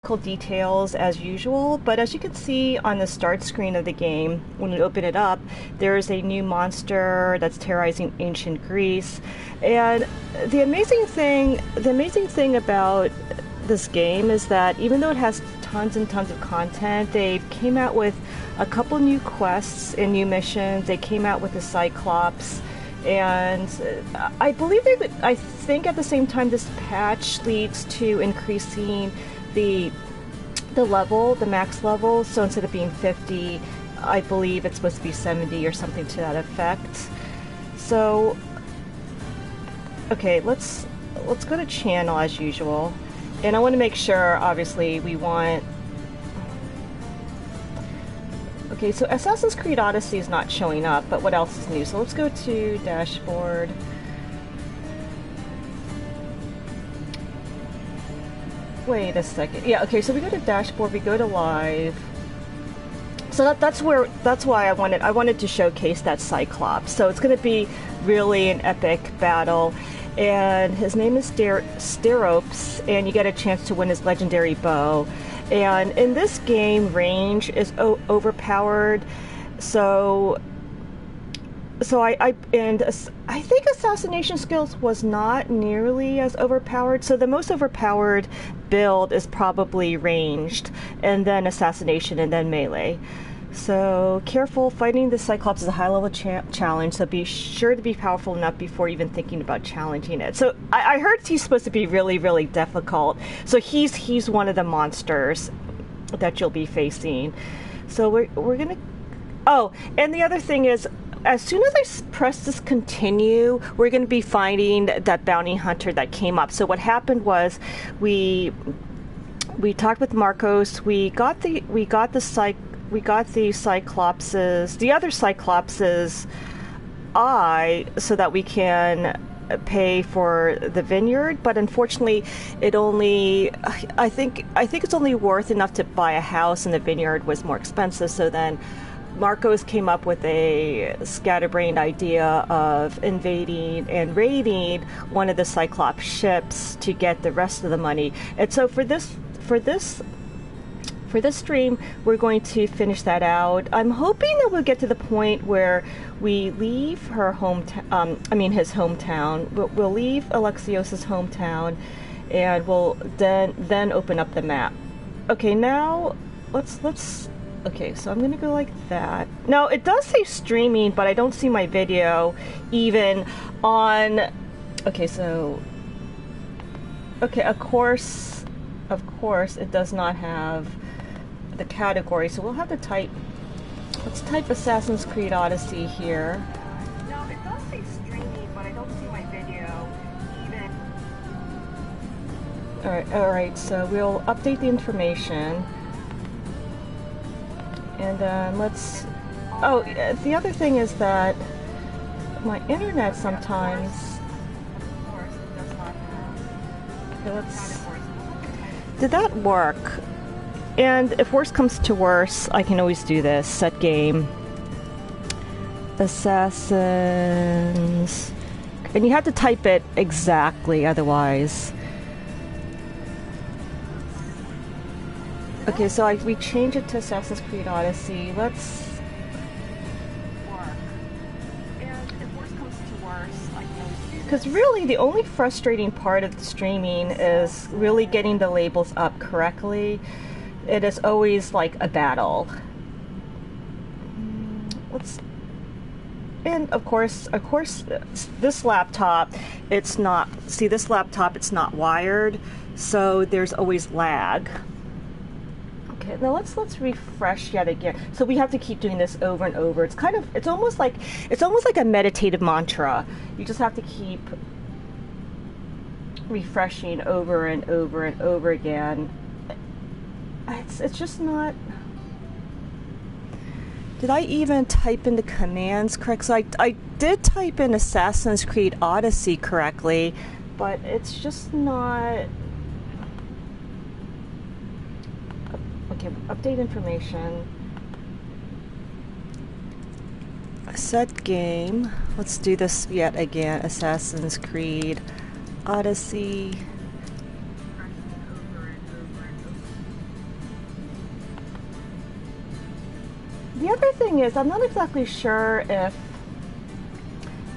technical details as usual, but as you can see on the start screen of the game, when you open it up, there is a new monster that's terrorizing ancient Greece. And the amazing thing about this game is that even though it has tons and tons of content, they came out with a couple new quests and new missions. They came out with the Cyclops, and I think at the same time this patch leads to increasing the max level. So instead of being 50, I believe it's supposed to be 70 or something to that effect. So okay, let's go to channel as usual. And I want to make sure, obviously, we want... Okay, so Assassin's Creed Odyssey is not showing up, but what else is new? So let's go to dashboard. Wait a second. Yeah, okay, so we go to dashboard, we go to live. So that's why I wanted to showcase that Cyclops. So it's going to be really an epic battle. And his name is Steropes, and you get a chance to win his legendary bow. And in this game, range is overpowered. So I think assassination skills was not nearly as overpowered. So the most overpowered build is probably ranged, and then assassination, and then melee. So careful, fighting the Cyclops is a high-level challenge, so be sure to be powerful enough before even thinking about challenging it. So I heard he's supposed to be really, really difficult. So he's one of the monsters that you'll be facing. So we're gonna... Oh, and the other thing is, as soon as I press this continue, we're going to be finding that bounty hunter that came up. So what happened was we talked with Marcos. We got the Cyclops's, the other Cyclops's eye, so that we can pay for the vineyard. But unfortunately, I think it's only worth enough to buy a house, and the vineyard was more expensive. So then Marcos came up with a scatterbrained idea of invading and raiding one of the Cyclops ships to get the rest of the money. And so for this stream, we're going to finish that out. I'm hoping that we'll get to the point where we leave his hometown. We'll leave Alexios' hometown, and we'll then open up the map. Okay, now let's. Okay, so I'm gonna go like that. Now it does say streaming, but I don't see my video even on. Okay, so. Okay, of course, it does not have the category, so we'll have to type. Let's type Assassin's Creed Odyssey here. Now it does say streaming, but I don't see my video even. All right. So we'll update the information. And then let's... Oh, the other thing is that my internet sometimes... Of course, it does not have... Okay, let's... Did that work? And if worse comes to worse, I can always do this. Set game. Assassins... And you have to type it exactly, otherwise... Okay, so we change it to Assassin's Creed Odyssey. Let's work. And if worse comes to worse, I can always do this. Because really, the only frustrating part of the streaming is really getting the labels up correctly. It is always like a battle. And of course, this laptop, it's not. See, this laptop, it's not wired, so there's always lag. Okay, now let's refresh yet again. So we have to keep doing this over and over. It's almost like a meditative mantra. You just have to keep refreshing over and over and over again. It's just not. Did I even type in the commands correct? So I did type in Assassin's Creed Odyssey correctly, but it's just not. Okay, update information. Set game. Let's do this yet again. Assassin's Creed Odyssey. The other thing is, I'm not exactly sure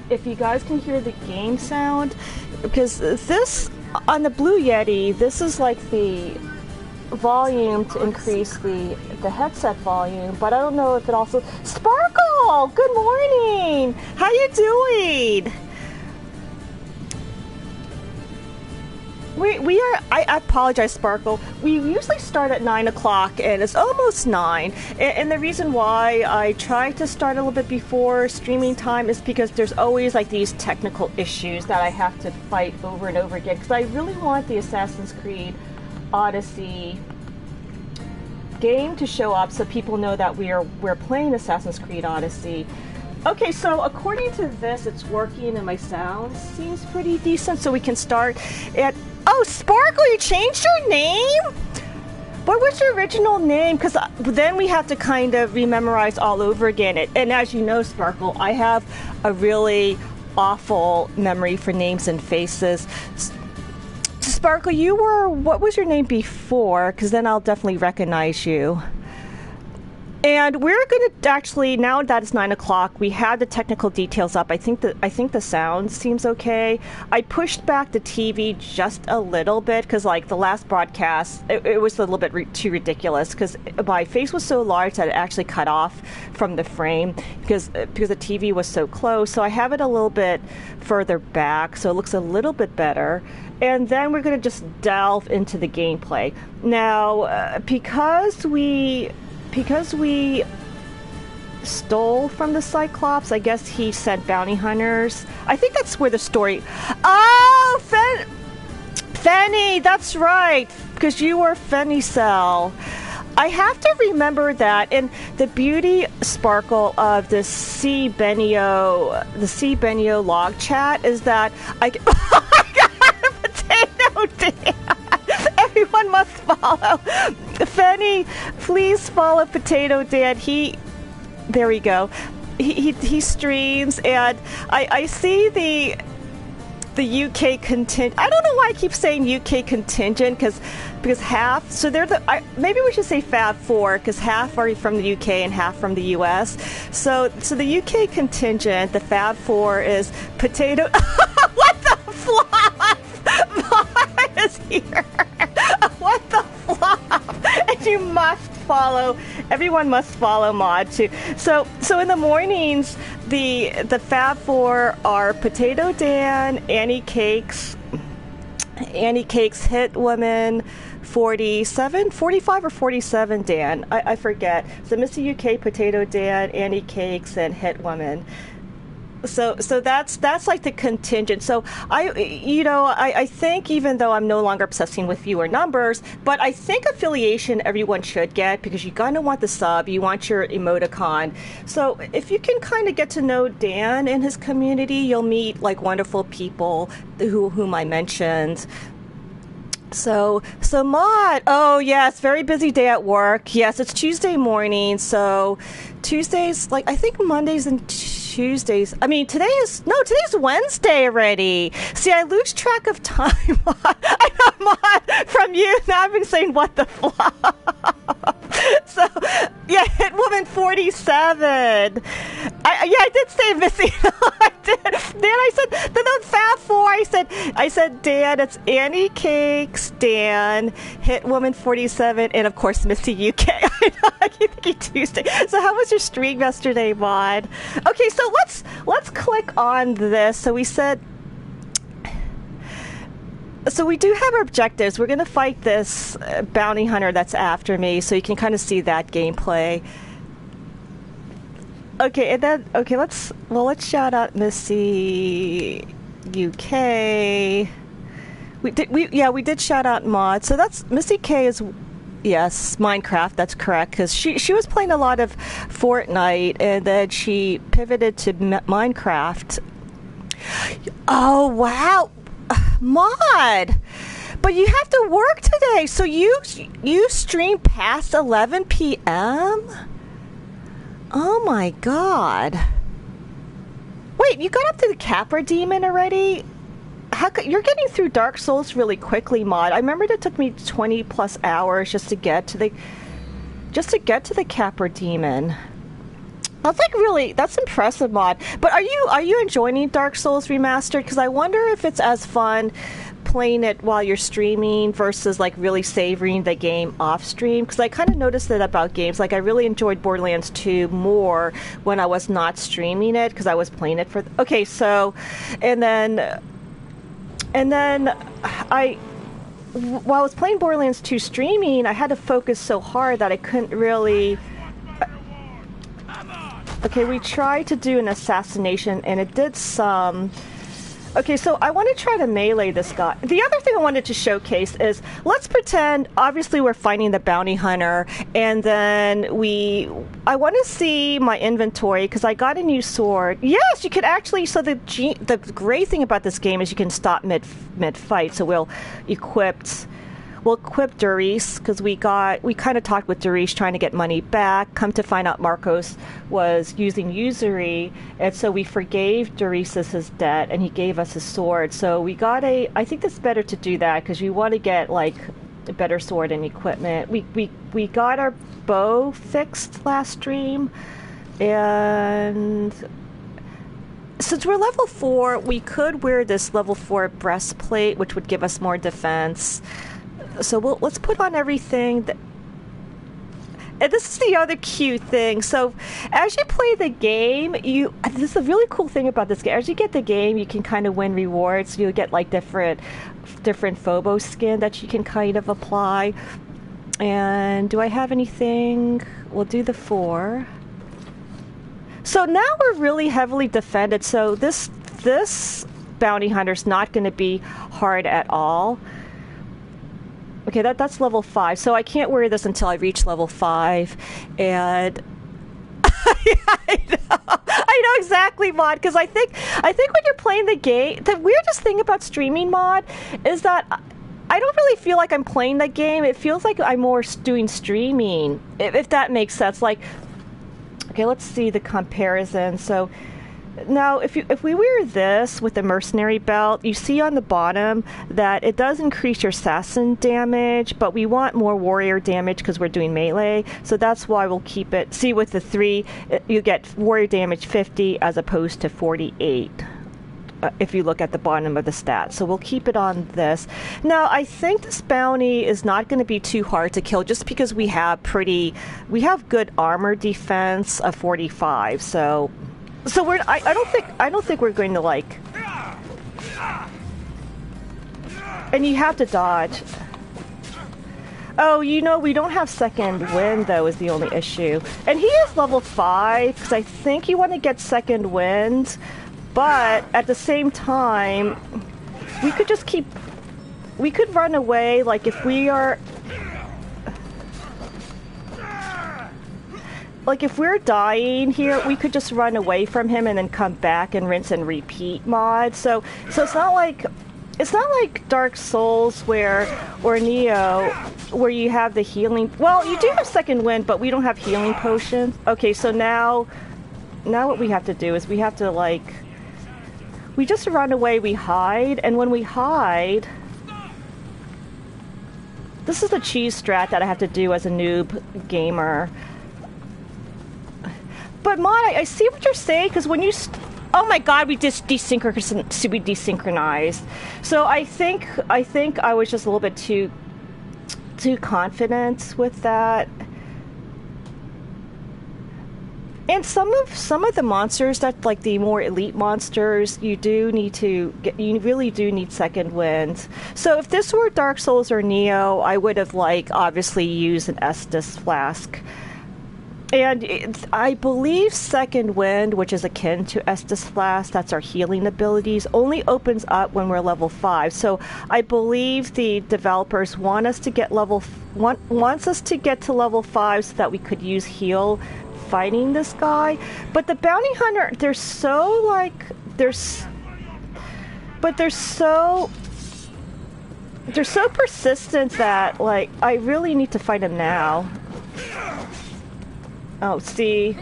if you guys can hear the game sound, because this, on the Blue Yeti, this is like the volume to increase the headset volume, but I don't know if it also... Sparkle! Good morning! How you doing? I apologize, Sparkle. We usually start at 9 o'clock, and it's almost 9. And the reason why I try to start a little bit before streaming time is because there's always like these technical issues that I have to fight over and over again. Because I really want the Assassin's Creed Odyssey game to show up so people know that we're playing Assassin's Creed Odyssey. Okay, so according to this, it's working and my sound seems pretty decent, so we can start at... Oh, Sparkle, you changed your name? What was your original name? Because then we have to kind of rememorize all over again. And as you know, Sparkle, I have a really awful memory for names and faces. Sparkle, what was your name before? Because then I'll definitely recognize you. And we're going to actually, now that it's 9 o'clock, we have the technical details up. I think the sound seems okay. I pushed back the TV just a little bit because, like, the last broadcast, it was a little bit too ridiculous because my face was so large that it actually cut off from the frame because the TV was so close. So I have it a little bit further back, so it looks a little bit better. And then we're going to just delve into the gameplay. Now, because we stole from the Cyclops, I guess he sent bounty hunters. I think that's where the story... Oh, Fenny, that's right, because you were Fenicel. I have to remember that, and the beauty, Sparkle, of the C Benio log chat is that I got a potato Dan. Everyone must follow. Fenny, please follow Potato Dan. There we go. He streams, and I see the UK contingent. I don't know why I keep saying UK contingent because half. So they're maybe we should say Fab Four because half are from the UK and half from the US. So the UK contingent, the Fab Four, is Potato. What the flop? Mom is here. What the flop? And you must follow. Everyone must follow Mod too. So in the mornings, the Fab Four are Potato Dan, Annie Cakes, Hit Woman, 45 or 47 Dan. I forget. So Mr. UK, Potato Dan, Annie Cakes, and Hit Woman. So that's like the contingent. So I think, even though I'm no longer obsessing with viewer numbers, but I think affiliation everyone should get because you're gonna want the sub, you want your emoticon. So if you can kind of get to know Dan and his community, you'll meet like wonderful people whom I mentioned. So Mod, oh yes, very busy day at work. Yes, it's Tuesday morning, so Tuesdays, like I think Mondays and Tuesdays. I mean, today's Wednesday already. See, I lose track of time. I know, Mod, from you. Now I've been saying what the flop. So, yeah, Hit Woman 47. I did say Missy. I did. Then I said, the Fab Four, I said, Dan, it's Annie Cakes, Dan, Hit Woman 47, and of course, Missy UK. I know, I keep thinking Tuesday. So how was your stream yesterday, Mod? Okay, so let's click on this. So we said... So we do have our objectives. We're going to fight this bounty hunter that's after me, so you can kind of see that gameplay. Okay, and then let's shout out Missy UK. We did shout out Mod. So that's Missy K is yes, Minecraft. That's correct because she was playing a lot of Fortnite and then she pivoted to Minecraft. Oh wow. Mod, but you have to work today, so you stream past 11 p.m.? Oh my god. Wait, you got up to the Capra Demon already? You're getting through Dark Souls really quickly, Mod. I remember it took me 20 plus hours just to get to the Capra Demon. That's like really, that's impressive, Mod. But are you enjoying Dark Souls Remastered? Because I wonder if it's as fun playing it while you're streaming versus like really savoring the game off stream. Because I kind of noticed that about games. Like I really enjoyed Borderlands 2 more when I was not streaming it because I was playing it for. Okay, so, and then while I was playing Borderlands 2 streaming, I had to focus so hard that I couldn't really. Okay, we tried to do an assassination, and it did some. Okay, so I want to try to melee this guy. The other thing I wanted to showcase is, let's pretend, obviously we're fighting the bounty hunter, and then I want to see my inventory, because I got a new sword. Yes, you could actually, so the great thing about this game is you can stop mid-fight, so we'll equip Doris, because we kind of talked with Doris trying to get money back. Come to find out Marcos was using usury, and so we forgave Doris his debt, and he gave us his sword. So we got I think it's better to do that, because we want to get like a better sword and equipment. We got our bow fixed last stream, and since we're level 4, we could wear this level 4 breastplate, which would give us more defense. So let's put on everything. And this is the other cute thing. So as you play the game, this is a really cool thing about this game. As you get the game, you can kind of win rewards. You'll get like different Phobos skin that you can kind of apply. And do I have anything? We'll do the 4. So now we're really heavily defended. So this bounty hunter's not going to be hard at all. Okay, that's level 5, so I can't wear this until I reach level 5, and I know exactly, Mod, because I think when you're playing the game, the weirdest thing about streaming, Mod, is that I don't really feel like I'm playing the game. It feels like I'm more doing streaming, if that makes sense. Like, okay, let's see the comparison. So now, if we wear this with the mercenary belt, you see on the bottom that it does increase your assassin damage, but we want more warrior damage because we're doing melee, so that's why we'll keep it. See, with the 3, you get warrior damage 50 as opposed to 48. If you look at the bottom of the stats. So we'll keep it on this. Now, I think this bounty is not going to be too hard to kill just because we have good armor defense of 45, so I don't think we're going to like. And you have to dodge. Oh, we don't have second wind though is the only issue. And he is level 5 because I think you want to get second wind, but at the same time, we could run away. Like if we're dying here, we could just run away from him and then come back and rinse and repeat, Mod. So it's not like Dark Souls or Neo where you have the healing. Well, you do have second wind, but we don't have healing potions. Okay, so now what we have to do is we have to we just run away, we hide, and when we hide, this is the cheese strat that I have to do as a noob gamer. But Mod, I see what you're saying, because when you... oh my god, we just desynchronized. So I think I was just a little bit too confident with that. And some of the monsters that, like the more elite monsters, you really do need second wind. So if this were Dark Souls or Neo, I would have obviously used an Estus flask. And I believe second wind, which is akin to Estus Flask, that's our healing abilities, only opens up when we're level 5. So I believe the developers want us to get wants us to get to level 5 so that we could use heal fighting this guy. But the bounty hunter, they're so persistent that I really need to fight him now. Oh, see.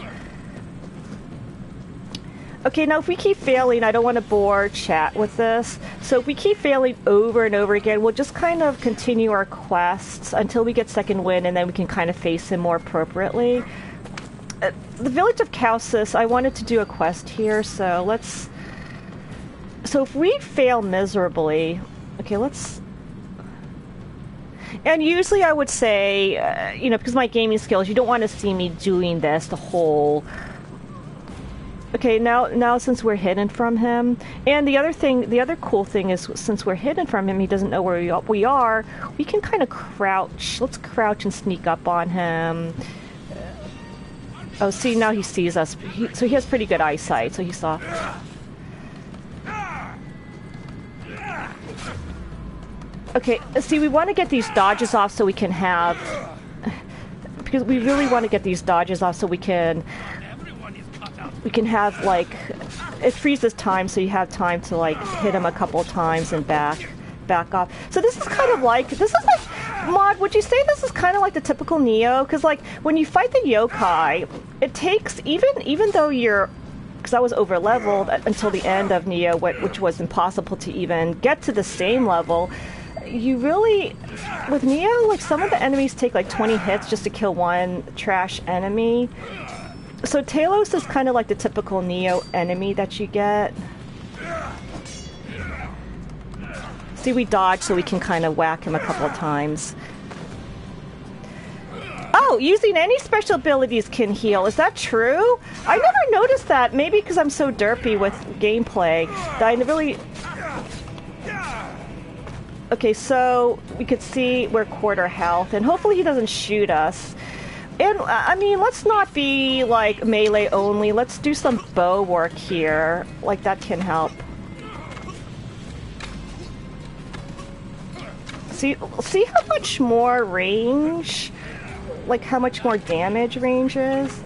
Okay, now if we keep failing, I don't want to bore chat with this. So if we keep failing over and over again, we'll just kind of continue our quests until we get second wind, and then we can kind of face him more appropriately. the village of Kausis, I wanted to do a quest here, so let's... So if we fail miserably... Okay, let's... And usually I would say, you know, because my gaming skills, you don't want to see me doing this the whole... Okay, now since we're hidden from him, and the other cool thing is since we're hidden from him, he doesn't know where we are, we can kind of crouch. Let's crouch and sneak up on him. Oh, see, now he sees us. So he has pretty good eyesight, so he saw... Okay, see, we want to get these dodges off so we can have... Because we really want to get these dodges off so we can have, like... It freezes time, so you have time to, like, hit him a couple times and back off. So this is kind of like... This is like... Mod, would you say this is kind of like the typical Neo? Because, like, when you fight the yokai, it takes... Even though you're... Because I was over-leveled until the end of Neo, which was impossible to even get to the same level... You really, with Neo, like some of the enemies take like 20 hits just to kill one trash enemy. So Talos is kind of like the typical Neo enemy that you get. See, we dodge so we can kind of whack him a couple of times. Oh, using any special abilities can heal. Is that true? I never noticed that. Maybe because I'm so derpy with gameplay that I really... Okay, so we could see we're quarter health, and hopefully he doesn't shoot us. And, I mean, let's not be, like, melee only. Let's do some bow work here. Like, that can help. See how much more range? Like, how much more damage range is?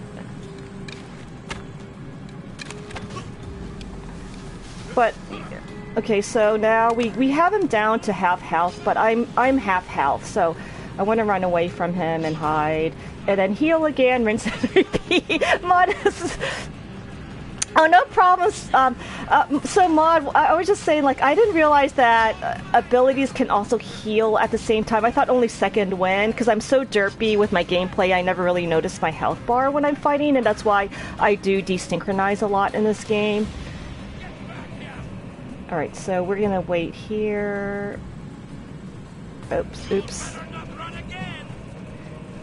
But... Okay, so now we have him down to half health, but I'm half health, so I want to run away from him and hide, and then heal again, rinse and repeat. Modest. Oh, no problems. So Mod, I was just saying, like, I didn't realize that abilities can also heal at the same time. I thought only second wind, because I'm so derpy with my gameplay, I never really notice my health bar when I'm fighting, and that's why I do desynchronize a lot in this game. Alright, so we're gonna wait here. Oops.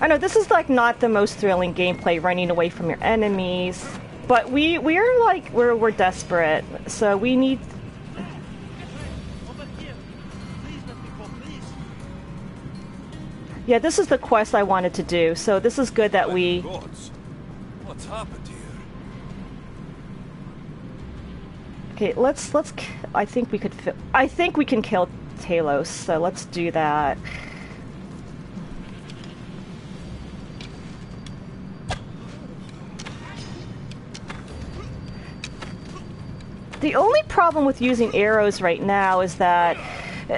I know this is like not the most thrilling gameplay, running away from your enemies, but we're desperate, so we need... Yeah, this is the quest I wanted to do, so this is good that we... What's happened here? Okay, let's. I think we can kill Talos. So let's do that. The only problem with using arrows right now is that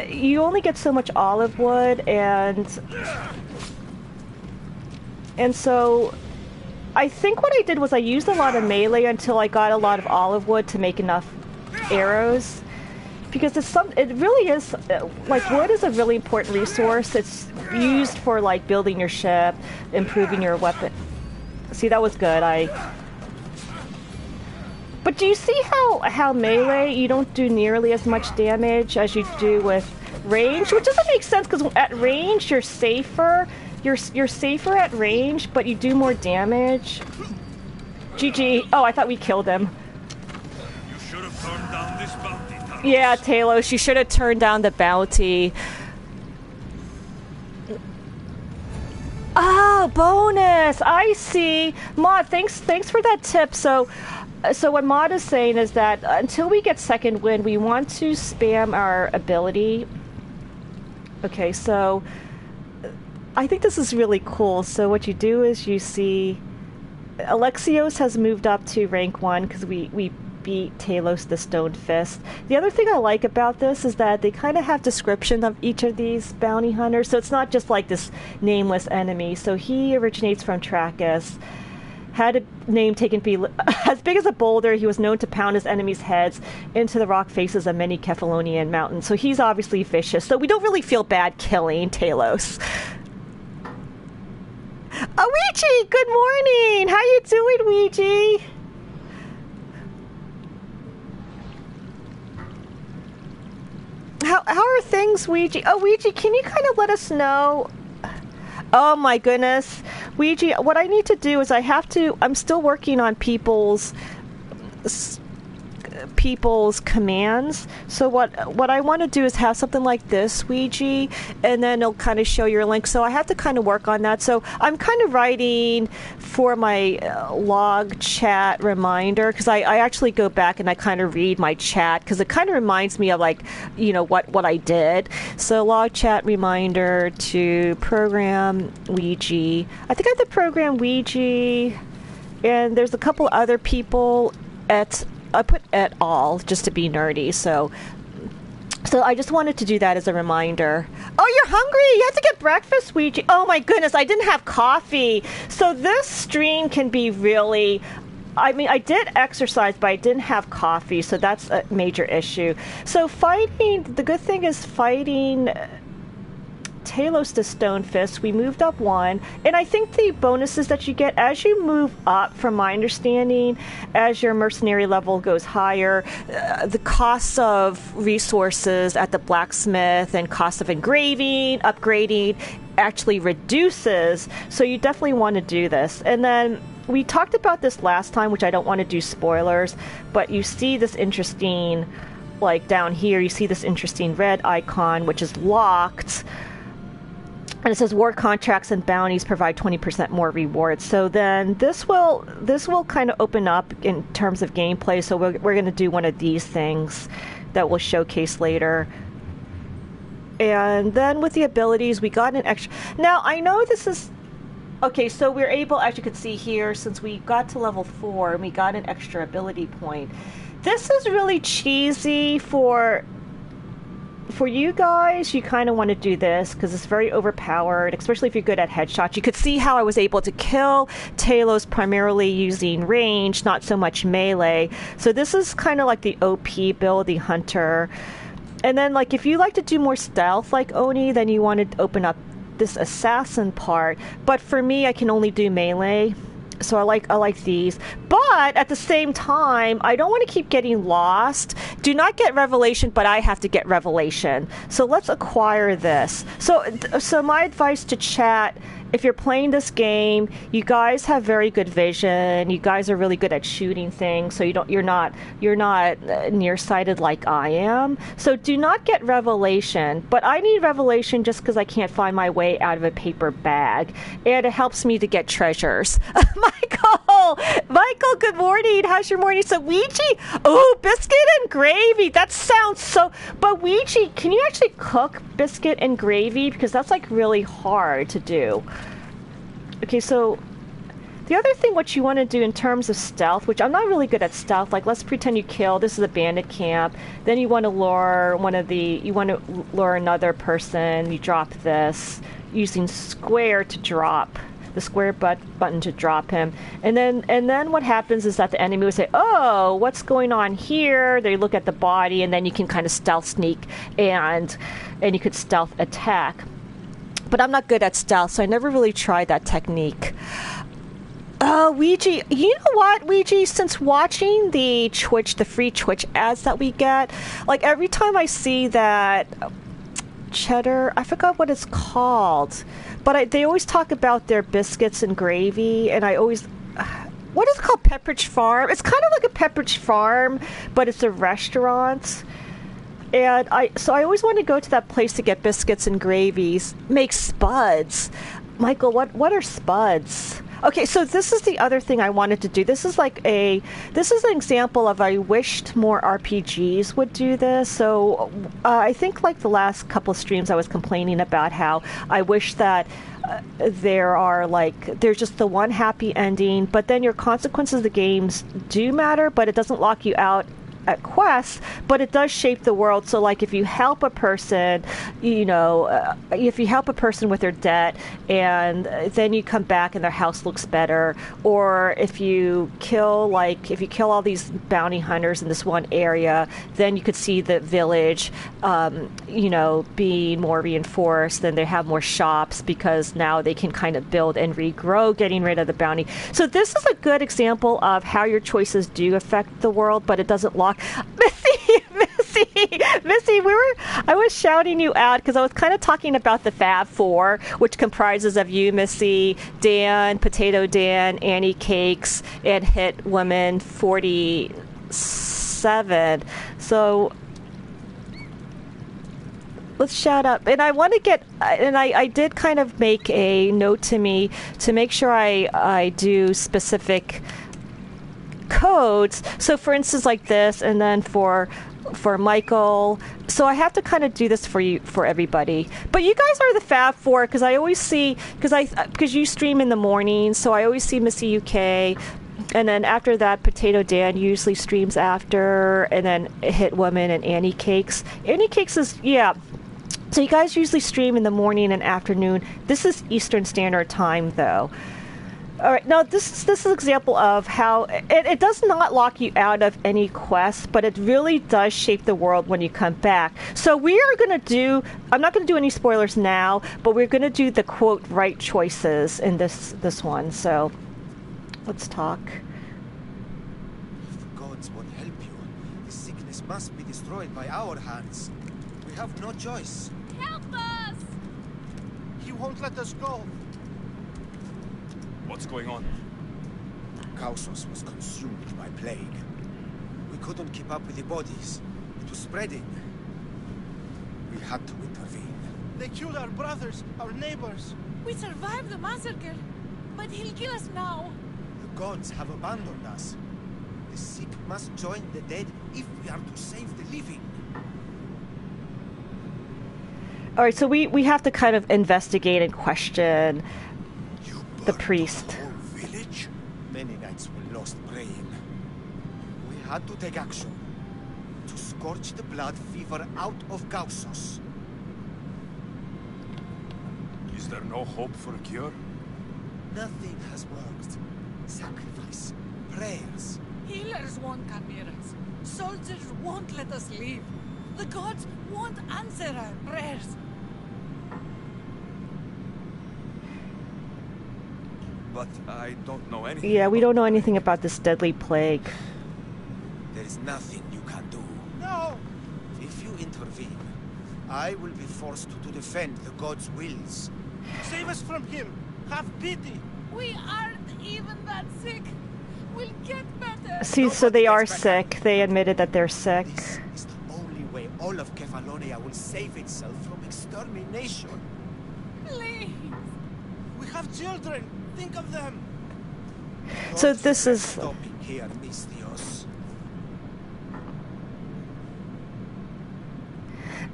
you only get so much olive wood, and so I think what I did was I used a lot of melee until I got a lot of olive wood to make enough arrows, because it really is like wood is a really important resource. It's used for like building your ship, improving your weapon. See, that was good. But do you see how melee you don't do nearly as much damage as you do with range, which doesn't make sense because at range you're safer. You're safer at range, but you do more damage. GG. Oh, I thought we killed him. You should have turned down this bounty, Talos. Yeah, Talos, you should have turned down the bounty. Oh, bonus! I see. Mod, thanks for that tip. So what Mod is saying is that until we get second wind, we want to spam our ability. Okay, so I think this is really cool. So what you do is you see Alexios has moved up to rank 1 because we beat Talos the Stone Fist. The other thing I like about this is that they kind of have description of each of these bounty hunters, so it's not just like this nameless enemy. So he originates from Trachis, had a name taken to be as big as a boulder. He was known to pound his enemies' heads into the rock faces of many Kephallonia mountains. So he's obviously vicious, so we don't really feel bad killing Talos. Oh, Ouija, good morning. How you doing, Ouija? How are things, Ouija? Oh, Ouija, can you kind of let us know? Oh my goodness, Ouija, what I need to do is I'm still working on people's commands. So what I want to do is have something like this, Ouija, and then it'll kind of show your link. So I have to kind of work on that. So I'm kind of writing for my log chat reminder, because I actually go back and I kind of read my chat, because it kind of reminds me of, like, what I did. So log chat reminder to program Ouija. I think I have to program Ouija, and there's a couple other people I put et al. Just to be nerdy, so I just wanted to do that as a reminder. Oh, you're hungry? You have to get breakfast, Ouija. Oh my goodness, I didn't have coffee. So this stream can be really... I mean, I did exercise, but I didn't have coffee, so that's a major issue. So the good thing is fighting Talos to Stone Fist, we moved up one, and I think the bonuses that you get as you move up, from my understanding, as your mercenary level goes higher, the cost of resources at the blacksmith and cost of engraving, upgrading, actually reduces, so you definitely want to do this. And then we talked about this last time, which I don't want to do spoilers, but you see this interesting, like down here, you see this interesting red icon, which is locked. And it says war contracts and bounties provide 20% more rewards. So then this will kind of open up in terms of gameplay. So we're going to do one of these things that we'll showcase later. And then with the abilities, we got an extra... Now, I know this is... Okay, so we're able, as you can see here, since we got to level 4, and we got an extra ability point. This is really cheesy for you guys. You kind of want to do this because it's very overpowered, especially if you're good at headshots. You could see how I was able to kill Talos primarily using range, not so much melee. So this is kind of like the OP build, the hunter. And then, like, if you like to do more stealth like Oni, then you want to open up this assassin part. But for me, I can only do melee. So I like these, but at the same time, I don't want to keep getting lost. Do not get revelation, but I have to get revelation. So let's acquire this. So my advice to chat: if you're playing this game, you guys have very good vision. You guys are really good at shooting things, so you're not nearsighted like I am. So do not get revelation. But I need revelation just because I can't find my way out of a paper bag, and it helps me to get treasures. Michael, good morning. How's your morning? So Ouija, oh, biscuit and gravy. That sounds so. But Ouija, can you actually cook biscuit and gravy? Because that's like really hard to do. Okay, so the other thing, what you want to do in terms of stealth, which I'm not really good at stealth, like let's pretend you kill, this is a bandit camp, then you want to lure another person, you drop this, using square to drop, the square button to drop him, and then what happens is that the enemy will say, oh, what's going on here? They look at the body, and then you can kind of stealth sneak, and you could stealth attack. But I'm not good at stealth, so I never really tried that technique. Ouija, you know what, Ouija, since watching the free Twitch ads that we get, like every time I see that cheddar, I forgot what it's called, but they always talk about their biscuits and gravy, and I always... what is it called? Pepperidge Farm? It's kind of like a Pepperidge Farm, but it's a restaurant. And I always want to go to that place to get biscuits and gravies. Make spuds. Michael, what are spuds? Okay, so this is the other thing I wanted to do. This is an example of I wished more RPGs would do this. So I think like the last couple of streams I was complaining about how I wish that there's just the one happy ending, but then your consequences of the games do matter, but it doesn't lock you out quests, but it does shape the world. So like if you help a person, if you help a person with their debt and then you come back and their house looks better, or if you kill all these bounty hunters in this one area, then you could see the village being more reinforced, then they have more shops because now they can kind of build and regrow, getting rid of the bounty. So this is a good example of how your choices do affect the world, but it doesn't lock. Missy, I was shouting you out because I was kind of talking about the Fab Four, which comprises of you, Missy, Dan, Potato Dan, Annie Cakes, and Hit Woman 47. So let's shout up. And I want to I did kind of make a note to me to make sure I do specific codes. So for instance, like this, and then for Michael. So I have to kind of do this for everybody. But you guys are the Fab Four because I always see, because you stream in the morning, so I always see Missy UK. And then after that, Potato Dan usually streams after, and then Hit Woman and Annie Cakes. Annie Cakes is, yeah. So you guys usually stream in the morning and afternoon. This is Eastern Standard Time, though. All right, now this is an example of how it does not lock you out of any quest, but it really does shape the world when you come back. So we are going to do, I'm not going to do any spoilers now, but we're going to do the quote right choices in this one. So let's talk. If the gods won't help you, the sickness must be destroyed by our hands. We have no choice. Help us! He won't let us go. What's going on? Kausos was consumed by plague. We couldn't keep up with the bodies. It was spreading. We had to intervene. They killed our brothers, our neighbors. We survived the massacre, but he'll kill us now. The gods have abandoned us. The sick must join the dead if we are to save the living. All right, so we have to kind of investigate and question the priest. The whole village? Many nights were lost praying. We had to take action. To scorch the blood fever out of Kausos. Is there no hope for a cure? Nothing has worked. Sacrifice. Prayers. Healers won't come near us. Soldiers won't let us leave. The gods won't answer our prayers. But I don't know anything. Yeah, we don't know anything about this deadly plague. There is nothing you can do. No! If you intervene, I will be forced to defend the gods' wills. Save us from him! Have pity! We aren't even that sick. We'll get better. See, so they are sick. They admitted that they're sick. This is the only way all of Kephallonia will save itself from extermination. Please. We have children! Think of them! So Gods this regret is... stopping here, Mystios.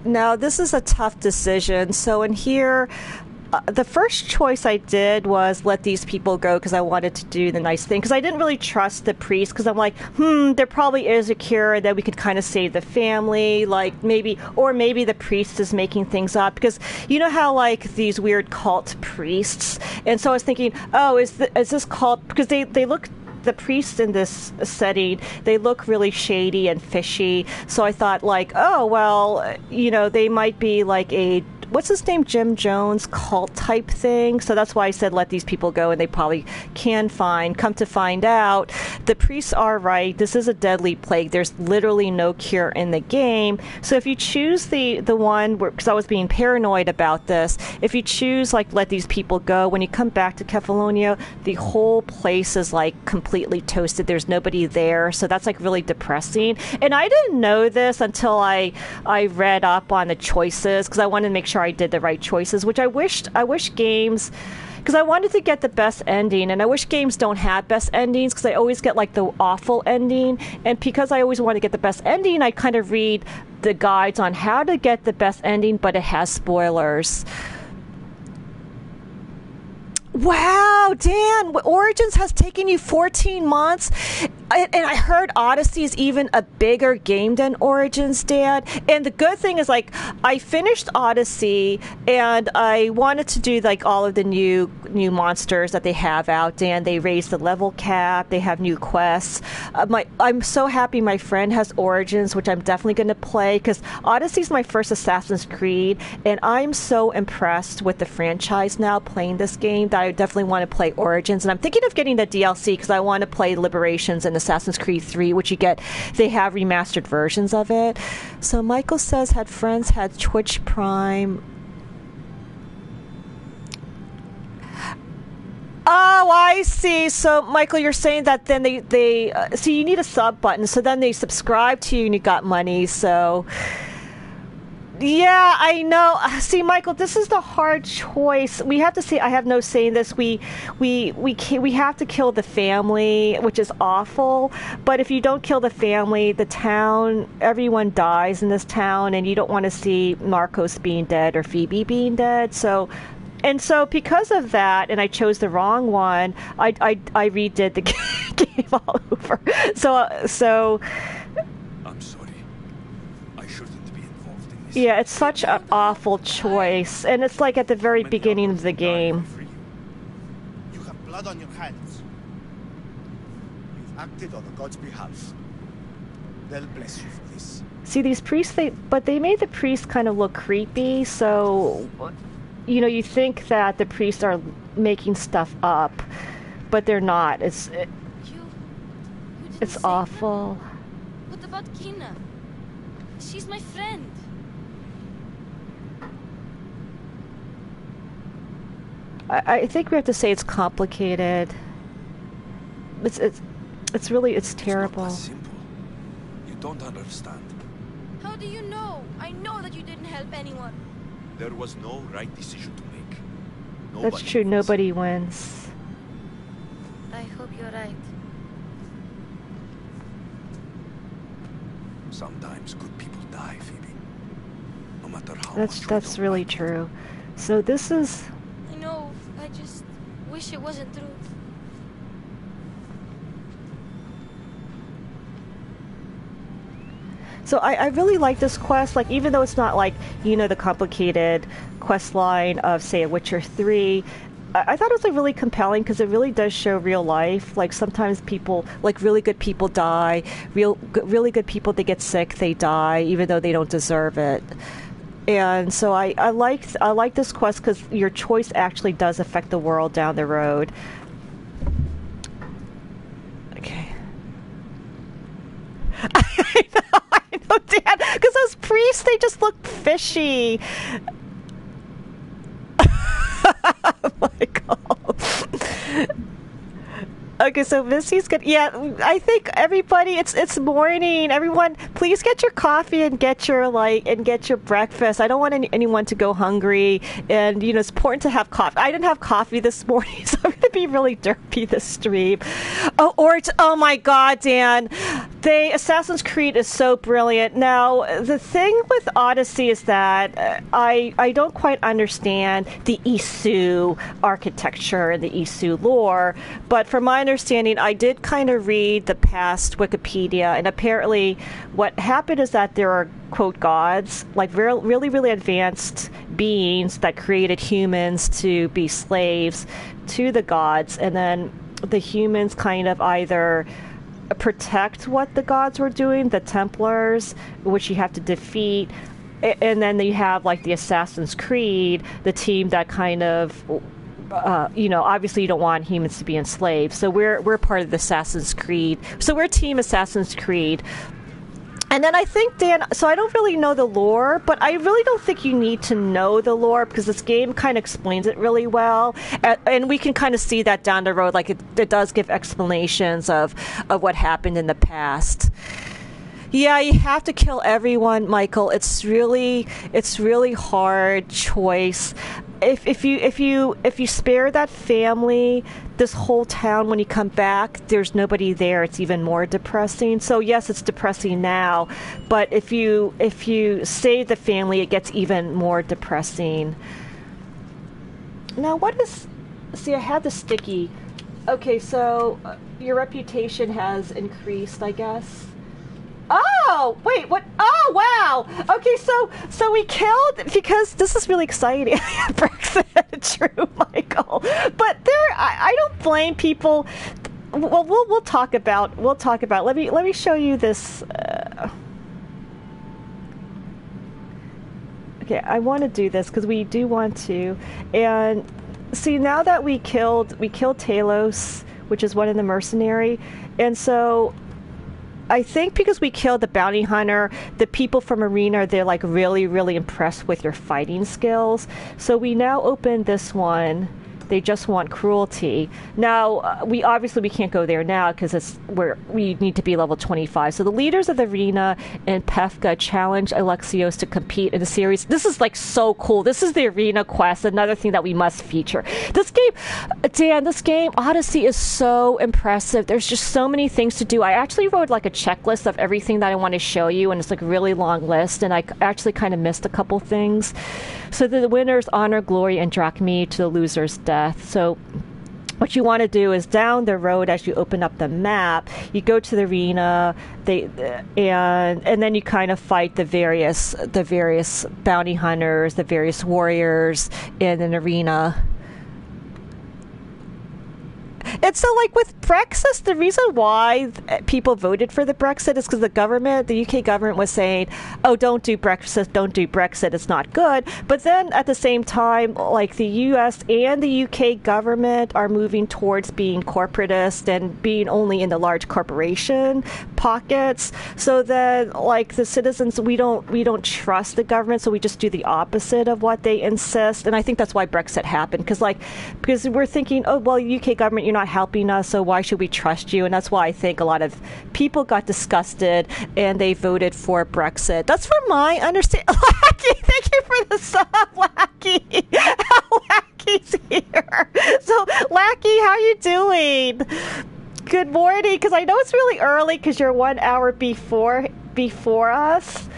Now, this is a tough decision. So in here, the first choice I did was let these people go because I wanted to do the nice thing. Because I didn't really trust the priest because I'm like, there probably is a cure and then we could kind of save the family. Like maybe the priest is making things up. Because you know how like these weird cult priests. And so I was thinking, oh, is this cult? Because they look... The priests in this setting, they look really shady and fishy. So I thought like, oh, well, they might be like a, what's his name, Jim Jones cult type thing. So that's why I said let these people go and they probably can come to find out, the priests are right. This is a deadly plague. There's literally no cure in the game. So if you choose the one, because I was being paranoid about this, if you choose like let these people go, when you come back to Kephallonia, the whole place is like completely toasted. There's nobody there. So that's like really depressing. And I didn't know this until I read up on the choices because I wanted to make sure I did the right choices, which I wish games, because I wanted to get the best ending, and I wish games don't have best endings because I always get like the awful ending. And because I always want to get the best ending, I kind of read the guides on how to get the best ending, but it has spoilers. Wow, know, Dan, Origins has taken you 14 months. And I heard Odyssey is even a bigger game than Origins, Dan. And the good thing is, like, I finished Odyssey, and I wanted to do, like, all of the new monsters that they have out, Dan. They raised the level cap. They have new quests. I'm so happy my friend has Origins, which I'm definitely going to play, because Odyssey's my first Assassin's Creed, and I'm so impressed with the franchise now playing this game that I definitely want to play Origins. And I'm thinking of getting the DLC because I want to play Liberations and Assassin's Creed 3, which they have remastered versions of it. So Michael says, had friends had Twitch Prime. Oh, I see. So, Michael, you're saying that then they so you need a sub button. So then they subscribe to you and you got money. So, yeah, I know. See, Michael, this is the hard choice. We have to see. I have no say in this. We have to kill the family, which is awful. But if you don't kill the family, the town, everyone dies in this town, and you don't want to see Marcos being dead or Phoebe being dead. So because of that, and I chose the wrong one, I redid the game all over. So I'm sorry. I shouldn't be involved in this. yeah, it's such an awful choice, and it's like at the very beginning of the game. You have blood on your hands. You've acted on the gods' behalf. They'll bless you for this. See, these priests, they made the priests kind of look creepy, so you know, you think that the priests are making stuff up, but they're not. It's awful. What about Kina? She's my friend. I think we have to say it's complicated. It's really terrible. It's not that simple. You don't understand. How do you know? I know that you didn't help anyone. There was no right decision to make. That's true. wins. Nobody wins. I hope you're right. Sometimes good people die, Phoebe. No matter how That's much that's really true. So this is. I know. I just wish it wasn't true. So I really like this quest, like, even though it's not like, you know, the complicated quest line of, say, a Witcher 3, I thought it was like really compelling because it really does show real life. Like sometimes people, like really good people die, really good people, they get sick, they die, even though they don't deserve it. And so I like this quest because your choice actually does affect the world down the road. Okay. I know, Dad, because those priests, they just look fishy. Oh my God. Okay, so Missy's good. Yeah, I think everybody, it's morning. Everyone, please get your coffee and get your breakfast. I don't want anyone to go hungry, and you know it's important to have coffee. I didn't have coffee this morning, so I'm gonna be really derpy this stream. Oh my God, Dan, Assassin's Creed is so brilliant. Now the thing with Odyssey is that I don't quite understand the Isu architecture and the Isu lore, but from my understanding, I did kind of read the past Wikipedia, and apparently what happened is that there are, quote, gods, like really, really advanced beings that created humans to be slaves to the gods, and then the humans kind of either protect what the gods were doing, the Templars, which you have to defeat, and then you have like the Assassin's Creed, the team that kind of obviously you don't want humans to be enslaved. So we're part of the Assassin's Creed. So we're Team Assassin's Creed. And then I think, Dan, so I don't really know the lore, but I really don't think you need to know the lore because this game kind of explains it really well. And we can kind of see that down the road. Like it does give explanations of what happened in the past. Yeah, you have to kill everyone, Michael. It's really hard choice. If you spare that family, this whole town, when you come back, there's nobody there. It's even more depressing. So yes, it's depressing now, but if you save the family, it gets even more depressing. Now, what is See, I had the sticky. Okay, so your reputation has increased, I guess. Oh, wait, what? Oh, wow. Okay, so we killed, because this is really exciting. Brexit, true, Michael. But I don't blame people. Well, we'll talk about. Let me show you this. Okay, I want to do this because we do want to. And see, now that we killed Talos, which is one of the mercenary, and so I think because we killed the bounty hunter, the people from Arena, they're like really, really impressed with your fighting skills. So we now open this one. They just want cruelty. Now, we can't go there now because it's where we need to be level 25. So the leaders of the arena and Pefka challenge Alexios to compete in the series. This is like so cool. This is the arena quest, another thing that we must feature. This game, Dan, Odyssey is so impressive. There's just so many things to do. I actually wrote like a checklist of everything that I want to show you, and it's like a really long list, and I actually kind of missed a couple things. So the winners honor glory and drachmae to the loser's death. So what you want to do is down the road as you open up the map, you go to the arena, and then you kind of fight the various bounty hunters, the various warriors in an arena. And so, like, with Brexit, the reason why people voted for the Brexit is because the UK government was saying, oh, don't do Brexit, it's not good. But then at the same time, like, the US and the UK government are moving towards being corporatist and being only in the large corporation pockets. So then, like, the citizens, we don't trust the government, so we just do the opposite of what they insist. And I think that's why Brexit happened, because we're thinking, oh, well, UK government, you're not helping us, so why should we trust you? And that's why I think a lot of people got disgusted and they voted for Brexit. That's from my understanding. Lackey, thank you for the sub, Lackey. Lackey's here. So, Lackey, how you doing? Good morning, because I know it's really early because you're 1 hour before us.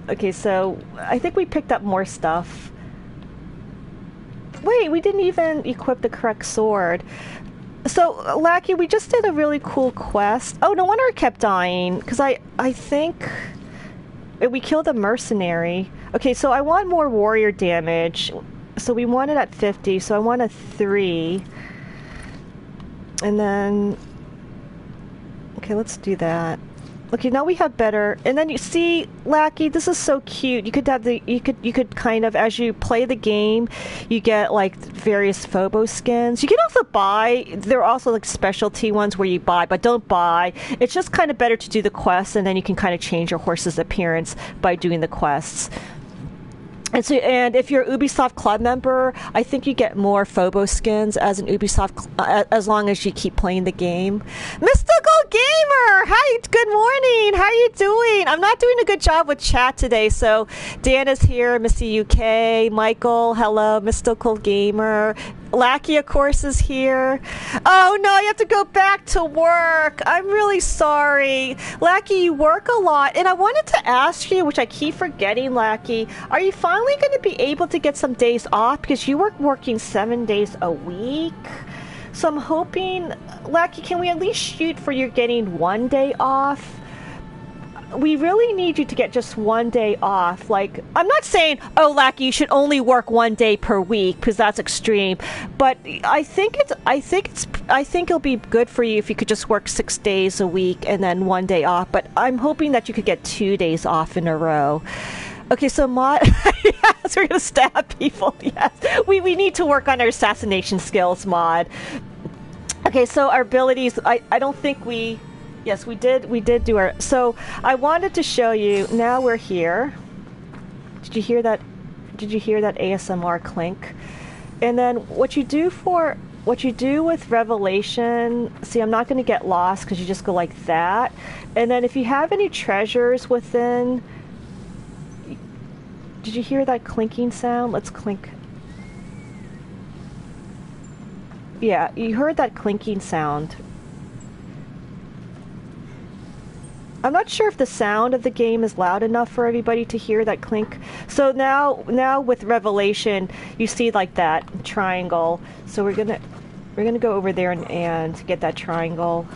Okay, so I think we picked up more stuff. Wait, we didn't even equip the correct sword. So, Lackey, we just did a really cool quest. Oh, no wonder I kept dying, because I think we killed a mercenary. Okay, so I want more warrior damage. So we want it at 50, so I want a 3. And then... Okay, let's do that. Okay, now we have better. And then you see, Lackey, this is so cute. You could have you could kind of, as you play the game, you get like various Phobos skins. You can also buy. There are also like specialty ones where you buy, but don't buy. It's just kind of better to do the quests, and then you can kind of change your horse's appearance by doing the quests. And if you're an Ubisoft Club member, I think you get more Phobos skins as an Ubisoft, as long as you keep playing the game. Mystical Gamer! Hi, good morning! How you doing? I'm not doing a good job with chat today, so Dan is here, Missy UK, Michael, hello, Mystical Gamer. Lackey, of course, is here. Oh, no, you have to go back to work. I'm really sorry. Lackey, you work a lot. And I wanted to ask you, which I keep forgetting, Lackey, are you finally going to be able to get some days off? Because you were working 7 days a week. So I'm hoping, Lackey, can we at least shoot for you getting 1 day off? We really need you to get just 1 day off. Like, I'm not saying, oh, Lackey, you should only work 1 day per week, because that's extreme. But I think it'll be good for you if you could just work 6 days a week and then 1 day off. But I'm hoping that you could get 2 days off in a row. Okay, so Mod, yes, we're gonna stab people. Yes, we need to work on our assassination skills, Mod. Okay, so our abilities, I don't think we. Yes, we did do our... So, I wanted to show you... Now we're here. Did you hear that ASMR clink? And then what you do with Revelation... See, I'm not going to get lost because you just go like that. And then if you have any treasures within... Did you hear that clinking sound? Let's clink. Yeah, you heard that clinking sound. I'm not sure if the sound of the game is loud enough for everybody to hear that clink. So now with Revelation, you see like that triangle. So we're gonna go over there and get that triangle.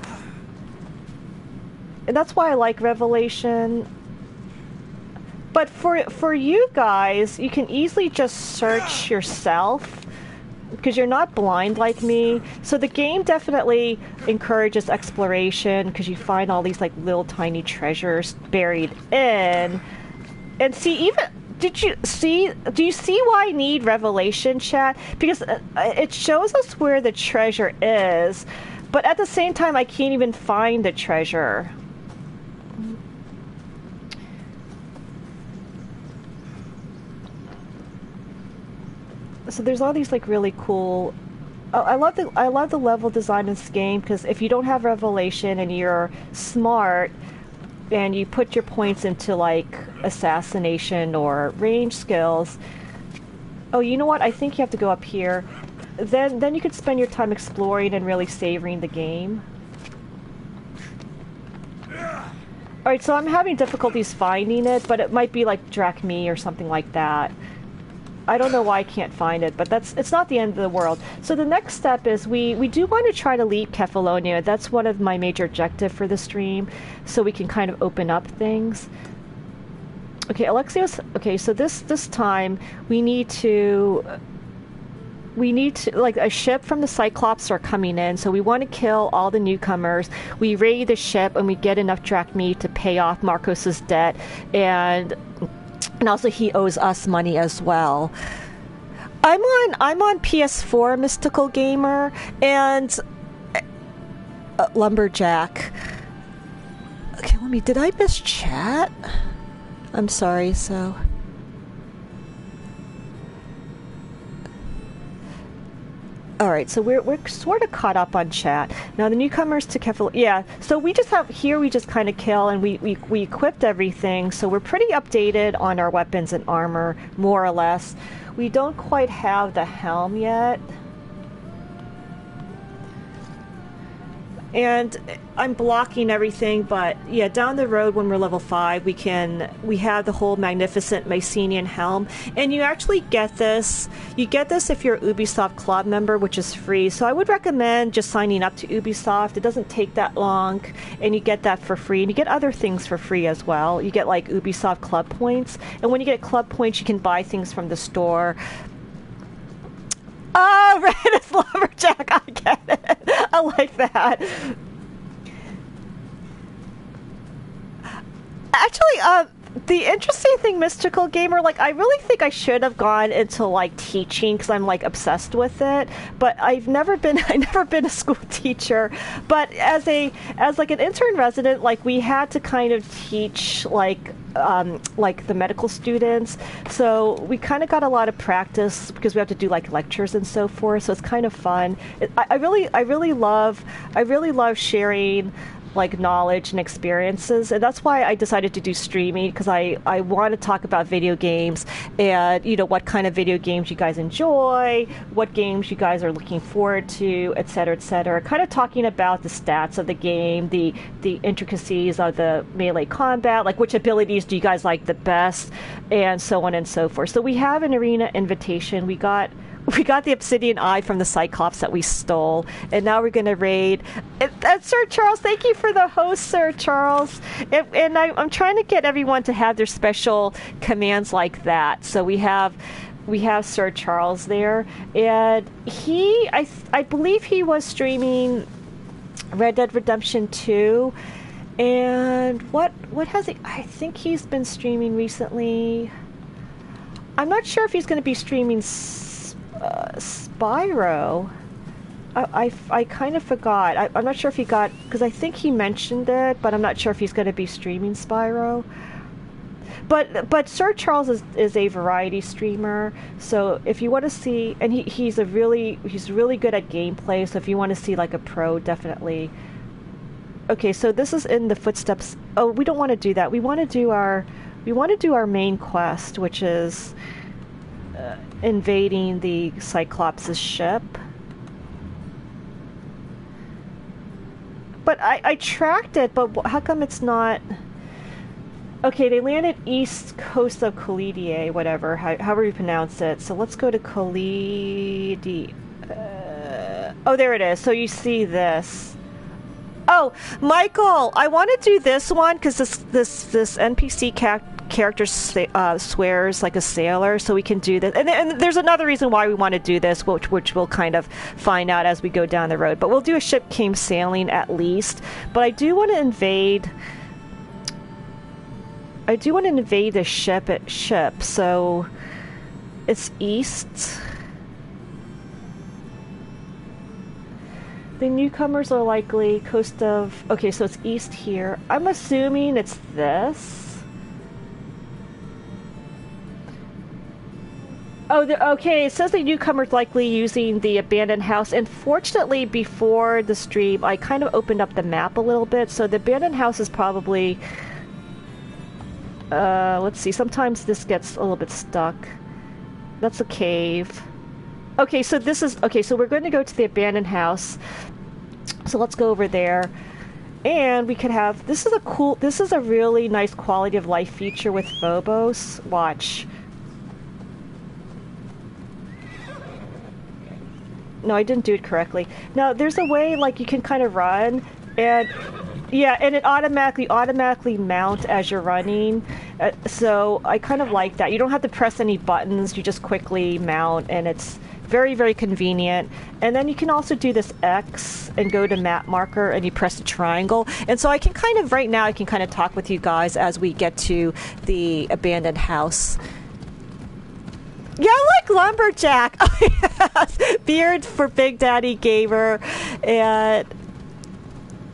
And that's why I like Revelation. But for you guys, you can easily just search yourself, because you're not blind like me. So the game definitely encourages exploration, because you find all these like little tiny treasures buried in. And see, do you see why I need Revelation, chat? Because it shows us where the treasure is, but at the same time I can't even find the treasure. So there's all these like really cool. I love the level design in this game, because if you don't have Revelation and you're smart and you put your points into like assassination or range skills. Oh, you know what? I think you have to go up here. Then you could spend your time exploring and really savoring the game. Alright, so I'm having difficulties finding it, but it might be like Drachme or something like that. I don't know why I can't find it, but it's not the end of the world. So the next step is we do want to try to leave Kephallonia. That's one of my major objectives for the stream, so we can kind of open up things. Okay, Alexios. Okay, so this time we need to like a ship from the Cyclops are coming in, so we want to kill all the newcomers. We raid the ship and we get enough drachmi to pay off Marcos's debt, and also he owes us money as well. I'm on PS4, Mystical Gamer, and Lumberjack. Okay, did I miss chat? I'm sorry, so. Alright, so we're sort of caught up on chat. Now the newcomers to Kephallonia, yeah, so we just kind of kill, and we equipped everything, so we're pretty updated on our weapons and armor, more or less. We don't quite have the helm yet. And I'm blocking everything, but yeah, down the road when we're level 5, we have the whole magnificent Mycenian helm, and you actually get this. You get this if you're an Ubisoft Club member, which is free. So I would recommend just signing up to Ubisoft. It doesn't take that long, and you get that for free, and you get other things for free as well. You get like Ubisoft Club points, and when you get Club points, you can buy things from the store. Oh, right, it's Lumberjack. I get it. I like that. Actually, the interesting thing, Mystical Gamer, like, I really think I should have gone into like teaching, because I'm like obsessed with it. But I've never been a school teacher. But as like an intern resident, like we had to kind of teach like the medical students. So we kind of got a lot of practice, because we have to do like lectures and so forth. So it's kind of fun. I really love sharing like knowledge and experiences, and that's why I decided to do streaming, because I want to talk about video games, and what kind of video games you guys enjoy, what games you guys are looking forward to, etc., kind of talking about the stats of the game, the intricacies of the melee combat, like which abilities do you guys like the best, and so on and so forth. So we have an arena invitation. We got the obsidian eye from the Cyclops that we stole, and now we're going to raid. And Sir Charles, thank you for the host, Sir Charles. And I'm trying to get everyone to have their special commands like that. So we have Sir Charles there, and I believe he was streaming Red Dead Redemption 2. And what has he? I think he's been streaming recently. I'm not sure if he's going to be streaming Spyro. I kind of forgot. I'm not sure if he got, because I think he mentioned it, but I'm not sure if he's going to be streaming Spyro. But Sir Charles is a variety streamer, so if you want to see, and he's really good at gameplay, so if you want to see like a pro, definitely. Okay, so this is in the footsteps. Oh, we don't want to do that. We want to do our main quest, which is invading the Cyclops' ship. But but I tracked it, but how come it's not... Okay, they landed east coast of Khalidie, whatever, however you pronounce it. So let's go to Khalidie. Oh, there it is. So you see this. Oh, Michael, I want to do this one because this NPC character swears like a sailor, so we can do this. And there's another reason why we want to do this, which we'll kind of find out as we go down the road. But we'll do a ship came sailing at least. But I do want to invade... the ship, so it's east. The newcomers are likely coast of... Okay, so it's east here. I'm assuming it's this. Oh, okay, it says the newcomers likely using the abandoned house. And fortunately, before the stream, I kind of opened up the map a little bit. So the abandoned house is probably... let's see, sometimes this gets a little bit stuck. That's a cave. Okay, so this is... Okay, so we're going to go to the abandoned house. So let's go over there. And we could have... This is a cool... This is a really nice quality of life feature with Phobos. Watch. No, I didn't do it correctly. Now, there's a way, like, you can kind of run, and... Yeah, and it automatically mount as you're running. So I kind of like that. You don't have to press any buttons. You just quickly mount, and it's very, very convenient. And then you can also do this X and go to map marker, and you press the triangle. And so I can kind of, right now, I can kind of talk with you guys as we get to the abandoned house. Yeah, I like Lumberjack. Oh, yes. Beard for Big Daddy Gamer, and...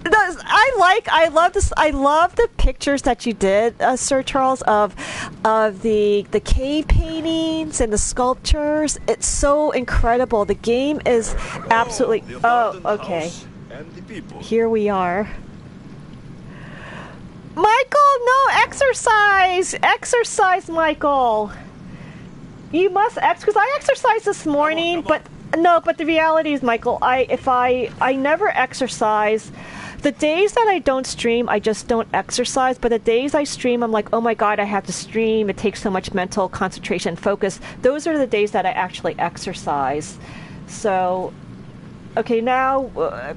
I love this. I love the pictures that you did, Sir Charles, of the cave paintings and the sculptures. It's so incredible. The game is absolutely... Oh, okay. Here we are. Michael, no, exercise! Exercise, Michael! You must because I exercised this morning, but... No, but the reality is, Michael, I never exercise. The days that I don't stream, I just don't exercise. But the days I stream, I'm like, oh my god, I have to stream. It takes so much mental concentration and focus. Those are the days that I actually exercise. So, okay, now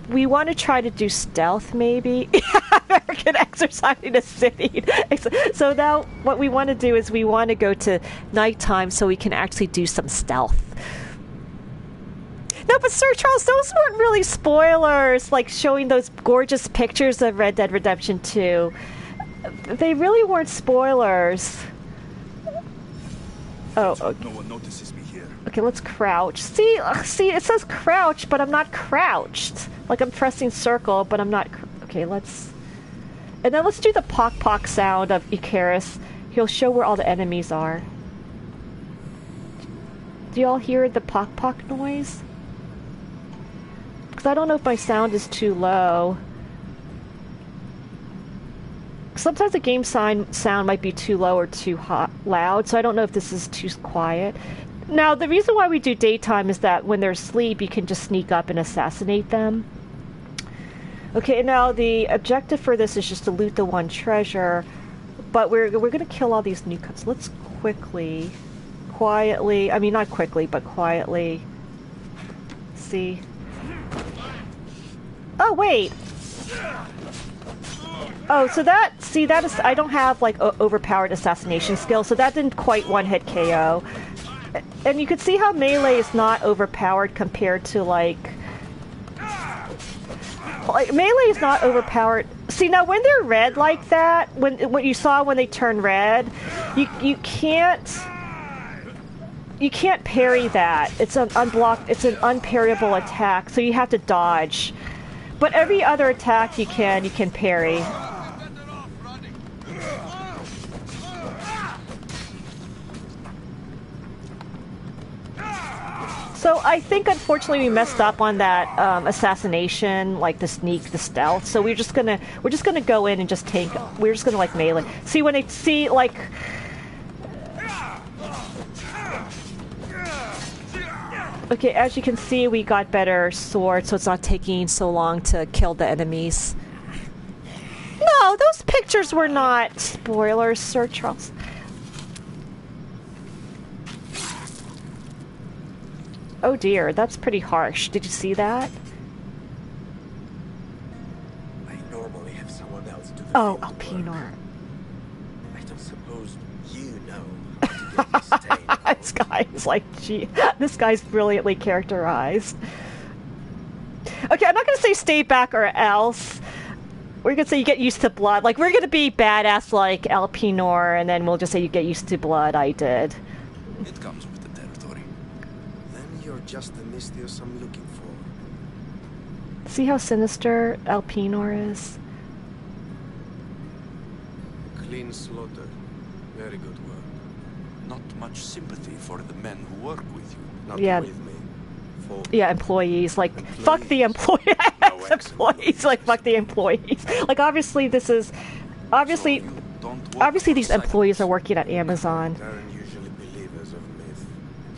we want to try to do stealth, maybe. American exercising is sitting. So now what we want to do is we want to go to nighttime so we can actually do some stealth. No, but Sir Charles, those weren't really spoilers, like showing those gorgeous pictures of Red Dead Redemption 2. They really weren't spoilers. Oh, okay. No one notices me here. Okay, let's crouch. See, it says crouch, but I'm not crouched. Like I'm pressing circle, but I'm not... Okay, let's... And then let's do the pock sound of Icarus. He'll show where all the enemies are. Do y'all hear the pock noise? Because I don't know if my sound is too low. Sometimes the game sound might be too low or too loud, so I don't know if this is too quiet. Now, the reason why we do daytime is that when they're asleep, you can just sneak up and assassinate them. Okay, now the objective for this is just to loot the one treasure, but we're going to kill all these newcomers. Let's quietly, I mean not quickly, but quietly. See. Oh, wait. Oh, so that is, I don't have, like, overpowered assassination skill, so that didn't quite one-hit KO. And you can see how melee is not overpowered compared to, like, melee is not overpowered. See, now, when they're red like that, what you saw when they turn red, you can't parry that. It's an unparryable attack, so you have to dodge. But every other attack you can parry. So I think unfortunately we messed up on that assassination, like the sneak, the stealth. So we're just gonna go in and just take. We're just gonna like melee. See when they see like. Okay, as you can see, we got better swords, so it's not taking so long to kill the enemies. No, those pictures were not spoilers, Sir Charles. Oh dear, that's pretty harsh. Did you see that? I normally have someone else do the Oh, field Alpinor. work. I don't suppose you know how to get this stain out. This guy's like, gee, this guy's brilliantly characterized. Okay, I'm not gonna say stay back or else. We're gonna say you get used to blood. Like, we're gonna be badass like Alpinor, and then we'll just say you get used to blood. I did. It comes with the territory. Then you're just the Mystios I'm looking for. See how sinister Alpinor is? Clean slaughter. Very good work. Not much sympathy for the men who work with you. Not Yeah. with me. For Yeah, employees. Like, fuck the employee. Employees. Like, fuck the employees. Like, obviously, this is. Obviously, So you don't work obviously, for these employees are Cyclops. working at Amazon. aren't usually believers of myth.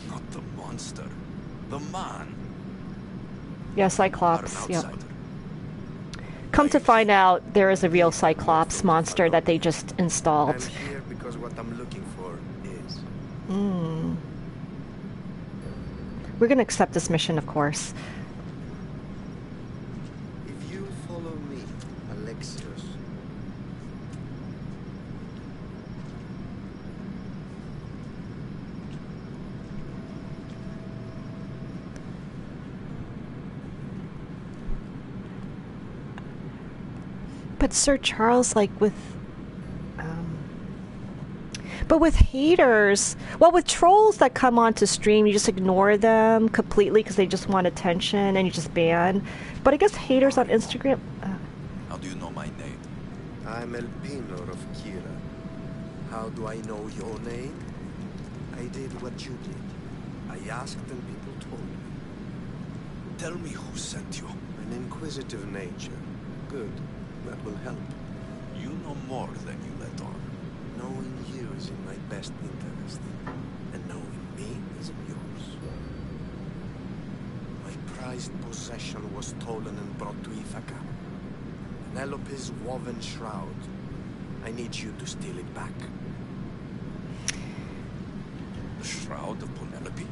Not the monster. The man. Yeah, Are an Cyclops. Yeah. outsider. Come to find out, there is a real Cyclops monster that they just I'm installed. here because what I'm looking for is. We're gonna accept this mission, of course. If you follow me, Alexios. But Sir Charles, like with, but with haters, well, with trolls that come onto stream, you just ignore them completely because they just want attention and you just ban. But I guess haters on Instagram. How do you know my name? I'm Elpinor of Kira. How do I know your name? I did what you did. I asked and people told me. Tell me who sent you. An inquisitive nature. Good. That will help. You know more than you let on. Knowing you is in my best interest. And knowing me is in yours. My prized possession was stolen and brought to Ithaca. Penelope's woven shroud. I need you to steal it back. The shroud of Penelope?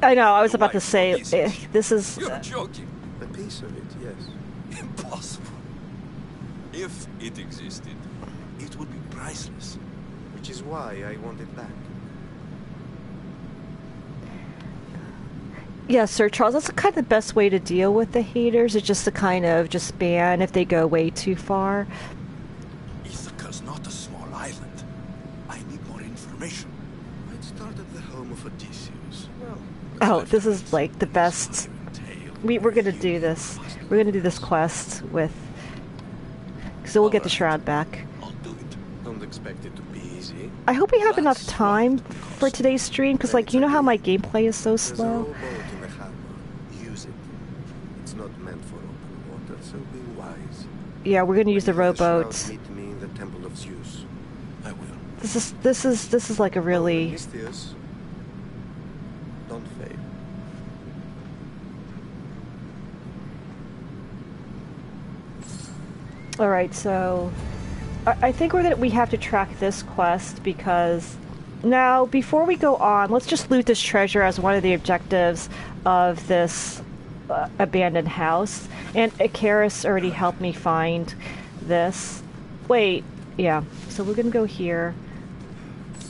I know. I was about to Wife, say Odysseus. this is. You're joking. A piece of it, yes. Impossible. If it existed, it would be priceless. Which is why I want it back. Yeah, Sir Charles, that's kind of the best way to deal with the haters, is just to kind of just ban if they go way too far. Ithaca's not a small island. I need more information. I'd start at the home of Odysseus. Well, Oh, this is like the best. We're gonna do this. We're gonna do this quest with. So we'll get the shroud back. I'll do it. don't expect it to be easy. I hope we have enough time for today's stream, because, like, you know how my gameplay is so There's a slow? rowboat in the harbor. Use it. It's not meant for open water, so be wise. Yeah, we're gonna use the When shroud rowboat. meet me in the Temple of Zeus. I will. This is like a really. Mystios, don't fail. All right, so I think we have to track this quest, because now before we go on, let's just loot this treasure as one of the objectives of this abandoned house. And Icarus already helped me find this. Wait, yeah. So we're gonna go here,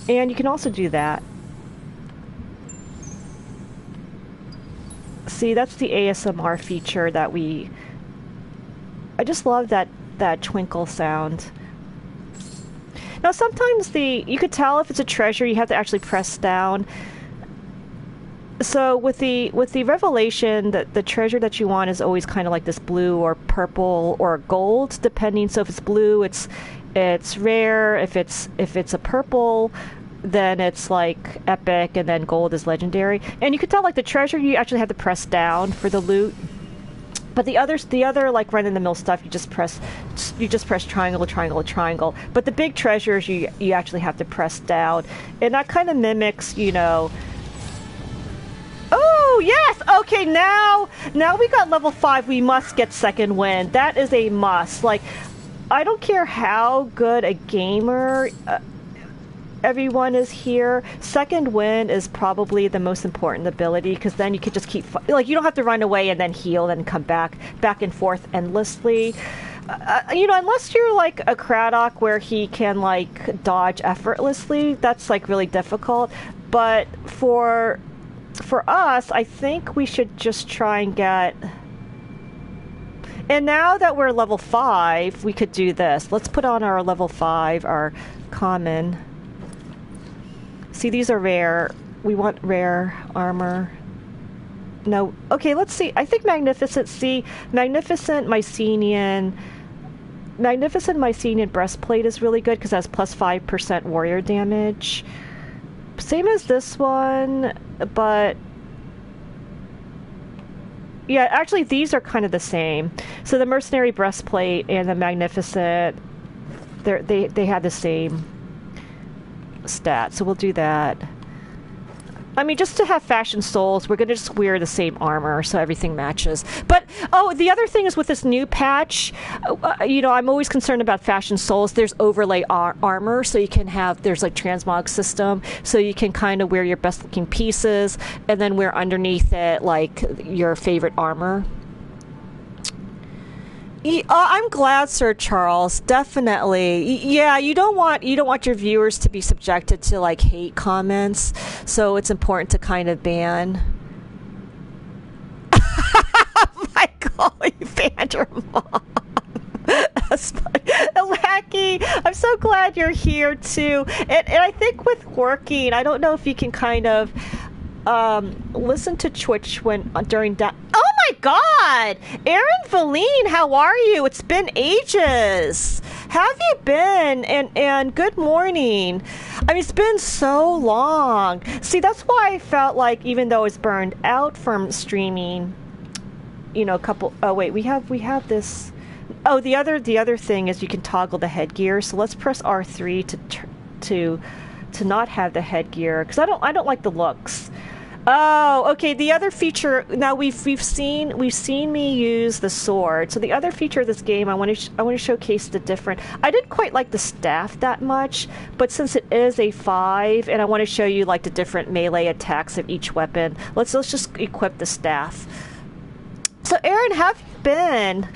and you can also do that. See, that's the ASMR feature that we. I just love that twinkle sound. Now sometimes you could tell if it's a treasure, you have to actually press down. So with the revelation, that the treasure that you want is always kind of like this blue or purple or gold, depending. So if it's blue, it's rare. If it's a purple, then it's like epic, and then gold is legendary. And you could tell, like, the treasure, you actually have to press down for the loot. But the other like run-in-the-mill stuff, you just press triangle, triangle, triangle. But the big treasures, you actually have to press down, and that kind of mimics, you know. Oh yes, okay, now we got level 5. We must get second wind. That is a must. Like, I don't care how good a gamer everyone is here. Second wind is probably the most important ability, because then you could just keep like, you don't have to run away and then heal and come back and forth endlessly. You know, unless you're like a Craddock where he can like dodge effortlessly, that's like really difficult. But for us, I think we should just try and get. And now that we're level 5, we could do this. Let's put on our level 5, our common. See, these are rare. We want rare armor. No. Okay, let's see. I think Magnificent Mycenian breastplate is really good because it has plus 5% warrior damage. Same as this one, but yeah, actually these are kind of the same. So the Mercenary breastplate and the Magnificent, they have the same stat, so we'll do that. I mean, just to have Fashion Souls, we're going to just wear the same armor so everything matches. But, oh, the other thing is with this new patch, you know, I'm always concerned about Fashion Souls. There's overlay armor, so you can have, there's like transmog system, so you can kind of wear your best looking pieces and then wear underneath it like your favorite armor. I'm glad, Sir Charles. Definitely, yeah. You don't want your viewers to be subjected to like hate comments, so it's important to kind of ban. Michael, you banned your mom. That's funny. Lackey, I'm so glad you're here too. And I think with working, I don't know if you can kind of listen to Twitch during that. Oh my God, Aaron Valine, how are you? It's been ages. How have you been? And good morning. I mean, it's been so long. See, that's why I felt like, even though it's burned out from streaming, you know, oh wait, we have this. Oh, the other thing is you can toggle the headgear. So let's press R3 to not have the headgear, because I don't like the looks. Oh, okay. The other feature, now we've seen me use the sword. So the other feature of this game, I want to showcase the different. I didn't quite like the staff that much, but since it is a 5, and I want to show you like the different melee attacks of each weapon, let's just equip the staff. So Aaron, how have you been?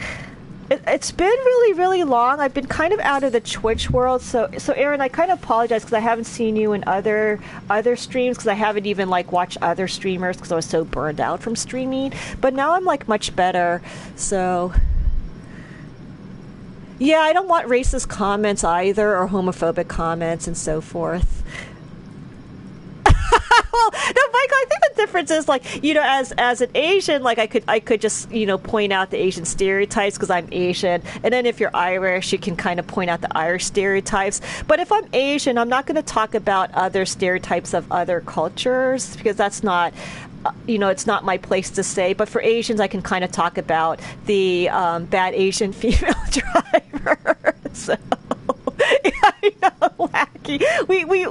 It's been really, really long. I've been kind of out of the Twitch world, so Aaron, I kind of apologize because I haven't seen you in other streams, because I haven't even like watched other streamers because I was so burned out from streaming. But now I'm like much better. So yeah, I don't want racist comments either, or homophobic comments and so forth. Well, no, Michael, I think the difference is, like, you know, as an Asian, like, I could just, you know, point out the Asian stereotypes because I'm Asian, and then if you're Irish, you can kind of point out the Irish stereotypes. But if I'm Asian, I'm not going to talk about other stereotypes of other cultures, because that's not, you know, it's not my place to say. But for Asians, I can kind of talk about the bad Asian female driver. So. Yeah, I know, Lackey. We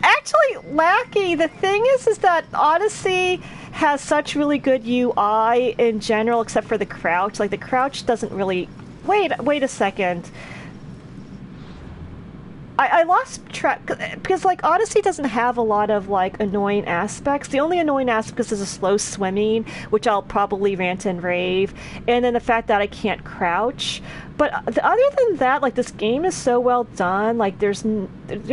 actually, Lackey, the thing is that Odyssey has such really good UI in general, except for the crouch. Like, the crouch doesn't really. Wait a second. I lost track, because like Odyssey doesn't have a lot of like annoying aspects. The only annoying aspect is the slow swimming, which I'll probably rant and rave, and then the fact that I can't crouch. But other than that, like, this game is so well done. Like, there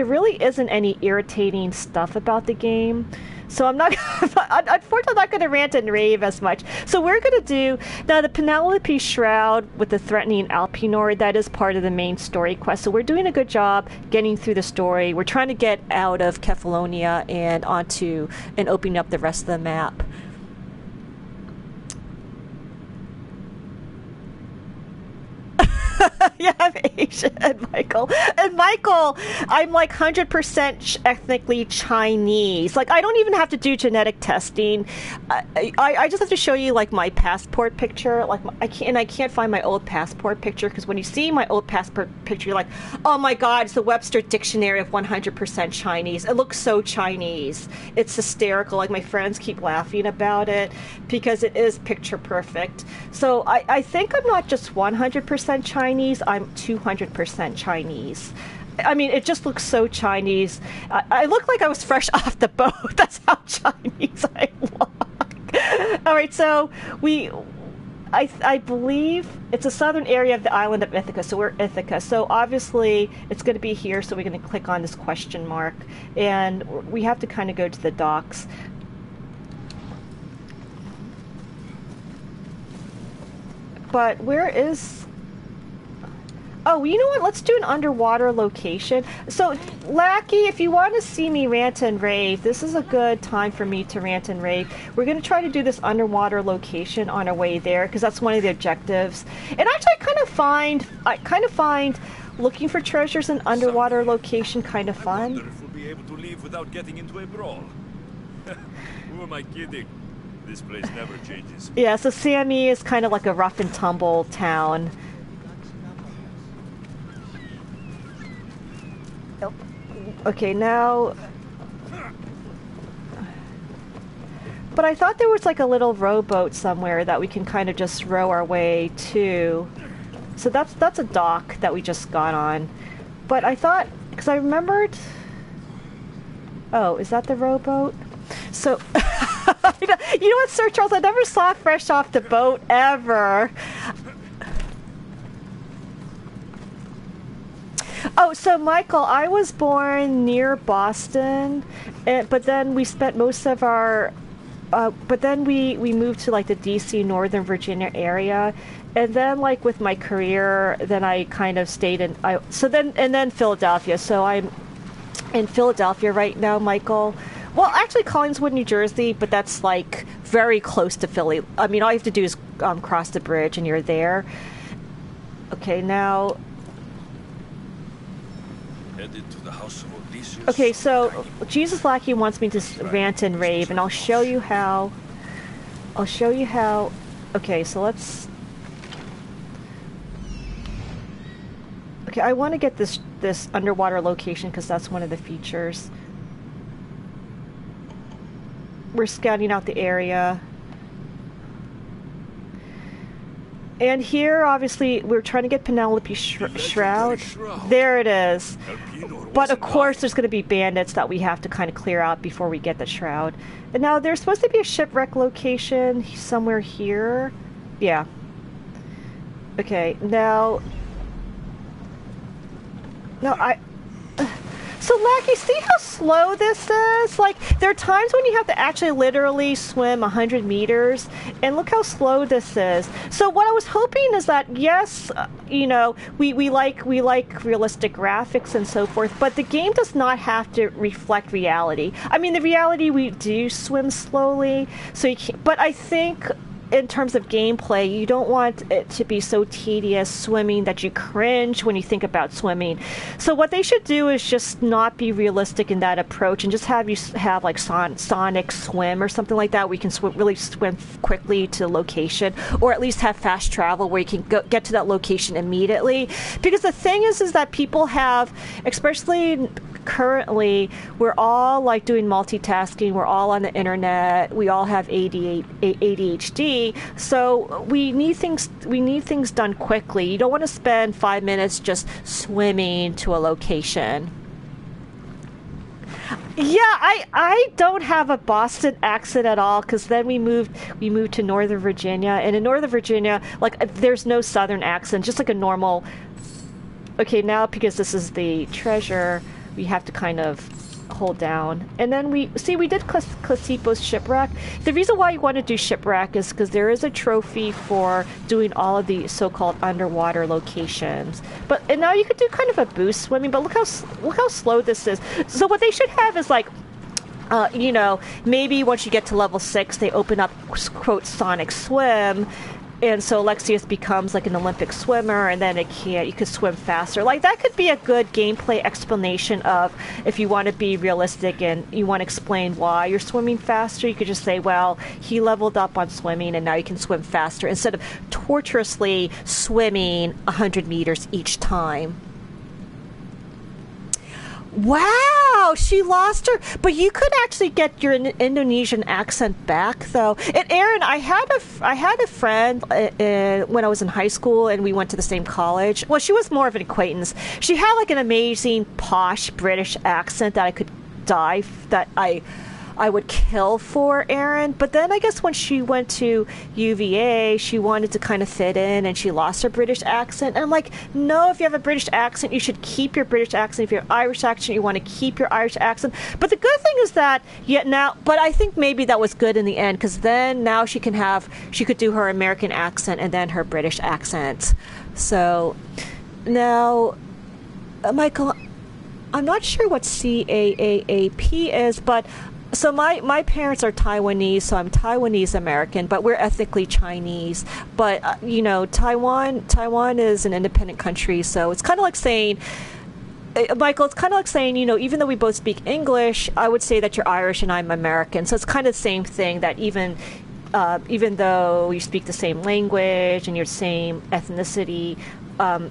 really isn't any irritating stuff about the game. So I'm not, unfortunately, I'm not going to rant and rave as much. So we're going to do, now the Penelope Shroud with the threatening Alpinor, that is part of the main story quest. So we're doing a good job getting through the story. We're trying to get out of Kephallonia and onto, and opening up the rest of the map. Yeah, I'm Asian, Michael. And Michael, I'm like 100% ethnically Chinese. Like, I don't even have to do genetic testing. I just have to show you like my passport picture. Like, I can't find my old passport picture, because when you see my old passport picture, you're like, oh my God, it's the Webster Dictionary of 100% Chinese. It looks so Chinese. It's hysterical. Like, my friends keep laughing about it because it is picture perfect. So I think I'm not just 100% Chinese, I'm 200% Chinese. I mean, it just looks so Chinese. I look like I was fresh off the boat. That's how Chinese I look. All right, so I believe it's a southern area of the island of Ithaca, so we're Ithaca. So obviously it's going to be here, so we're going to click on this question mark, and we have to kind of go to the docks. But where is... Oh, you know what? Let's do an underwater location. So, Lackey, if you want to see me rant and rave, this is a good time for me to rant and rave. We're going to try to do this underwater location on our way there, because that's one of the objectives. And actually, I kind of find looking for treasures in underwater location kind of fun. I wonder if we'll be able to leave without getting into a brawl. Who am I kidding? This place never changes. Yeah, so Sammy is kind of like a rough and tumble town. Okay, now... But I thought there was like a little rowboat somewhere that we can kind of just row our way to. So that's a dock that we just got on. But I thought, because I remembered... Oh, is that the rowboat? So... You know what, Sir Charles? I never saw fresh off the boat, ever. Oh, so Michael, I was born near Boston, but then we spent most of our... but then we moved to like the DC, Northern Virginia area. And then like with my career, then I kind of stayed in... And then Philadelphia. So I'm in Philadelphia right now, Michael. Well, actually, Collingswood, New Jersey, but that's like very close to Philly. I mean, all you have to do is cross the bridge and you're there. Okay, now... Headed to the house of Odyssey. Okay, so Jesus Lackey wants me to rant and rave, and I'll show you how. Okay, so let's... Okay, I want to get this underwater location because that's one of the features. We're scouting out the area. And here, obviously, we're trying to get Penelope's shroud. There it is. But of course, there's going to be bandits that we have to kind of clear out before we get the shroud. And now there's supposed to be a shipwreck location somewhere here. Yeah. Okay, now... No, So, Lackey, see how slow this is? Like, there are times when you have to actually literally swim 100 meters, and look how slow this is. So what I was hoping is that, yes, you know, we like realistic graphics and so forth, but the game does not have to reflect reality. I mean, the reality, we do swim slowly, so you can't, but I think... in terms of gameplay, you don't want it to be so tedious swimming that you cringe when you think about swimming. So what they should do is just not be realistic in that approach and just have you have like Sonic Swim or something like that where you can really swim quickly to location, or at least have fast travel where you can get to that location immediately. Because the thing is that people have, especially currently, we're all like doing multitasking, we're all on the internet, we all have ADHD, so we need things done quickly. You don't want to spend 5 minutes just swimming to a location. Yeah, I don't have a Boston accent at all, because then we moved to Northern Virginia, and in Northern Virginia, like, there's no southern accent, just like a normal... Okay, now because this is the treasure, we have to kind of hold down. And then we did Clasipo's shipwreck. The reason why you want to do shipwreck is because there is a trophy for doing all of the so-called underwater locations. And now you could do kind of a boost swimming, but look how slow this is. So what they should have is like, you know, maybe once you get to level 6, they open up, quote, Sonic Swim, and so Alexius becomes like an Olympic swimmer, and then you could swim faster. Like, that could be a good gameplay explanation of, if you want to be realistic and you want to explain why you're swimming faster, you could just say, well, he leveled up on swimming and now you can swim faster, instead of torturously swimming 100 meters each time. Wow! Oh, she lost her, but you could actually get your Indonesian accent back, though. And Aaron, I had a friend when I was in high school, and we went to the same college. Well, she was more of an acquaintance. She had like an amazing posh British accent that I could I would kill for, Aaron. But then I guess when she went to UVA, she wanted to kind of fit in, and she lost her British accent. And I'm like, no, if you have a British accent, you should keep your British accent. If you have Irish accent, you want to keep your Irish accent. But the good thing is that but I think maybe that was good in the end, because then now she could do her American accent and then her British accent. So now, Michael, I'm not sure what CAAAP is, but so my parents are Taiwanese, so I'm Taiwanese American, but we're ethnically Chinese. But Taiwan is an independent country, so it's kind of like saying, Michael, it's kind of like saying, even though we both speak English, I would say that you're Irish and I'm American. So it's kind of the same thing, that even though you speak the same language and you're the same ethnicity.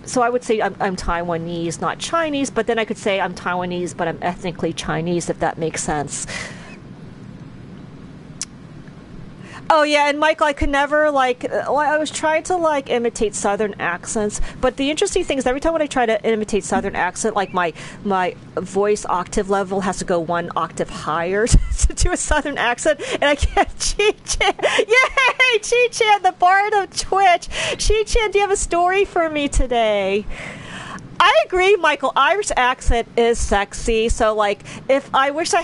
So I would say I'm Taiwanese, not Chinese, but then I could say I'm Taiwanese, but I'm ethnically Chinese, if that makes sense. Oh yeah, and Michael, I could never I was trying to imitate Southern accents, but the interesting thing is every time when I try to imitate Southern accent, my voice octave level has to go one octave higher to do a Southern accent, and I can't. Chi-Chan, yay! Chi-Chan, the bard of Twitch. Chi-Chan, do you have a story for me today? I agree, Michael. Irish accent is sexy. So, if I wish I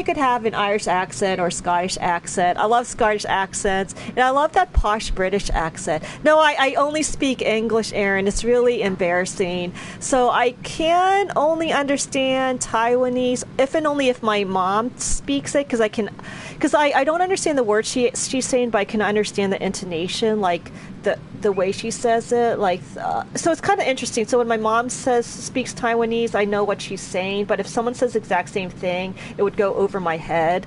could have an Irish accent or Scottish accent. I love Scottish accents, and I love that posh British accent. No, I only speak English, Aaron. It's really embarrassing. So I can only understand Taiwanese if and only if my mom speaks it, because I don't understand the words she's saying, but I can understand the intonation, the way she says it, so it's kind of interesting. So when my mom speaks Taiwanese, I know what she's saying, but if someone says the exact same thing, it would go over my head.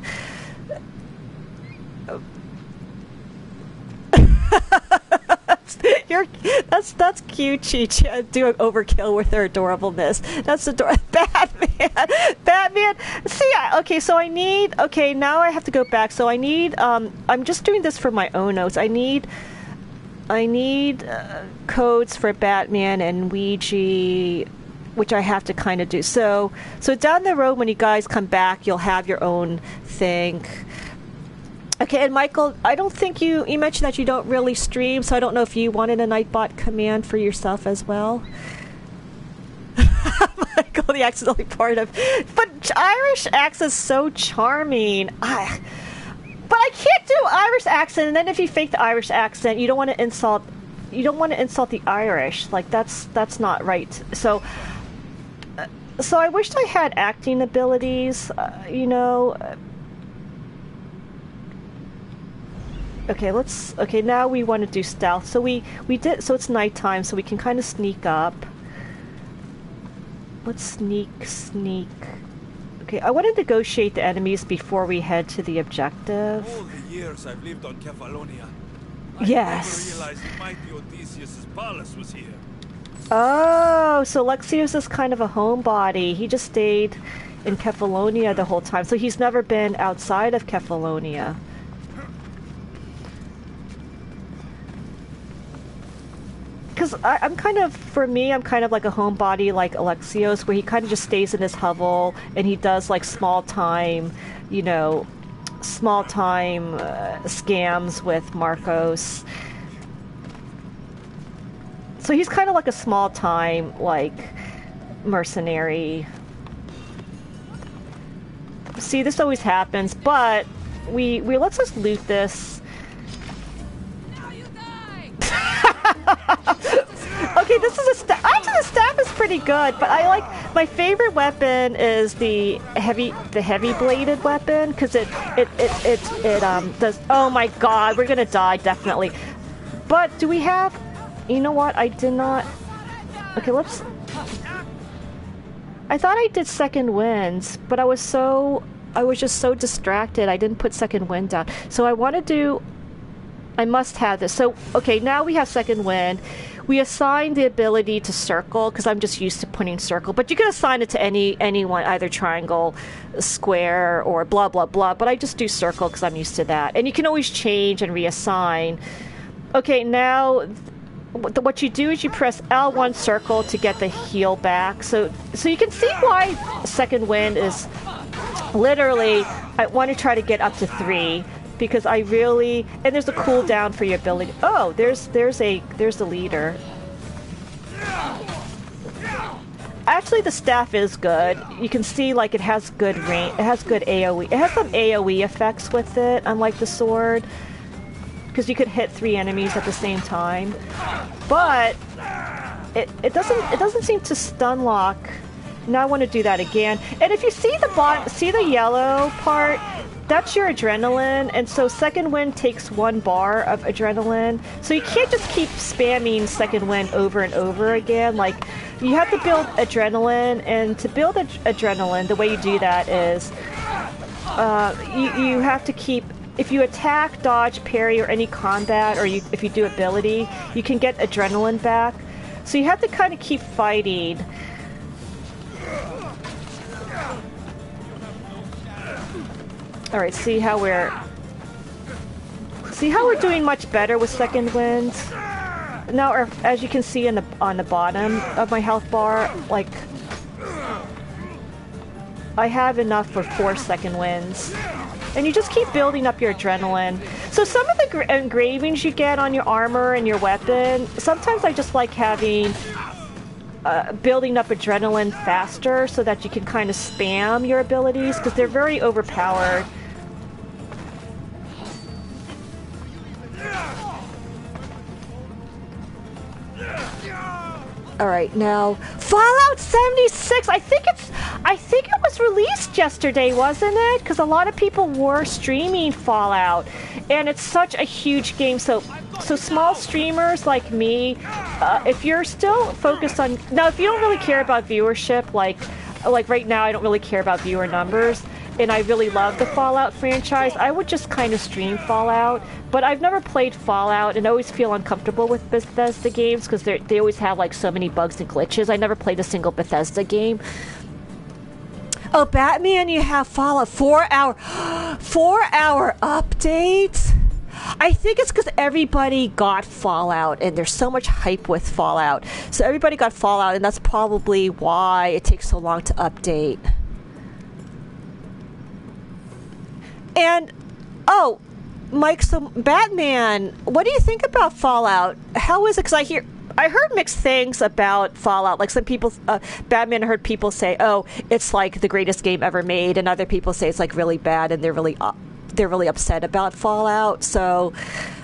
That's cute, Chi-Chi, doing overkill with her adorableness. That's adorable. Batman. See, okay, so now I have to go back. So I need, I'm just doing this for my own notes. I need codes for Batman and Ouija, which I have to kind of do. So down the road when you guys come back, you'll have your own thing. Okay, and Michael, I don't think you mentioned that you don't really stream, so I don't know if you wanted a Nightbot command for yourself as well. Michael, the accent's only part of, but Irish accent's so charming. But I can't do Irish accent, and then if you fake the Irish accent, you don't want to insult the Irish. That's not right. So I wished I had acting abilities, Okay, now we want to do stealth. So we did. So it's nighttime, so we can kind of sneak up. Let's sneak. Okay, I want to negotiate the enemies before we head to the objective. All the years I've lived on Kephallonia, Yes. I never realized mighty Odysseus' palace was here. Oh, so Alexios is kind of a homebody. He just stayed in Kephallonia the whole time, so he's never been outside of Kephallonia. Because I'm kind of like a homebody like Alexios, where he kind of just stays in his hovel and he does small time scams with Marcos. So he's kind of like a small time mercenary. See, this always happens, but we let's just loot this. Okay, this is a staff. Actually, the staff is pretty good, but my favorite weapon is the heavy bladed weapon, because it does. Oh my god, we're gonna die definitely. But do we have? You know what? I did not. Okay, let's. I thought I did second winds, but I was just so distracted. I didn't put second wind down. So I want to do. I must have this. So okay, now we have second wind. we assign the ability to circle because I'm just used to putting circle, but you can assign it to anyone, either triangle, square, or blah blah blah, but I just do circle because I'm used to that. And you can always change and reassign. Okay, now what you do is you press L1 circle to get the heal back. So you can see why second wind is literally, I want to try to get up to 3 because I really, and there's a cooldown for your ability. Oh, there's the leader. Actually, the staff is good. You can see like it has good range. It has good AoE. It has some AoE effects with it, unlike the sword, because you could hit 3 enemies at the same time. But it doesn't seem to stun lock. Now I want to do that again. And if you see the yellow part, that's your adrenaline. And so second wind takes 1 bar of adrenaline. So you can't just keep spamming second wind over and over again. Like, you have to build adrenaline, and to build adrenaline, the way you do that is you have to keep. If you attack, dodge, parry, or any combat, or if you do ability, you can get adrenaline back. So you have to kind of keep fighting. All right, see how we're doing much better with second wind. Now, as you can see on the bottom of my health bar, like I have enough for 4 second winds. And you just keep building up your adrenaline. So some of the engravings you get on your armor and your weapon, sometimes I just like having building up adrenaline faster so that you can kind of spam your abilities because they're very overpowered. All right, now Fallout 76. I think it was released yesterday, wasn't it? Because a lot of people were streaming Fallout, and it's such a huge game. So small streamers like me, if you're still focused on now, if you don't really care about viewership, like right now, I don't really care about viewer numbers. And I really love the Fallout franchise, I would just kind of stream Fallout. But I've never played Fallout and always feel uncomfortable with Bethesda games because they always have like so many bugs and glitches. I never played a single Bethesda game. Oh, Batman, you have Fallout 4-hour updates? I think it's because everybody got Fallout and there's so much hype with Fallout. So everybody got Fallout, and that's probably why it takes so long to update. And, oh, Mike, so Batman, what do you think about Fallout? How is it? Because I heard mixed things about Fallout. Like some people, Batman, I heard people say, oh, it's like the greatest game ever made. And other people say it's like really bad and they're really upset about Fallout. So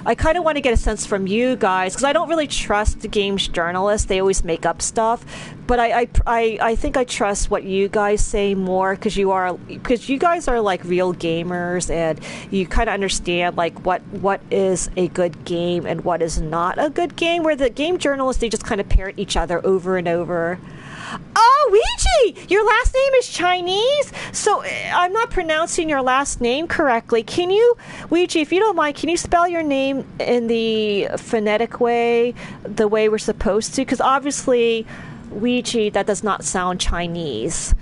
I kind of want to get a sense from you guys, because I don't really trust the games journalists. They always make up stuff. But I think I trust what you guys say more, because you guys are like real gamers and you kind of understand like what is a good game and what is not a good game, where the game journalists, they just kind of parrot each other over and over. Oh, Ouija! Your last name is Chinese? So I'm not pronouncing your last name correctly. Can you, Ouija, if you don't mind, can you spell your name in the phonetic way, the way we're supposed to? Because obviously, Ouija, that does not sound Chinese.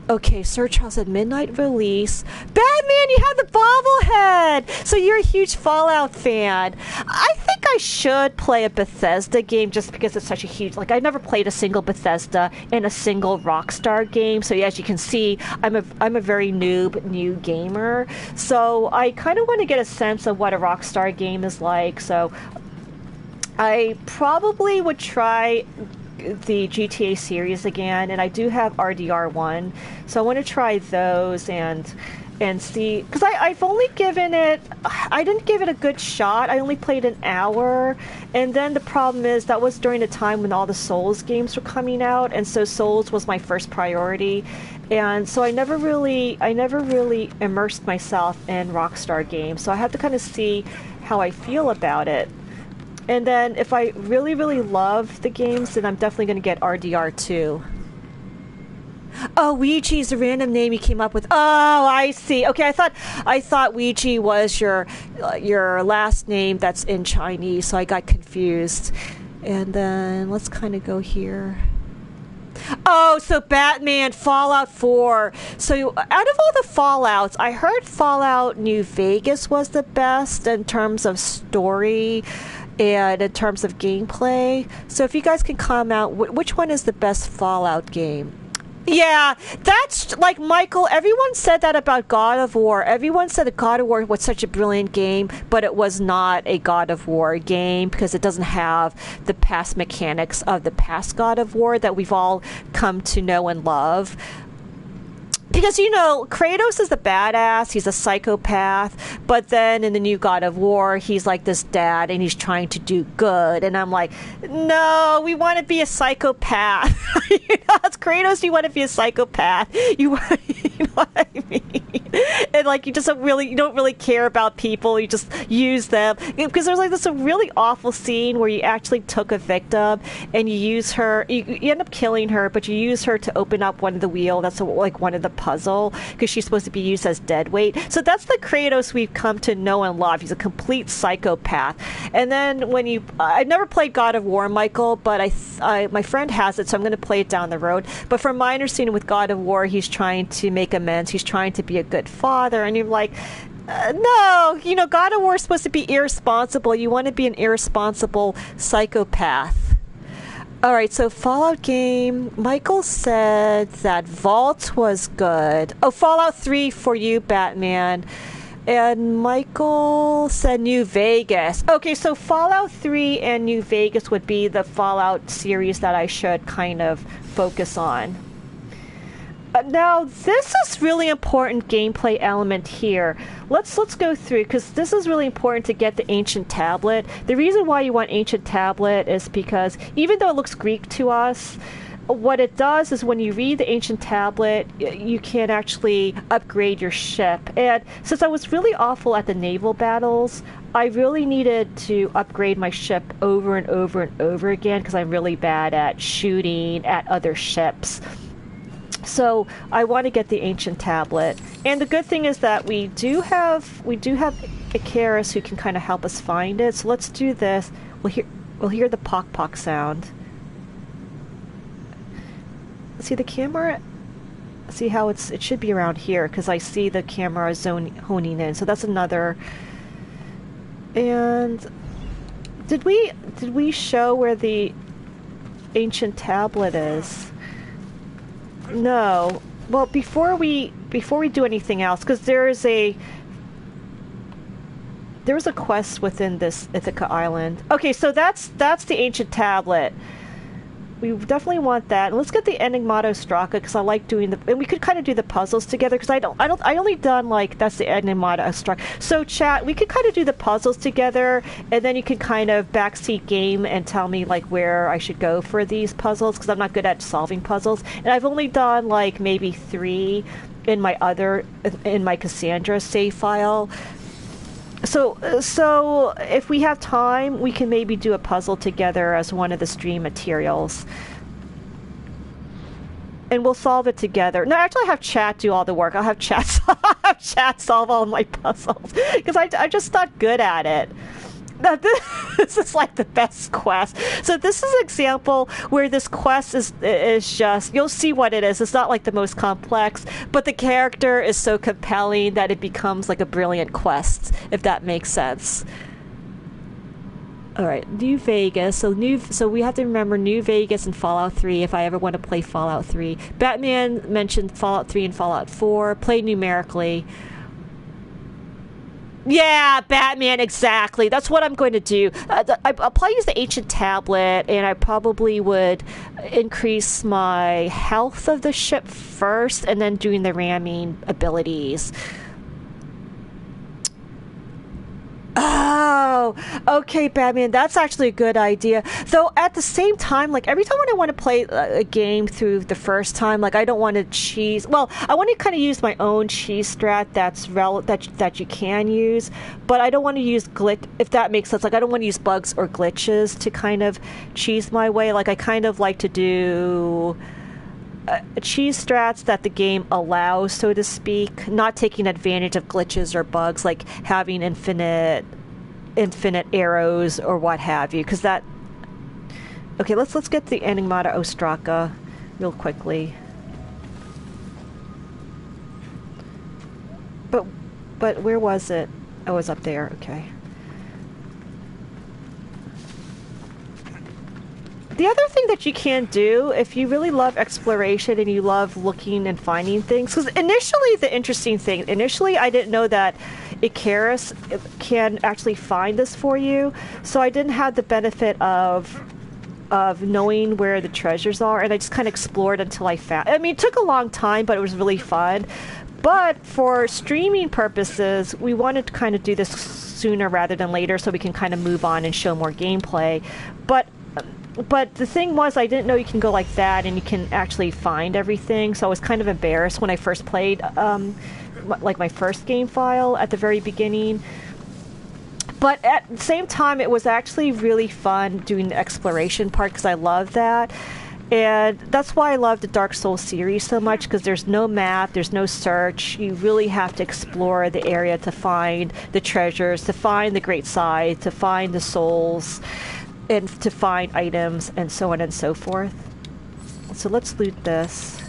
Okay, Sir Charles at midnight release. Batman, you have the bobblehead! So you're a huge Fallout fan. I think I should play a Bethesda game just because it's such a huge... Like, I've never played a single Bethesda and a single Rockstar game. So as you can see, I'm a very new gamer. So I kind of want to get a sense of what a Rockstar game is like. So I probably would try the GTA series again, and I do have RDR1, so I want to try those and see, because I've only I didn't give it a good shot. I only played an hour, and then the problem is that was during the time when all the Souls games were coming out, and so Souls was my first priority, and so I never really immersed myself in Rockstar games, so I have to kind of see how I feel about it. And then if I really, really love the games, then I'm definitely going to get RDR2. Oh, Ouija is a random name you came up with. Oh, I see. Okay, I thought Ouija was your last name that's in Chinese, so I got confused. And then let's kind of go here. Oh, so Batman Fallout 4. So out of all the Fallouts, I heard Fallout New Vegas was the best in terms of story and in terms of gameplay. So if you guys can comment out, which one is the best Fallout game? Yeah, that's like Michael. Everyone said that about God of War. Everyone said that God of War was such a brilliant game, but it was not a God of War game because it doesn't have the past mechanics of the past God of War that we've all come to know and love. Because, you know, Kratos is the badass, he's a psychopath, but then in the new God of War, he's like this dad and he's trying to do good. And I'm like, no, we want to be a psychopath. You know, as Kratos, you want to be a psychopath. You know what I mean? And like, you don't really care about people, you just use them. Because there's like this really awful scene where you actually took a victim and you use her, you end up killing her, but you use her to open up one of the wheel. That's like one of the puzzle because she's supposed to be used as dead weight. So that's the Kratos we've come to know and love. He's a complete psychopath. And then when I've never played God of War, Michael, but my friend has it, so I'm going to play it down the road. But from my understanding with God of War, he's trying to make amends. He's trying to be a good father, and you're like, no, you know, God of War is supposed to be irresponsible. You want to be an irresponsible psychopath. Alright, so Fallout game, Michael said that Vault was good. Oh, Fallout 3 for you, Batman. And Michael said New Vegas. Okay, so Fallout 3 and New Vegas would be the Fallout series that I should kind of focus on. Now, this is really important gameplay element here. Let's go through, because this is really important to get the Ancient Tablet. The reason why you want Ancient Tablet is because even though it looks Greek to us, what it does is when you read the Ancient Tablet, you can actually upgrade your ship. And since I was really awful at the naval battles, I really needed to upgrade my ship over and over and over again because I'm really bad at shooting at other ships. So I want to get the Ancient Tablet, and the good thing is that we do have Icarus who can kind of help us find it. So let's do this. We'll hear the pock pock sound. See the camera? See how it should be around here because I see the camera honing in. So that's another. And did we show where the Ancient Tablet is? No. Well, before we do anything else, because there was a quest within this Ithaca Island. Okay, so that's the Ancient Tablet. We definitely want that. And let's get the Enigmato Straka because I like doing and we could kind of do the puzzles together because I only done like that's the Enigmato Straka. So chat, we could kind of do the puzzles together, and then you can kind of backseat game and tell me like where I should go for these puzzles because I'm not good at solving puzzles, and I've only done like maybe 3 in my Cassandra save file. So if we have time, we can maybe do a puzzle together as one of the stream materials. And we'll solve it together. No, actually I have chat do all the work. I'll have chat solve all my puzzles. Because I'm just not good at it. Now, this is like the best quest. So this is an example where this quest is just, you'll see what it is. It's not like the most complex, but the character is so compelling that it becomes like a brilliant quest, if that makes sense. Alright, New Vegas. So we have to remember New Vegas and Fallout 3 if I ever want to play Fallout 3. Batman mentioned Fallout 3 and Fallout 4. Play numerically. Yeah, Batman, exactly. That's what I'm going to do. I'll probably use the Ancient Tablet, and I probably would increase my health of the ship first, and then doing the ramming abilities. Oh, okay, Batman, that's actually a good idea. Though at the same time, like every time when I want to play a game through the first time, like I don't want to cheese. Well, I want to kind of use my own cheese strat that you can use, but I don't want to use glitch, if that makes sense. Like I don't want to use bugs or glitches to kind of cheese my way. Like I kind of like to do cheese strats that the game allows, so to speak, not taking advantage of glitches or bugs like having infinite arrows or what have you, because that. Okay, let's get the Enigmata Ostraka real quickly. But where was it? Oh, it was up there. Okay. The other thing that you can do, if you really love exploration and you love looking and finding things, because initially I didn't know that Icarus can actually find this for you, so I didn't have the benefit of knowing where the treasures are, and I just kind of explored until I found. I mean, it took a long time, but it was really fun. But for streaming purposes, we wanted to kind of do this sooner rather than later, so we can kind of move on and show more gameplay. But the thing was, I didn't know you can go like that and you can actually find everything, so I was kind of embarrassed when I first played, like my first game file at the very beginning. But at the same time, it was actually really fun doing the exploration part, because I love that. And that's why I love the Dark Souls series so much, because there's no map, there's no search. You really have to explore the area to find the treasures, to find the great side, to find the souls, and to find items, and so on and so forth. So let's loot this.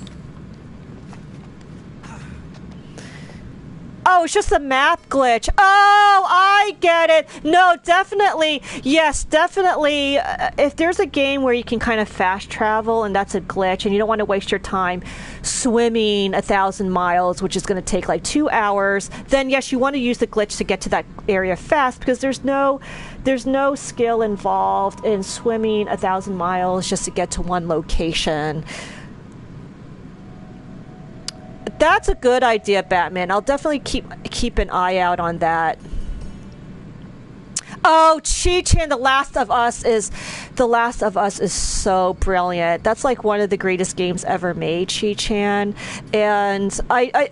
Oh, it's just a map glitch. Oh, I get it. No, definitely. Yes, definitely. If there's a game where you can kind of fast travel and that's a glitch and you don't want to waste your time swimming 1,000 miles, which is going to take like 2 hours, then yes, you want to use the glitch to get to that area fast, because there's no skill involved in swimming 1,000 miles just to get to one location. That's a good idea, Batman. I'll definitely keep an eye out on that. Oh, Chi-Chan, The Last of Us is so brilliant. That's like one of the greatest games ever made, Chi-Chan. And I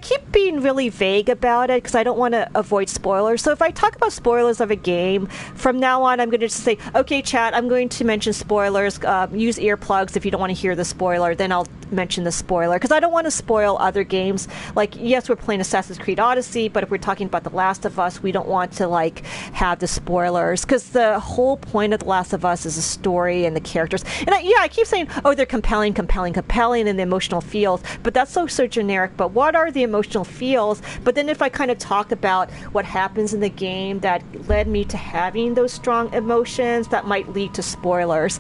keep being really vague about it because I don't want to avoid spoilers. So if I talk about spoilers of a game, from now on I'm going to just say, okay, chat, I'm going to mention spoilers. Use earplugs if you don't want to hear the spoiler. Then I'll mention the spoiler, because I don't want to spoil other games. Like, yes, we're playing Assassin's Creed Odyssey, but if we're talking about The Last of Us, we don't want to like have the spoilers, because the whole point of The Last of Us is the story and the characters. And I keep saying, oh, they're compelling, and the emotional feels, but that's so generic. But what are the emotional feels? But then if I kind of talk about what happens in the game that led me to having those strong emotions, that might lead to spoilers.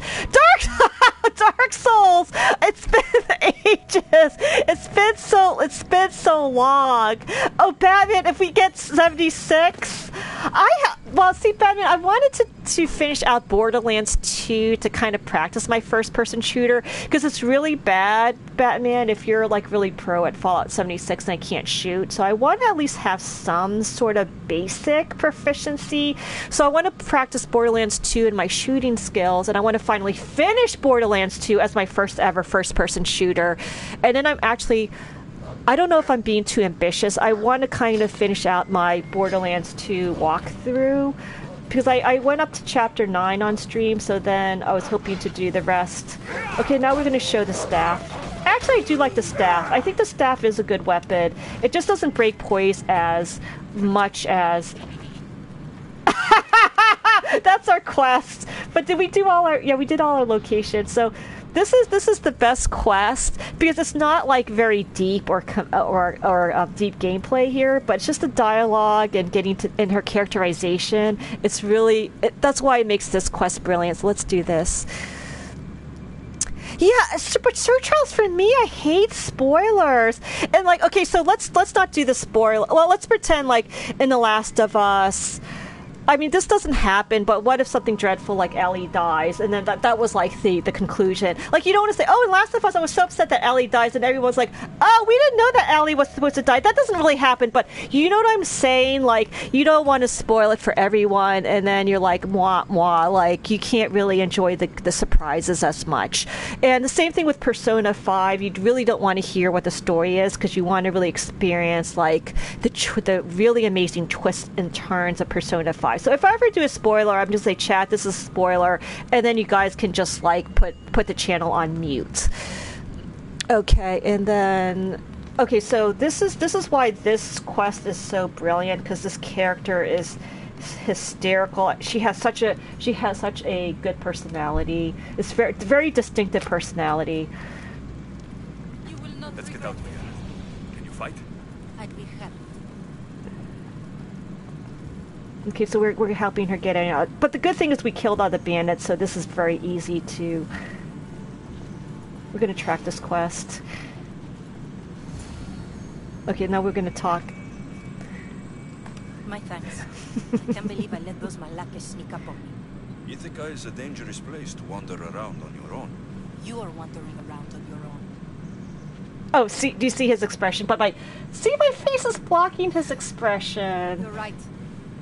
Dark Souls. It's been ages. It's been so long. Oh, Batman, if we get 76, Batman, I wanted to finish out Borderlands 2 to kind of practice my first-person shooter, because it's really bad, Batman, if you're like really pro at Fallout 76 and I can't shoot. So I want to at least have some sort of basic proficiency. So I want to practice Borderlands 2 in my shooting skills, and I want to finally finish Borderlands 2 as my first ever first-person shooter. And then I don't know if I'm being too ambitious. I want to kind of finish out my Borderlands 2 walkthrough, because I went up to chapter 9 on stream, so then I was hoping to do the rest. Okay, now we're going to show the staff. Actually, I do like the staff. I think the staff is a good weapon. It just doesn't break poise as much as... That's our quest. But did we do all our... Yeah, we did all our locations, so... This is the best quest, because it's not like very deep or deep gameplay here, but it's just the dialogue and getting to in her characterization. It's really that's why it makes this quest brilliant. So let's do this. Yeah, but Sir Charles, for me, I hate spoilers. And like, okay, so let's not do the spoiler. Well, let's pretend like in The Last of Us. I mean, this doesn't happen, but what if something dreadful like Ellie dies, and then that was like the conclusion? Like, you don't want to say, oh, in Last of Us, I was so upset that Ellie dies, and everyone's like, oh, we didn't know that Ellie was supposed to die. That doesn't really happen, but you know what I'm saying? Like, you don't want to spoil it for everyone, and then you're like, mwah, mwah, like, you can't really enjoy the surprises as much. And the same thing with Persona 5. You really don't want to hear what the story is, because you want to really experience, like, the really amazing twists and turns of Persona 5. So if I ever do a spoiler, I'm just say, chat, this is a spoiler, and then you guys can just like put the channel on mute. Okay, and then okay, so this is why this quest is so brilliant, because this character is hysterical. She has such a good personality. It's very distinctive personality. You will not Let's get regret out of it. here. Can you fight? I'd be happy. Okay, so we're helping her get out. But the good thing is we killed all the bandits, so this is very easy to. We're gonna track this quest. Okay, now we're gonna talk. My thanks. I can't believe I let those Malakas sneak up on me. Ithaca is a dangerous place to wander around on your own. You are wandering around on your own. Oh, see, do you see his expression? But my face is blocking his expression. You're right.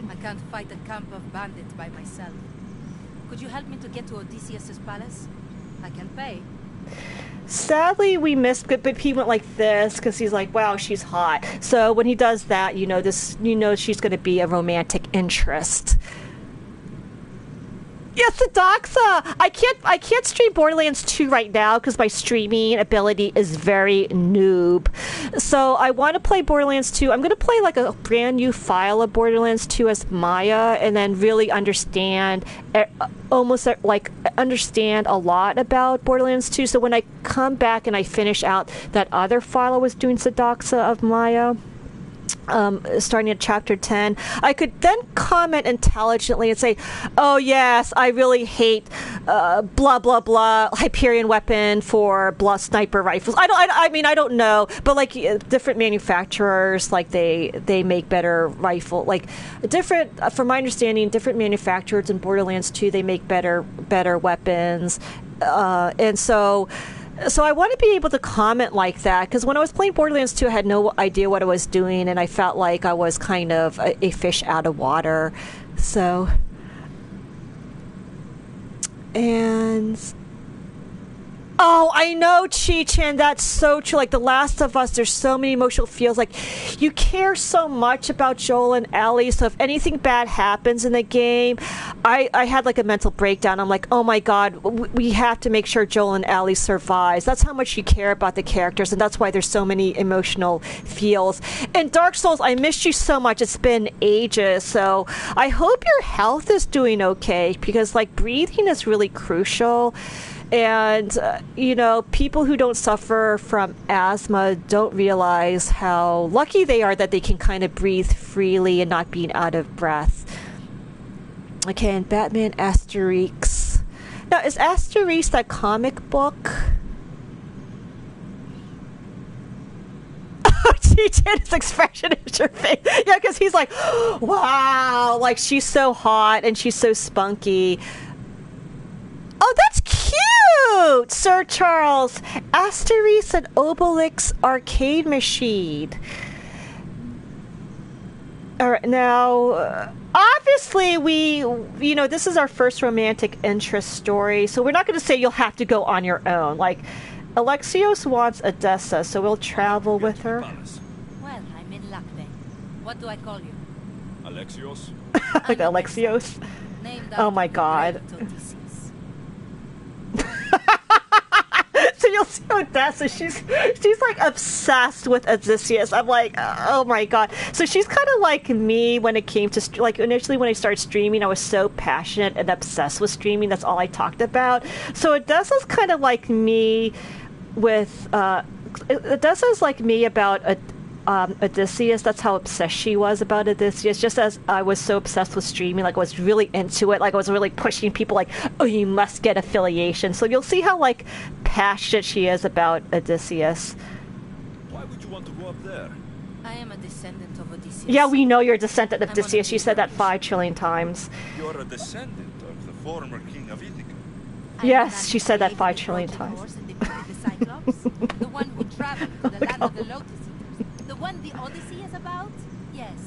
I can't fight a camp of bandits by myself. Could you help me to get to Odysseus's palace? I can pay. Sadly, we missed good, but he went like this because he's like, "Wow, she's hot." So when he does that, you know she's going to be a romantic interest. Yes, the Doxa. I can't stream Borderlands 2 right now because my streaming ability is very noob. So I want to play Borderlands 2. I'm going to play like a brand new file of Borderlands 2 as Maya, and then really understand understand a lot about Borderlands 2. So when I come back and I finish out that other file I was doing Doxa of Maya, starting at chapter 10, I could then comment intelligently and say, "Oh yes, I really hate blah blah blah Hyperion weapon for blah sniper rifles." I mean I don't know, but like different manufacturers, like they make better rifle, like different. From my understanding, different manufacturers in Borderlands 2 they make better weapons, and so I want to be able to comment like that, because when I was playing Borderlands 2, I had no idea what I was doing, and I felt like I was kind of a fish out of water. So, and oh, I know, Chi-Chan, that's so true. Like The Last of Us, there's so many emotional feels. Like, you care so much about Joel and Ellie, so if anything bad happens in the game, I had like a mental breakdown. I'm like, oh my god, we have to make sure Joel and Ellie survives. That's how much you care about the characters, and that's why there's so many emotional feels. And Dark Souls, I missed you so much. It's been ages, so I hope your health is doing okay, because like breathing is really crucial. And, people who don't suffer from asthma don't realize how lucky they are that they can kind of breathe freely and not being out of breath. Okay, and Batman Asterix. Now, is Asterix that comic book? Oh, his expression is your face. Yeah, because he's like, wow, like she's so hot and she's so spunky. Oh, that's cute! Sir Charles, Asterix and Obelix arcade machine. All right, now, obviously this is our first romantic interest story, so we're not going to say you'll have to go on your own. Like, Alexios wants Odessa, so we'll travel with her. Well, I'm in luck then. What do I call you? Alexios? Like Alexios? Named Oh my after the god. great Odysseus. So you'll see Odessa, she's like obsessed with Odysseus. I'm like, oh my god. So she's kind of like me when it came to like initially when I started streaming, I was so passionate and obsessed with streaming. That's all I talked about. So Odessa's kind of like me with Odessa's like me about Odysseus. That's how obsessed she was about Odysseus. Just as I was so obsessed with streaming, like I was really into it, like I was really pushing people, like, oh, you must get affiliation. So you'll see how like passionate she is about Odysseus. Why would you want to go up there? I am a descendant of Odysseus. Yeah, we know you're a descendant of I'm on Odysseus. a You said that pilgrimage. 5 trillion times. You're a descendant of the former king of Ithaca. I'm Yes, the she said that man 5 who trillion rode the times. horse and defeated the Cyclops. The one who traveled to the land of the Lotus Eaters. The one the Odyssey is about? Yes,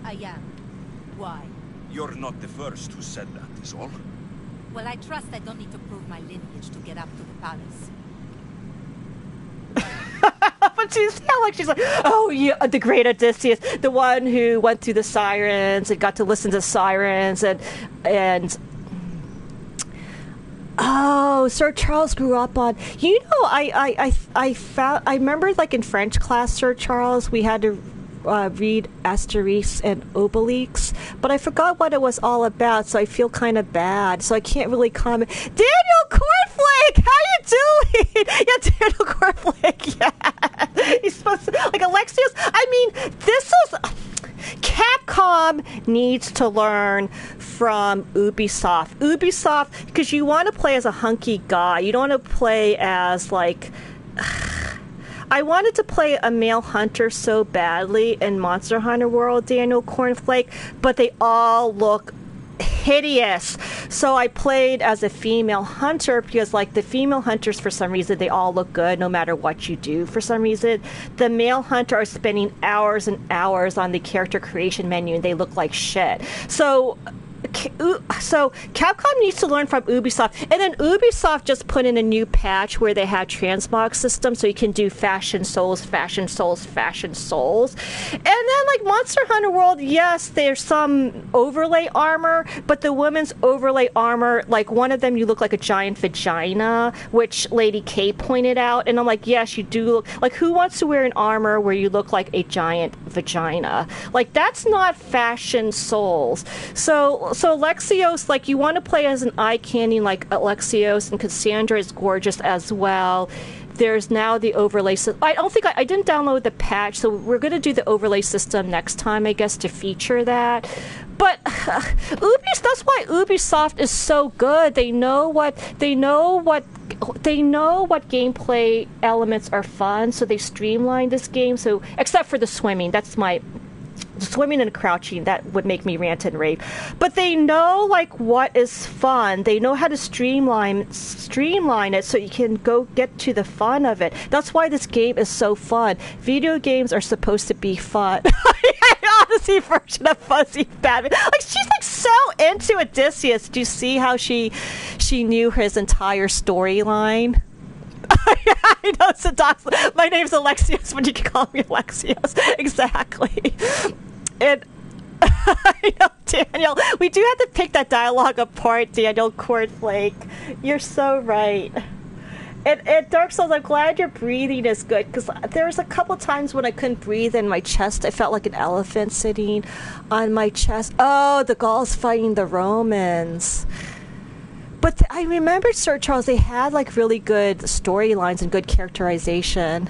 I am. Why? You're not the first who said that, is all. Well, I trust I don't need to prove my lineage to get up to the palace. But she's like, oh, yeah, the great Odysseus, the one who went through the sirens and got to listen to sirens and Oh, Sir Charles grew up on. You know, I remember like in French class, Sir Charles, we had to read Asterix and Obelix, but I forgot what it was all about, so I feel kind of bad. So I can't really comment. Daniel Cornflake, how you doing? Yeah, Daniel Cornflake. Yeah, he's supposed to like Alexios. I mean, this is. Capcom needs to learn from Ubisoft. Ubisoft, because you want to play as a hunky guy. You don't want to play as like... I wanted to play a male hunter so badly in Monster Hunter World, Daniel Cornflake, but they all look hideous. So I played as a female hunter because like the female hunters, for some reason, they all look good no matter what you do. For some reason, the male hunter are spending hours and hours on the character creation menu and they look like shit. So Capcom needs to learn from Ubisoft. And then Ubisoft just put in a new patch where they have transmog system, so you can do fashion souls. And then like Monster Hunter World, yes, there's some overlay armor, but the women's overlay armor, like one of them, you look like a giant vagina, which Lady K pointed out. And I'm like, yes, you do look like, who wants to wear an armor where you look like a giant vagina? Like, that's not fashion souls. So Alexios, like, you want to play as an eye candy like Alexios, and Cassandra is gorgeous as well. There's now the overlay system. I don't think I didn't download the patch, so we're going to do the overlay system next time, I guess, to feature that. But that's why Ubisoft is so good. They know what gameplay elements are fun, so they streamline this game. So except for the swimming, swimming and crouching, that would make me rant and rave. But they know like what is fun. They know how to streamline it so you can go get to the fun of it. That's why this game is so fun. Video games are supposed to be fun. Odyssey version of Fuzzy Batman. Like, she's like so into Odysseus. Did you see how she knew his entire storyline? I know, Sedox. My name's Alexios, but you can call me Alexios. Exactly. And I know, Daniel, we do have to pick that dialogue apart, Daniel Cornflake. You're so right. And Dark Souls, I'm glad your breathing is good, because there was a couple times when I couldn't breathe in my chest. I felt like an elephant sitting on my chest. Oh, the Gauls fighting the Romans. But I remember, Sir Charles, they had like really good storylines and good characterization.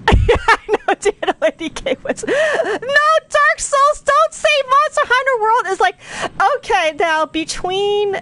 I know, Daniel ADK was... No, Dark Souls, don't say Monster Hunter World is like... Okay, now, between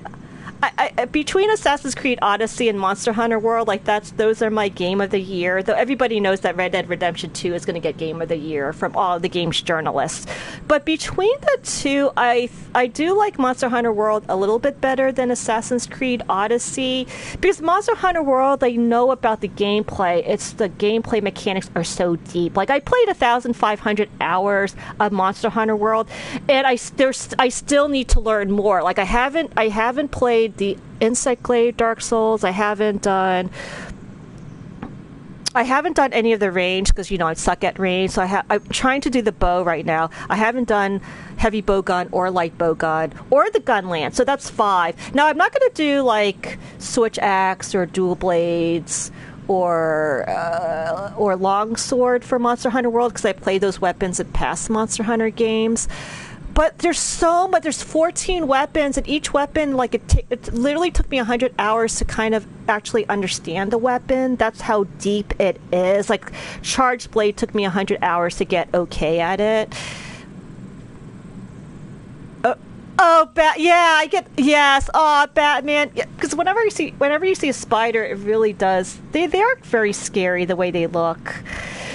Assassin's Creed Odyssey and Monster Hunter World, like those are my game of the year. Though everybody knows that Red Dead Redemption 2 is going to get game of the year from all the game's journalists. But between the two, I do like Monster Hunter World a little bit better than Assassin's Creed Odyssey, because Monster Hunter World, I know about the gameplay. It's the gameplay mechanics are so deep. Like, I played 1,500 hours of Monster Hunter World, and I still need to learn more. Like, I haven't played the Insect Glade Dark Souls. I haven't done any of the range, because I suck at range. So I'm trying to do the bow right now. I haven't done heavy bow gun or light bow gun or the gun lance. So that's 5. Now I'm not going to do like switch axe or dual blades or longsword for Monster Hunter World, because I play those weapons in past Monster Hunter games. But there's so much. There's 14 weapons, and each weapon, like, it literally took me 100 hours to kind of actually understand the weapon. That's how deep it is. Like, Charged Blade took me 100 hours to get okay at it. Batman. Because whenever you see a spider, it really does. They are very scary the way they look.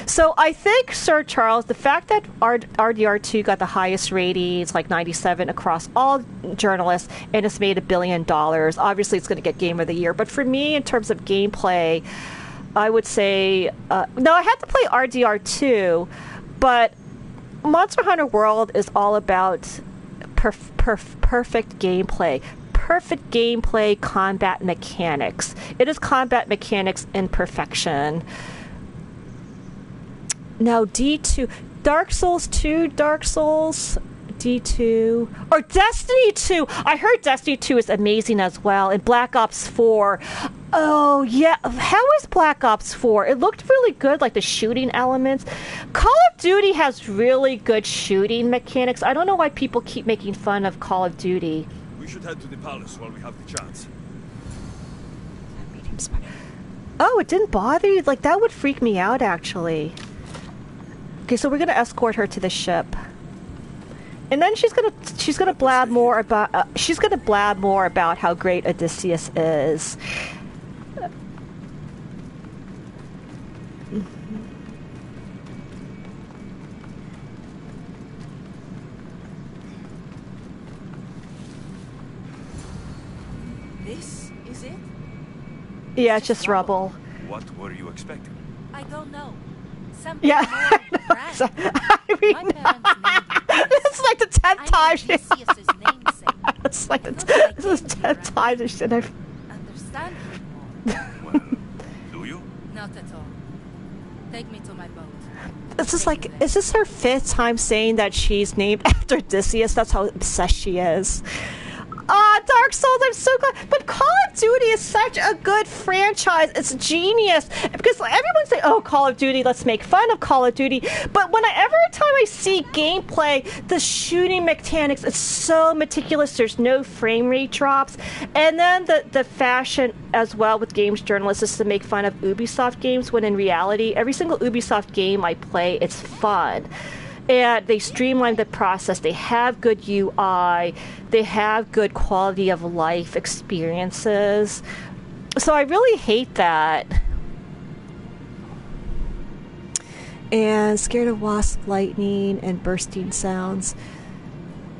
So I think, Sir Charles, the fact that RDR2 got the highest ratings, like 97 across all journalists, and it's made $1 billion, obviously it's going to get Game of the Year. But for me, in terms of gameplay, I would say... no, I had to play RDR2, but Monster Hunter World is all about perfect gameplay. Perfect gameplay, combat mechanics. It is combat mechanics in perfection. Now, D2, Dark Souls 2, Dark Souls, D2 or Destiny 2. I heard Destiny 2 is amazing as well, and Black Ops 4. Oh yeah, how is Black Ops 4? It looked really good, like the shooting elements. Call of Duty has really good shooting mechanics. I don't know why people keep making fun of Call of Duty. We should head to the palace while we have the chance. Oh, it didn't bother you? Like, that would freak me out, actually. Okay, so we're gonna escort her to the ship. And then she's gonna blab more about how great Odysseus is. This is it? Yeah, it's just rubble. What were you expecting? I don't know. Something Yeah, more grand. I mean, My parents named me it's like the 10th time she... Odysseus's namesake. It's like Not this is like 10th time that she said I've... Understand me more. Well, do you? Not at all. Take me to my boat. It's just like, is this her 5th time saying that she's named after Odysseus? That's how obsessed she is. Ah, Dark Souls, I'm so glad. But Call of Duty is such a good franchise. It's genius. Because everyone say, oh, Call of Duty, let's make fun of Call of Duty. But every time I see gameplay, the shooting mechanics, it's so meticulous. There's no frame rate drops. And then the fashion as well with games journalists is to make fun of Ubisoft games, when in reality, every single Ubisoft game I play, it's fun. And they streamline the process. They have good UI. They have good quality of life experiences. So I really hate that. And scared of wasp lightning and bursting sounds.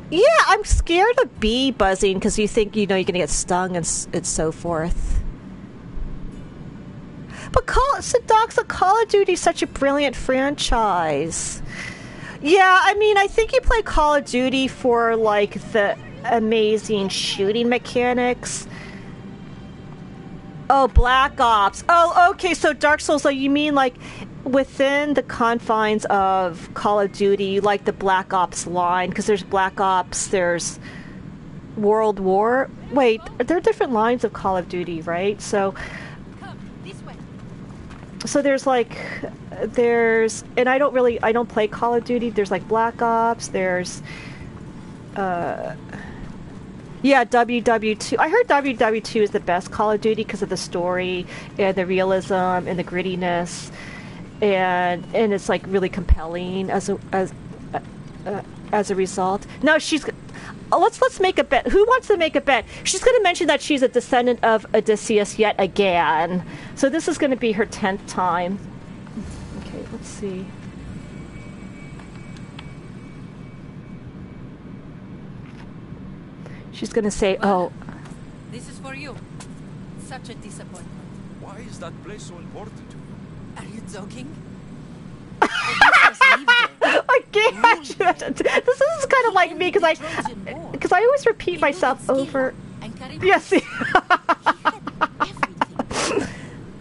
Yeah, I'm scared of bee buzzing because you think, you're going to get stung and so forth. But Call of Duty is such a brilliant franchise. Yeah, I mean, I think you play Call of Duty for, like, the amazing shooting mechanics. Oh, Black Ops. Oh, okay, so Dark Souls, so you mean, like, within the confines of Call of Duty, you like the Black Ops line, because there's Black Ops, there's World War. Wait, there are different lines of Call of Duty, right? So there's like, and I don't play Call of Duty. There's like Black Ops, there's, yeah, WW2. I heard WW2 is the best Call of Duty because of the story and the realism and the grittiness, and it's like really compelling as a result. Now let's make a bet. Who wants to make a bet? She's going to mention that she's a descendant of Odysseus yet again. So this is going to be her 10th time. Okay, let's see. She's going to say, well, this is for you. Such a disappointment. Why is that place so important to you? Are you joking? I can't. This is kind of like me because I always repeat myself over. Yes.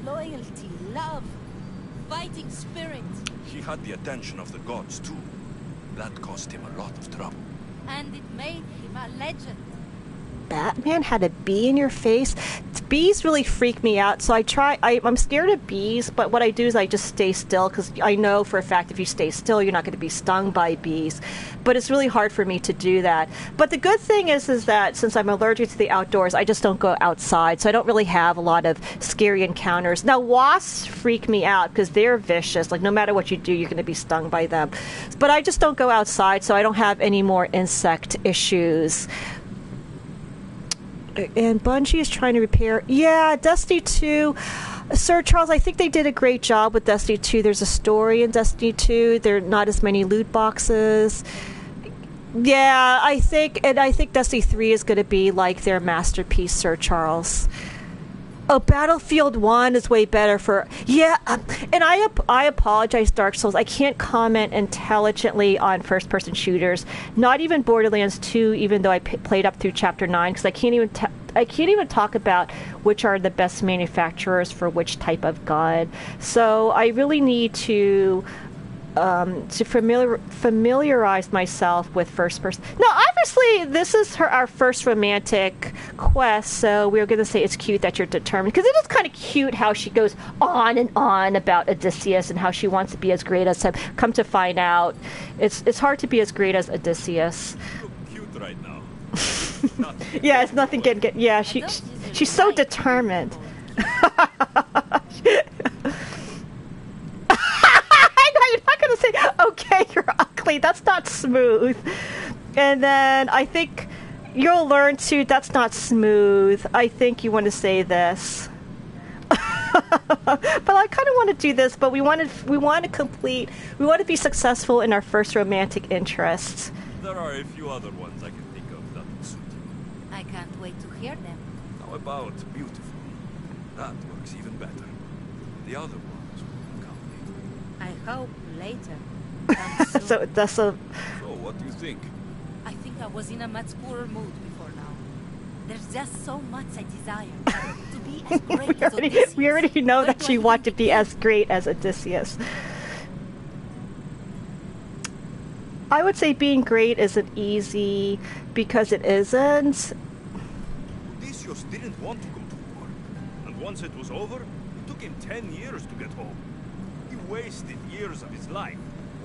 Loyalty, love, fighting spirit. He had the attention of the gods too. That cost him a lot of trouble. And it made him a legend. Batman had a bee in your face. Bees really freak me out, so I'm scared of bees, but what I do is I just stay still, because I know for a fact if you stay still, you're not going to be stung by bees. But it's really hard for me to do that. But the good thing is that since I'm allergic to the outdoors, I just don't go outside, so I don't really have a lot of scary encounters. Now, wasps freak me out, because they're vicious. Like, no matter what you do, you're going to be stung by them. But I just don't go outside, so I don't have any more insect issues. And Bungie is trying to repair. Yeah, Destiny 2. Sir Charles, I think they did a great job with Destiny 2. There's a story in Destiny 2. There are not as many loot boxes. Yeah, I think Destiny 3 is going to be like their masterpiece, Sir Charles. Oh, Battlefield 1 is way better for... Yeah, and I apologize, Dark Souls. I can't comment intelligently on first-person shooters. Not even Borderlands 2, even though I played up through Chapter 9, because I can't even talk about which are the best manufacturers for which type of gun. So I really need to familiarize myself with first person. No, obviously this is our first romantic quest, so we're going to say it's cute that you're determined, because it is kind of cute how she goes on and on about Odysseus and how she wants to be as great as him. Come to find out, it's hard to be as great as Odysseus. You look cute right now. Yeah, it's nothing getting. Yeah, she's so determined. You're not going to say, okay, you're ugly. That's not smooth. And then I think you'll learn to, that's not smooth. I think you want to say this. But I kind of want to do this, but we want to be successful in our first romantic interest. There are a few other ones I can think of that will suit you. I can't wait to hear them. How about beautiful? That works even better. The other ones will come later. I hope later. So that's a... So, what do you think? I think I was in a much poorer mood before now. There's just so much I desire to be as great as Odysseus. We already know Where that do you I want to begin? be as great as Odysseus. I would say being great isn't easy, because it isn't. Odysseus didn't want to go to war. And once it was over, it took him 10 years to get home. He wasted years of his life.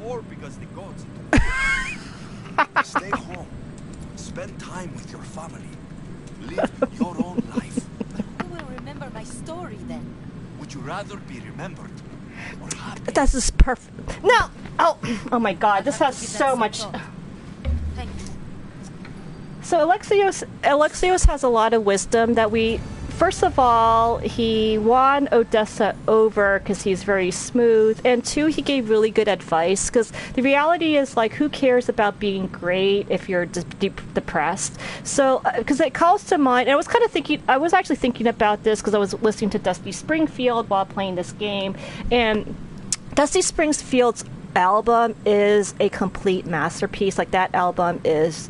Or because the gods interfered. Stay home. Spend time with your family. Live your own life. Who will remember my story then? Would you rather be remembered or happy? This is perfect. No! Oh my god, this has so much... Thank you. So Alexios has a lot of wisdom that we... First of all, he won Odessa over because he's very smooth, and two, he gave really good advice, because the reality is, like, who cares about being great if you're depressed? So, because it calls to mind, and I was actually thinking about this because I was listening to Dusty Springfield while playing this game, and Dusty Springfield's album is a complete masterpiece. Like, that album is...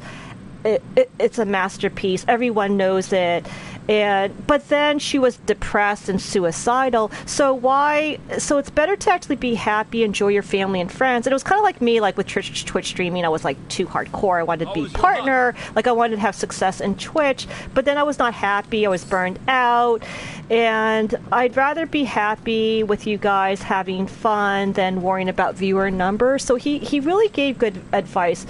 It's a masterpiece. Everyone knows it. But then she was depressed and suicidal. So it's better to actually be happy, enjoy your family and friends. And it was kind of like me, like with Twitch streaming. I was like too hardcore. I wanted to be partner. Like, I wanted to have success in Twitch. But then I was not happy. I was burned out. And I'd rather be happy with you guys having fun than worrying about viewer numbers. So he really gave good advice.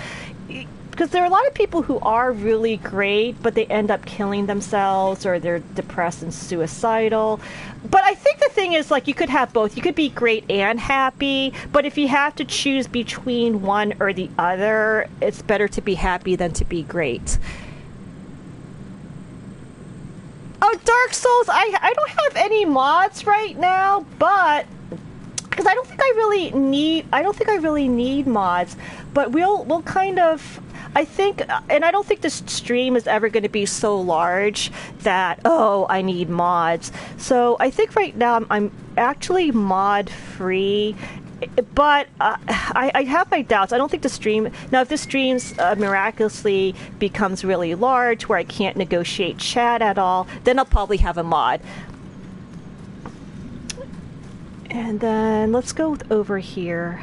Because there are a lot of people who are really great, but they end up killing themselves, or they're depressed and suicidal. But I think the thing is, like, you could have both. You could be great and happy, but if you have to choose between one or the other, it's better to be happy than to be great. Oh, Dark Souls, I don't have any mods right now, but... because I don't think I really need mods, but we'll kind of... I think, and I don't think this stream is ever going to be so large that, oh, I need mods. So I think right now I'm actually mod free, but I have my doubts. I don't think the stream, now if this stream miraculously becomes really large where I can't negotiate chat at all, then I'll probably have a mod. And then let's go over here.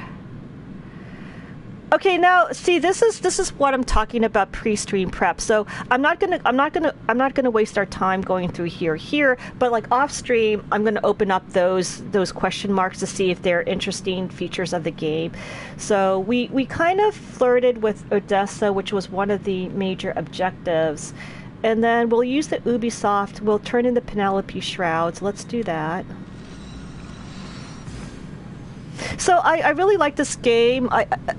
Okay, now see, this is what I'm talking about pre-stream prep. So I'm not gonna waste our time going through here, but like off stream, I'm gonna open up those question marks to see if they're interesting features of the game. So we kind of flirted with Odessa, which was one of the major objectives, and then we'll use the Ubisoft. We'll turn in the Penelope shrouds. Let's do that. So I really like this game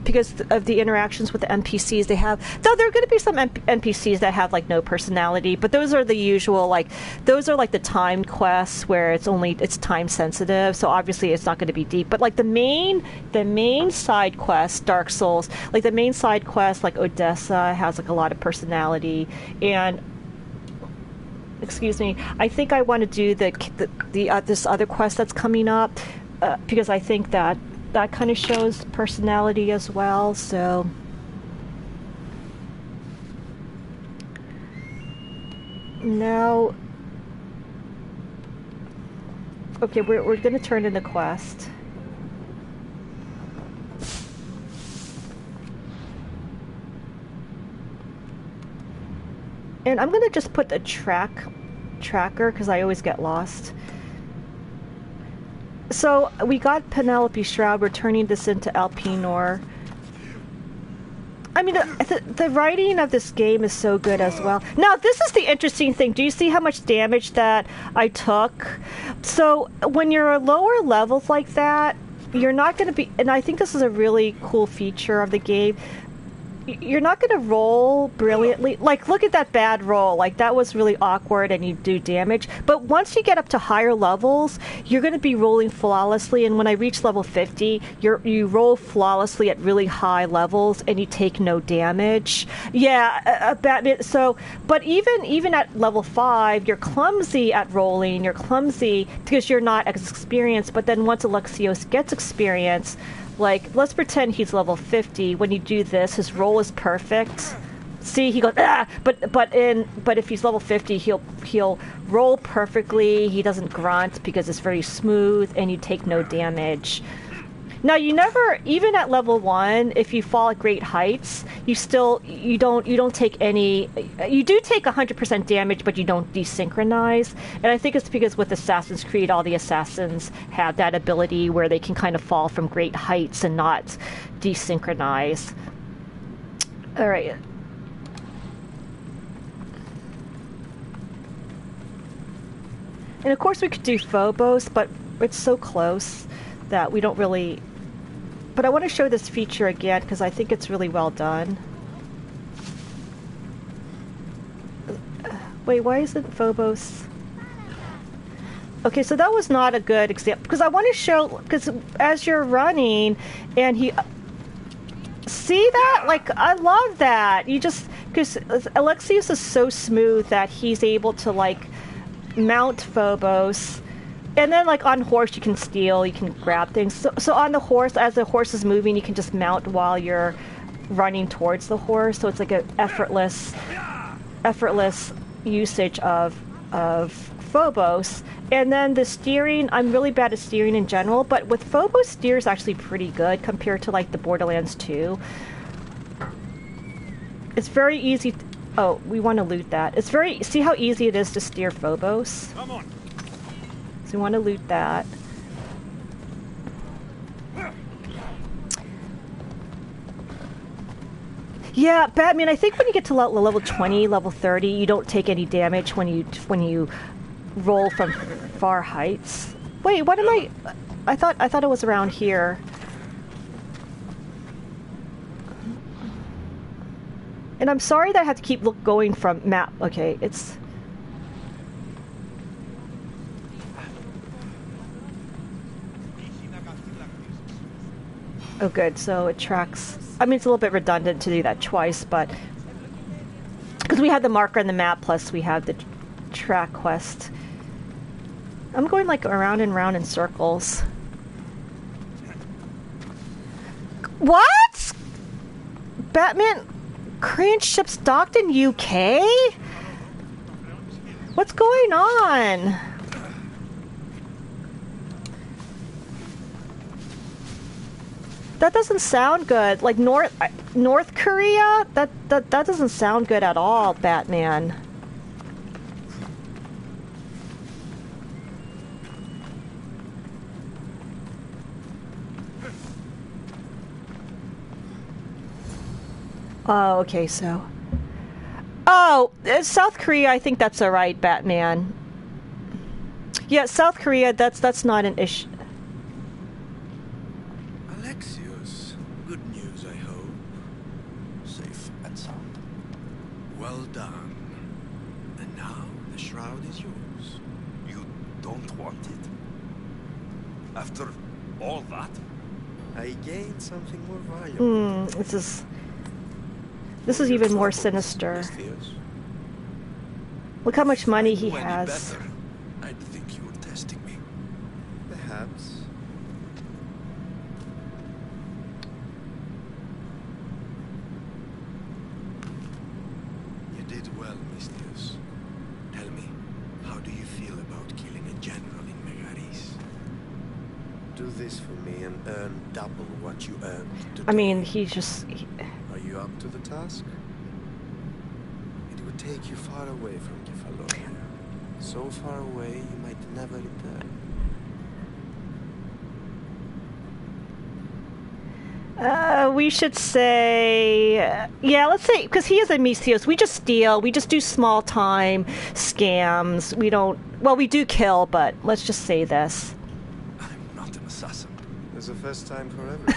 because of the interactions with the NPCs they have. Though there are going to be some NPCs that have like no personality, but those are the usual, like those are like the timed quests where it's time sensitive. So obviously it's not going to be deep. But like the main side quest, Dark Souls, like the main side quest, like Odessa has like a lot of personality. And excuse me, I think I want to do this other quest that's coming up. Because I think that kind of shows personality as well. So now, okay, we're going to turn in the quest. And I'm gonna just put the tracker because I always get lost. So we got Penelope Shroud. We're turning this into Elpenor. I mean, the writing of this game is so good as well. Now, this is the interesting thing. Do you see how much damage that I took? So when you're lower levels like that, you're not going to be... And I think this is a really cool feature of the game. You're not going to roll brilliantly. Like, look at that bad roll. Like, that was really awkward and you do damage. But once you get up to higher levels, you're going to be rolling flawlessly. And when I reach level 50, you roll flawlessly at really high levels and you take no damage. Yeah, Batman. So, but even at level 5, you're clumsy at rolling. You're clumsy because you're not as experienced. But then once Alexios gets experience... Like, let's pretend he's level 50. When you do this, his roll is perfect. See, he goes, ah! But if he's level 50, he'll roll perfectly. He doesn't grunt because it's very smooth, and you take no damage. Now, you never, even at level 1, if you fall at great heights, you don't take any. You do take 100% damage, but you don't desynchronize. And I think it's because with Assassin's Creed, all the assassins have that ability where they can kind of fall from great heights and not desynchronize. All right. And of course, we could do Phobos, but it's so close that we don't really... But I want to show this feature again because I think it's really well done. Wait, why isn't Phobos... Okay, so that was not a good example because I want to show... Because as you're running and he... See that? Like, I love that. You just... Because Alexios is so smooth that he's able to, like, mount Phobos... And then, like, on horse, you can steal, you can grab things. So on the horse, as the horse is moving, you can just mount while you're running towards the horse. So it's like an effortless usage of Phobos. And then the steering, I'm really bad at steering in general, but with Phobos, steer is actually pretty good compared to, like, the Borderlands 2. It's very easy... Oh, we want to loot that. It's very... See how easy it is to steer Phobos? Come on. So we want to loot that. Yeah, Batman, I think when you get to level 20, level 30, you don't take any damage when you roll from far heights. Wait, what am I... I thought it was around here. And I'm sorry that I have to keep going from map. Okay, it's... Oh, good. So it tracks... I mean, it's a little bit redundant to do that twice, but... Because we have the marker on the map, plus we have the track quest. I'm going, like, around and round in circles. What? Batman... Korean ships docked in UK? What's going on? That doesn't sound good. Like North Korea? That doesn't sound good at all, Batman. Oh, okay, so... Oh, South Korea, I think that's alright, Batman. Yeah, South Korea, that's not an issue. Alexios, good news, I hope. Safe and sound. Well done. And now the shroud is yours. You don't want it? After all that? I gained something more valuable. This is even more sinister. Look how much money he has. I think you were testing me. Perhaps. You did well, Mistios. Tell me, how do you feel about killing a general in Megaris? Do this for me and earn double what you earned today. I mean, he's just... Are you up to the task? It would take take you far away from Kephallonia. So far away you might never return. We should say, yeah, let's say, because he is a Misios, we just steal, we just do small time scams, we don't, well, we do kill, but let's just say this. I'm not an assassin. There's a first time for everything.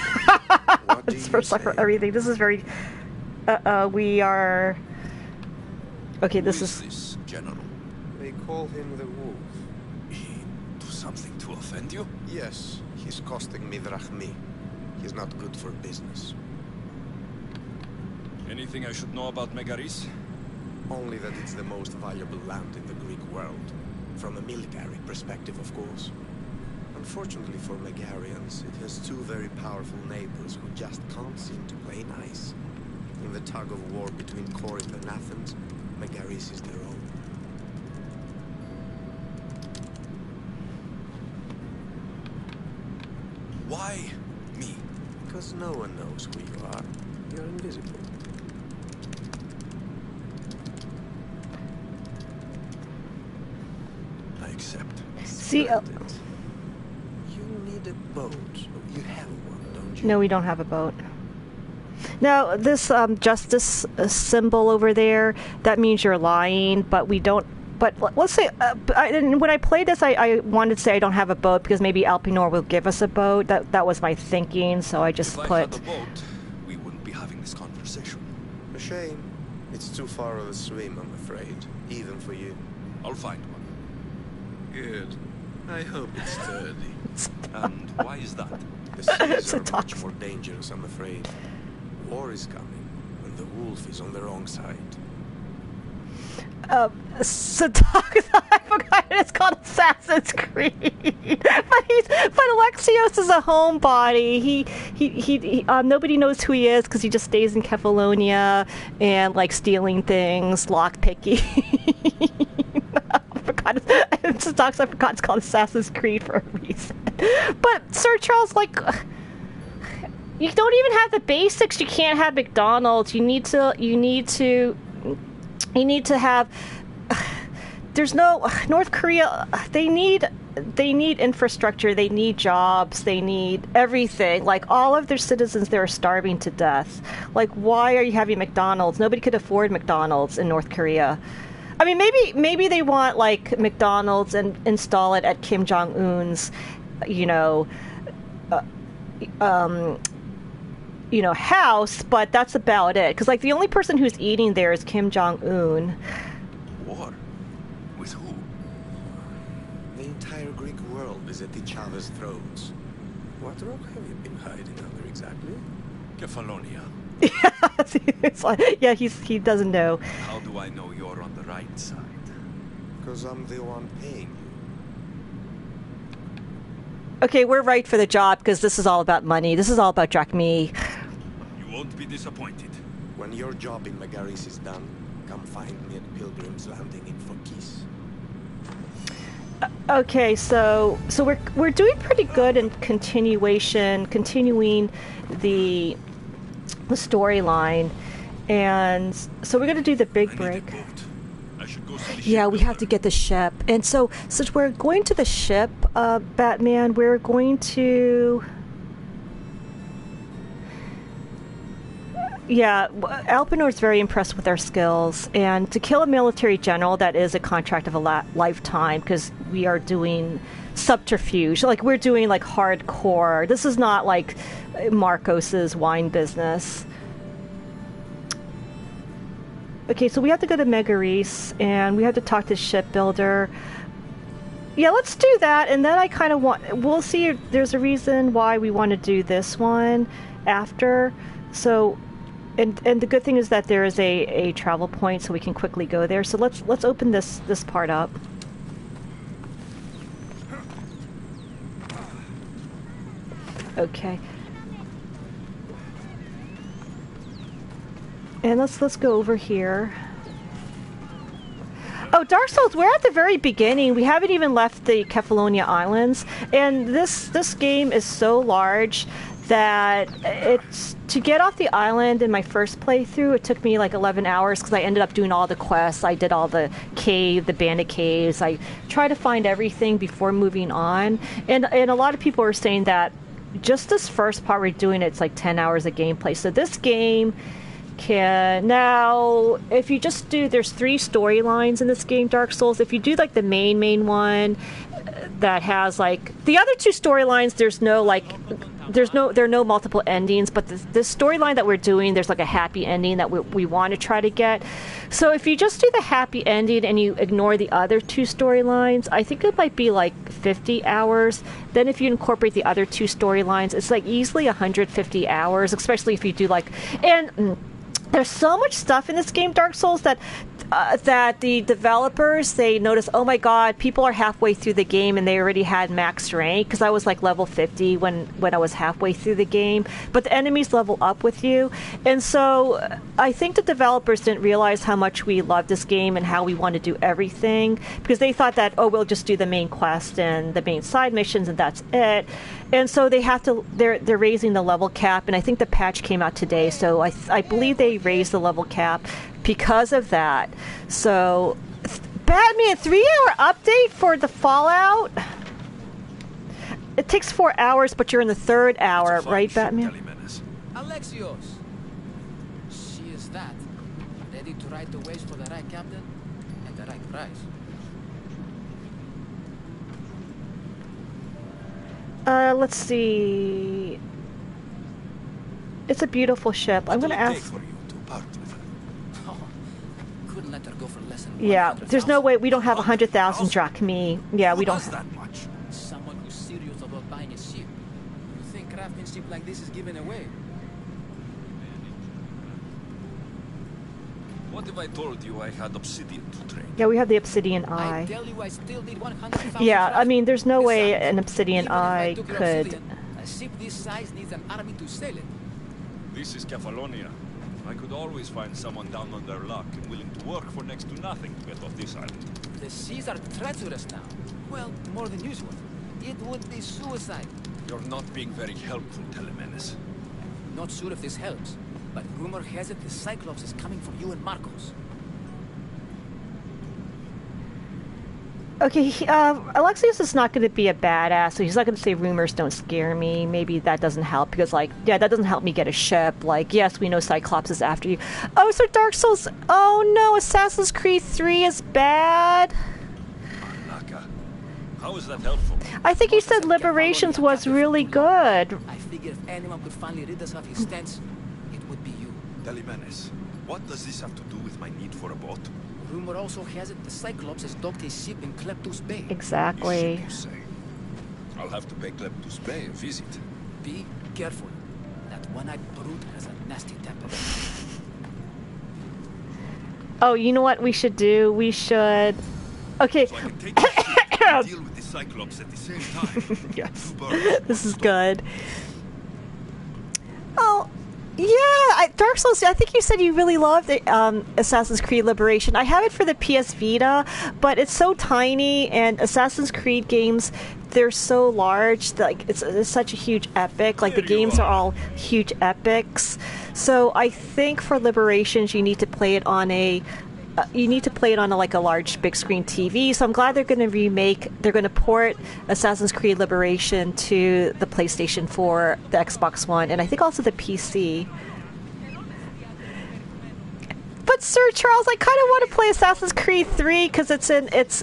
What do It's you first time for say? everything, this is very, we are, okay, Who this is is, this general? They call him the Wolf. He do something to offend you? Yes, he's costing me drachmi. He's not good for business. Anything I should know about Megaris? Only that it's the most valuable land in the Greek world. From a military perspective, of course. Unfortunately for Megarians, it has two very powerful neighbors who just can't seem to play nice. In the tug of war between Corinth and Athens, Megaris is their own. Why me? Because no one knows who you are. You're invisible. I accept. see, Splendid. You need a boat. You have one, don't you? no, we don't have a boat. Now, this justice symbol over there, that means you're lying, but we don't, but let's say, when I played this, I wanted to say I don't have a boat because maybe Alpinor will give us a boat. That was my thinking, so I just If I put... had a boat, we wouldn't be having this conversation. A shame. It's too far of a swim, I'm afraid. Even for you. I'll find one. Good. I hope it's sturdy. And why is that? The seas a are much toxic- more dangerous, I'm afraid. War is coming, and the wolf is on the wrong side. I forgot it's called Assassin's Creed. but Alexios is a homebody. He nobody knows who he is because he just stays in Kephallonia and like stealing things, lockpicking. I forgot it's called Assassin's Creed for a reason. But Sir Charles, like, you don't even have the basics. You can't have McDonald's. You need to have. There's no North Korea. They need infrastructure. They need jobs. They need everything. Like, all of their citizens there are starving to death. Like, why are you having McDonald's? Nobody could afford McDonald's in North Korea. I mean, maybe they want like McDonald's and install it at Kim Jong Un's, house, but that's about it. Because like the only person who's eating there is Kim Jong Un. War? With who? The entire Greek world is at each other's throats. What rock have you been hiding under exactly? Kephallonia. It's like, yeah, he doesn't know. How do I know you're on the right side? Because I'm the one paying you. Okay, we're right for the job because this is all about money. This is all about drachmi. You won't be disappointed. When your job in Megaris is done, come find me at Pilgrim's Landing in Phokis. Okay, so we're doing pretty good in continuing the storyline, and so we're gonna do the big I break. need a boat. I should go see the Yeah, we have to shipbuilder. get the ship. And so, since we're going to the ship, Batman, we're going to... Yeah, Alpinor's very impressed with our skills. And to kill a military general, that is a contract of a lifetime, because we are doing subterfuge. Like, we're doing, like, hardcore. This is not, like, Marcos's wine business. Okay, so we have to go to Megaris, and we have to talk to shipbuilder. Yeah, let's do that, and then I kind of want... We'll see if there's a reason why we want to do this one after. So, and the good thing is that there is a travel point, so we can quickly go there. So let's open this part up. Okay. And let's go over here. Oh, Dark Souls, we're at the very beginning. We haven't even left the Kephallonia Islands. And this game is so large that it's to get off the island in my first playthrough. It took me like 11 hours because I ended up doing all the quests. I did all the bandit caves. I tried to find everything before moving on. And a lot of people are saying that just this first part we're doing, it's like 10 hours of gameplay. So this game can now, if you just do, there's 3 storylines in this game, Dark Souls. If you do like the main one that has like the other 2 storylines, there are no multiple endings, but this storyline that we're doing, there's like a happy ending that we want to try to get. So if you just do the happy ending and you ignore the other 2 storylines, I think it might be like 50 hours. Then if you incorporate the other 2 storylines, it's like easily 150 hours, especially if you do like, and there's so much stuff in this game, Dark Souls, that the developers, they notice, oh my god, people are halfway through the game and they already had max rank, because I was like level 50 when I was halfway through the game, but the enemies level up with you. And so I think the developers didn't realize how much we love this game and how we want to do everything, because they thought that, oh, we'll just do the main quest and the main side missions and that's it. And so they're raising the level cap, and I think the patch came out today, so I believe they raised the level cap because of that. So, Batman 3-hour update for the Fallout? It takes 4 hours, but you're in the 3rd hour, right, Batman? Alexios! She is that. Ready to ride the waves for the right captain and the right price. Let's see. It's a beautiful ship. I'm gonna ask. Couldn't let her go for less than Yeah, there's no way. We don't have 100,000 drachmae. Yeah, we don't have that much. Someone who's serious about buying a ship. You think craftsmanship like this is given away? What if I told you I had obsidian to trade? Yeah, we have the obsidian eye. I tell you, I still need 100,000. Yeah, I mean, there's no way Besides, an obsidian even if I eye took your could. obsidian, a ship this size needs an army to sail it. This is Kephallonia. I could always find someone down on their luck and willing to work for next to nothing to get off this island. The seas are treacherous now. Well, more than usual. It would be suicide. You're not being very helpful, Telemenes. Not sure if this helps, but rumor has it the Cyclops is coming for you and Marcos. Okay, Alexios is not going to be a badass, so he's not going to say rumors don't scare me. Maybe that doesn't help, because, like, yeah, that doesn't help me get a ship. Like, yes, we know Cyclops is after you. Oh, so Dark Souls... Oh, no, Assassin's Creed 3 is bad? Naka. How is that helpful? I think he said Liberations was really good. I figure if anyone could finally rid us of his stench, it would be you. Telemenes, what does this have to do with my need for a boat? Rumor also has it the Cyclops has docked his ship in Kleptus Bay. Exactly. You say. I'll have to pay Kleptus Bay a visit. Be careful. That one-eyed brute has a nasty temper. Oh, you know what we should do? We should... Okay. So I can take the ship and deal with the Cyclops at the same time. Yes. This is Stone. good. Oh... Yeah, Dark Souls, I think you said you really loved Assassin's Creed Liberation. I have it for the PS Vita, but it's so tiny, and Assassin's Creed games, they're so large. Like it's such a huge epic. Like the games are all huge epics. So I think for Liberations, you need to play it on a... like a large big screen TV. So I'm glad they're going to port Assassin's Creed Liberation to the PlayStation 4, the Xbox One, and I think also the PC. But Sir Charles, I kind of want to play Assassin's Creed 3 because it's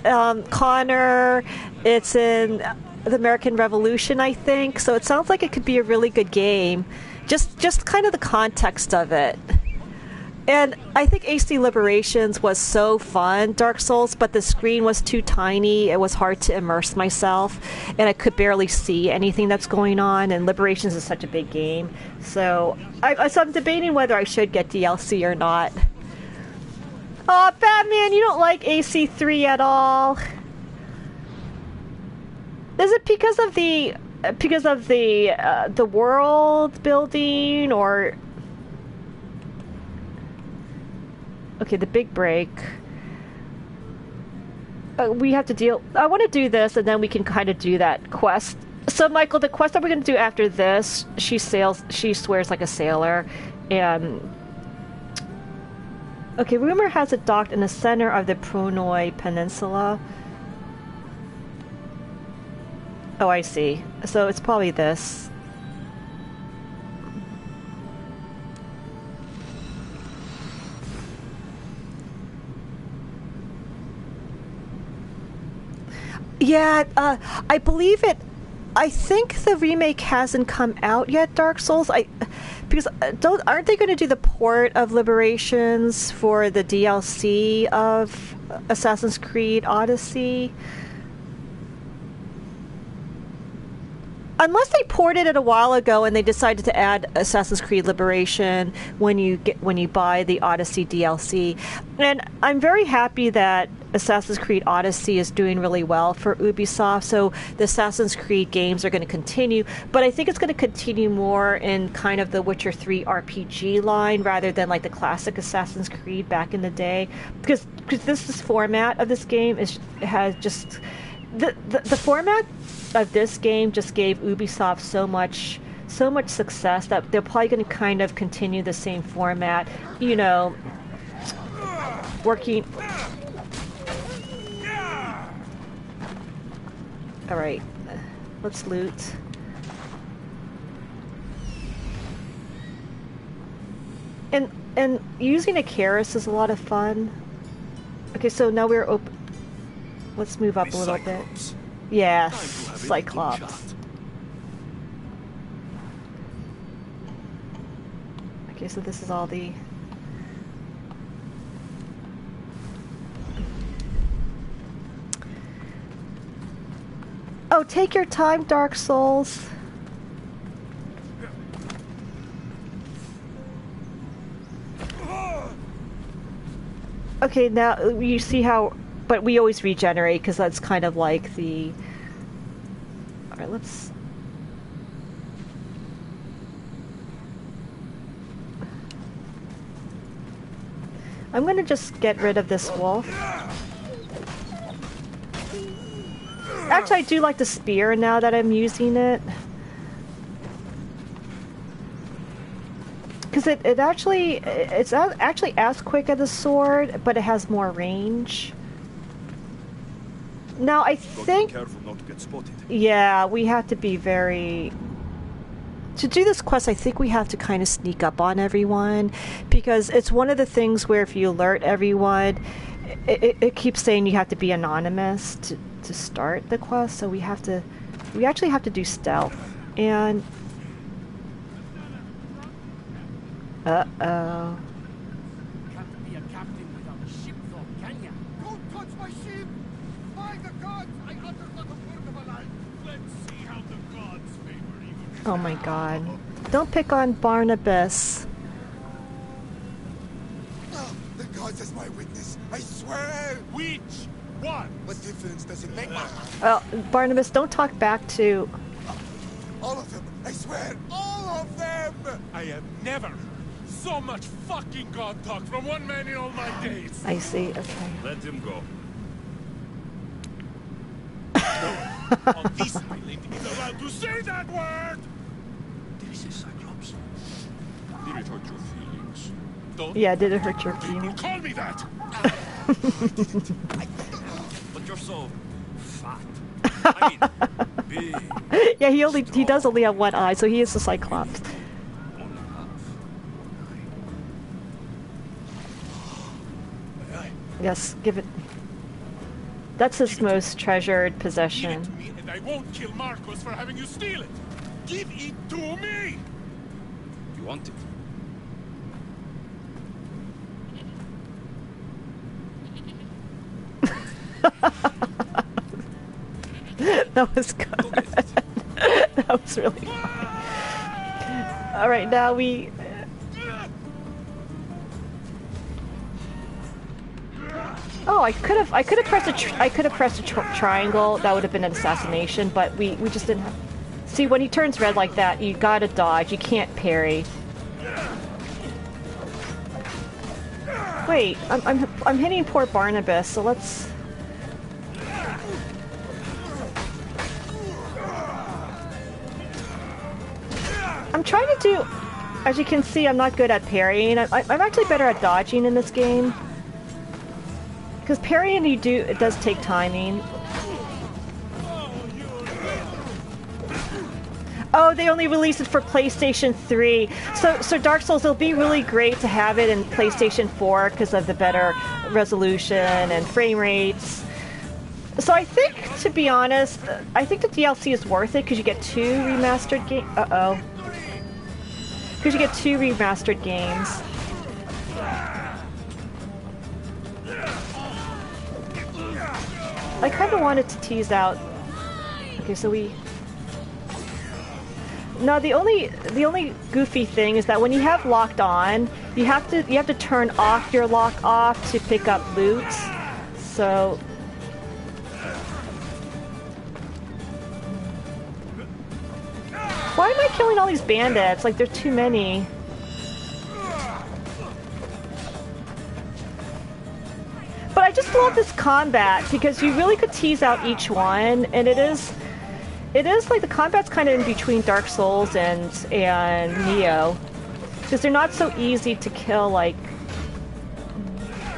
Connor, it's in the American Revolution, I think. So it sounds like it could be a really good game. Just kind of the context of it. And I think AC Liberations was so fun, Dark Souls, but the screen was too tiny. It was hard to immerse myself, and I could barely see anything that's going on, and Liberations is such a big game. So I'm debating whether I should get DLC or not. Oh, Batman, you don't like AC3 at all. Is it because of the world building, or... Okay, the big break. We have to deal... I want to do this, and then we can kind of do that quest So, Michael, the quest that we're going to do after this, she swears like a sailor, and... Okay, rumor has it docked in the center of the Pronoi Peninsula. Oh, I see. So it's probably this. Yeah, I believe it. I think the remake hasn't come out yet, Dark Souls. Because aren't they going to do the port of Liberations for the DLC of Assassin's Creed Odyssey? Unless they ported it a while ago and they decided to add Assassin's Creed Liberation when you buy the Odyssey DLC. And I'm very happy that Assassin's Creed Odyssey is doing really well for Ubisoft, so the Assassin's Creed games are going to continue, but I think it's going to continue more in kind of the Witcher 3 RPG line rather than like the classic Assassin's Creed back in the day, because this format of this game has just the format of this game just gave Ubisoft so much success that they're probably going to kind of continue the same format, you know, working. All right, let's loot. And using a Karis is a lot of fun. Okay, so now we're open. Let's move up a little bit. Yeah, Cyclops. Okay, so this is all the... Oh, take your time, Dark Souls. Okay, now you see how... But we always regenerate, because that's kind of like the... Alright, let's... I'm gonna just get rid of this wolf. Actually, I do like the spear now that I'm using it. Because it's actually as quick as a sword, but it has more range. Now, I think... Careful not to get spotted. Yeah, we have to be very... To do this quest, I think we have to kind of sneak up on everyone, because it's one of the things where if you alert everyone, it keeps saying you have to be anonymous to start the quest, so we actually have to do stealth. And... Uh-oh. Can't be a captain without a ship, though, can ya? Don't touch my ship! By the gods, I utter not a word of a lie. Let's see how the gods favor you. Oh my god. Don't pick on Barnabas. The gods as my witness, I swear! Which one? What difference does it make? Well, Barnabas, don't talk back to... All of them, I swear, all of them! I have never heard so much fucking god talk from one man in all my days. I see, okay. Let him go. On this island is allowed to say that word! This is Cyclops. Did it hurt your feelings? Don't Yeah, did it hurt your people feelings? call me that! But you're so fat. I mean, big. Yeah, he does only have one eye, so he is a Cyclops. Only half. Yes, give it... That's his most treasured Give it possession. to me and I won't kill Marcos for having you steal it! Give it to me! You want it? That was good. That was really fun. Alright, now we... Oh, I could have pressed a triangle. That would have been an assassination, but we just didn't have... See, when he turns red like that, you gotta dodge. You can't parry. Wait, I'm hitting poor Barnabas, so let's... I'm trying to do... As you can see, I'm not good at parrying. I'm actually better at dodging in this game. Because parrying, it does take timing. Oh, they only released it for PlayStation 3. So Dark Souls, it'll be really great to have it in PlayStation 4 because of the better resolution and frame rates. So I think, to be honest, I think the DLC is worth it because you get 2 remastered games. Uh-oh. Because you get 2 remastered games. I kind of wanted to tease out... Okay, so we... No, the only goofy thing is that when you have locked on, you have to turn off your lock off to pick up loot. So... Why am I killing all these bandits? Like, there's too many. But I just love this combat because you really could tease out each one, and it is like the combat's kind of in between Dark Souls and Neo, because they're not so easy to kill. Like,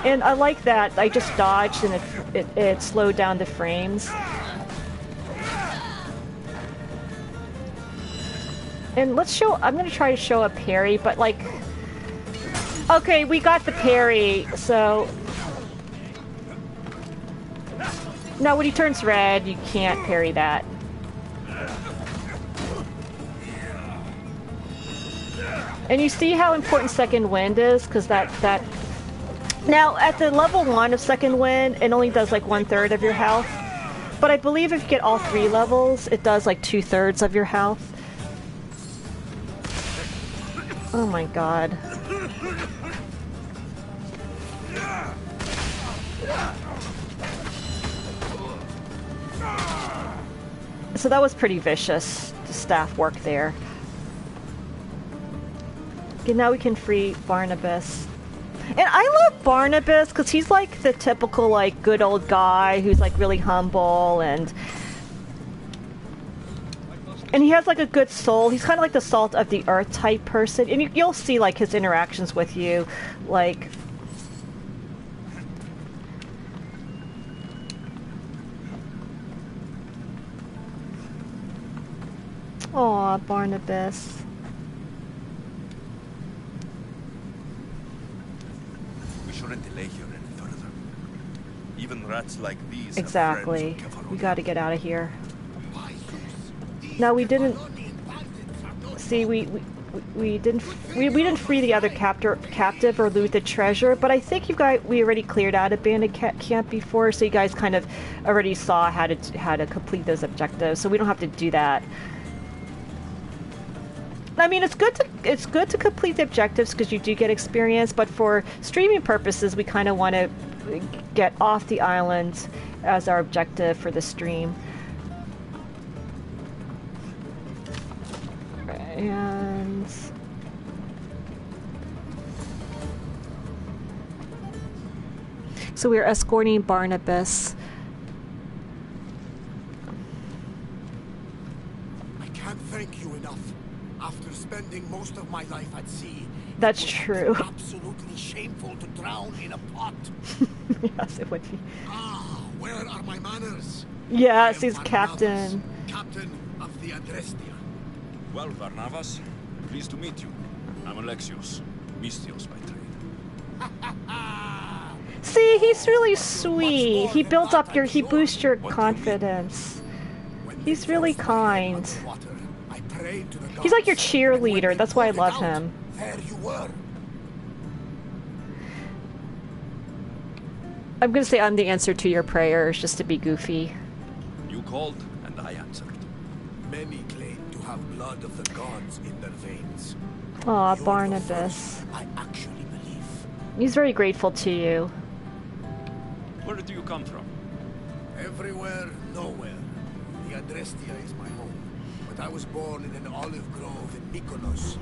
and I like that I just dodged and it slowed down the frames. And let's show... I'm gonna try to show a parry, but like... Okay, we got the parry, so... No, when he turns red, you can't parry that. And you see how important Second Wind is? Because that... Now, at the level 1 of Second Wind, it only does like 1/3 of your health. But I believe if you get all 3 levels, it does like 2/3 of your health. Oh my god. So that was pretty vicious, the staff work there. Okay, now we can free Barnabas. And I love Barnabas because he's like the typical like good old guy who's like really humble and he has like a good soul. He's kind of like the salt of the earth type person. And you'll see like his interactions with you. Like... Aw, Barnabas. We shouldn't delay here any further. Even rats like these Exactly. have friends in Kephallonia. We gotta get out of here. No, we didn't. See, we didn't free the other captive or loot the treasure. But I think we already cleared out a bandit camp before, so you guys kind of already saw how to complete those objectives. So we don't have to do that. I mean, it's good to complete the objectives because you do get experience. But for streaming purposes, we kind of want to get off the island as our objective for the stream. And so we're escorting Barnabas. I can't thank you enough. After spending most of my life at sea, That's true. Absolutely shameful to drown in a pot. Yes, it would be. Ah, where are my manners? Yes, he's captain. Captain of the Adrestia. Well, Varnavas, pleased to meet you. I'm Alexios, Mystios by trade. See, he's really sweet. He builds up he boosts your confidence. He's really kind. He's like your cheerleader. That's why I love him. There you were. I'm gonna say I'm the answer to your prayers, just to be goofy. You called, and I answered. Many claim to have blood of the gods in their veins. Aw, You're Barnabas. the first I actually believe. He's very grateful to you. Where do you come from? Everywhere, nowhere. The Adrestia is my home. But I was born in an olive grove in Mykonos.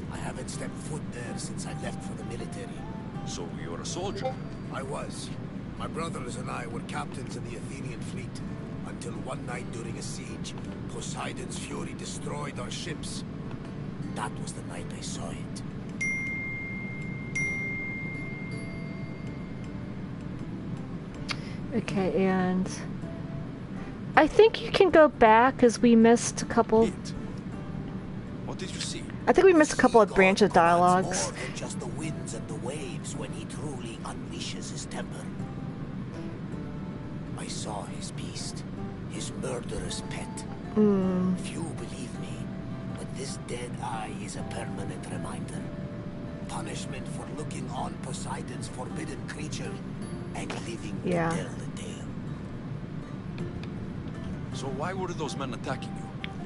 I haven't stepped foot there since I left for the military. So you're a soldier? I was. My brothers and I were captains in the Athenian fleet. Until one night during a siege, Poseidon's fury destroyed our ships. that was the night I saw it. Okay, and I think you can go back because we missed a couple. What did you see? I think we missed a couple of branch of dialogues. More than just the winds and the waves when he truly unleashes his temper. I saw his beast, his murderous pet. Few believe me, but this dead eye is a permanent reminder. Punishment for looking on Poseidon's forbidden creature and living to tell the tale. So why were those men attacking you?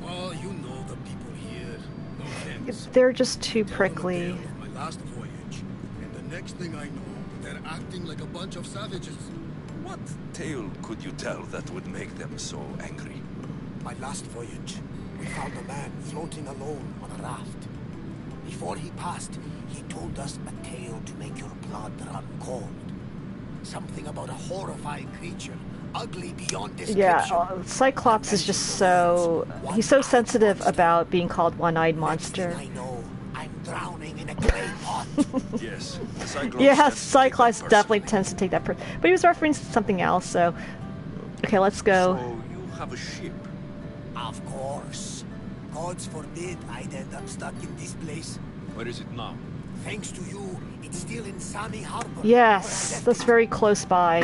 Oh, you know the people here. No offense. They're just too prickly. My last voyage, and the next thing I know, they're acting like a bunch of savages. What tale could you tell that would make them so angry? My last voyage, we found a man floating alone on a raft. Before he passed, he told us a tale to make your blood run cold. Something about a horrifying creature, ugly beyond description. Yeah, Cyclops is just so... He's so sensitive about being called one-eyed monster. I know, I'm drowning in a clay pot. Yes, Cyclops. Yes, Cyclops definitely tends to take that. But he was referencing something else, so... Okay, let's go. So you have a ship? Of course. Gods forbid I'd end up stuck in this place. Where is it now? Thanks to you, it's still in Sami Harbor. Yes, that's very close by.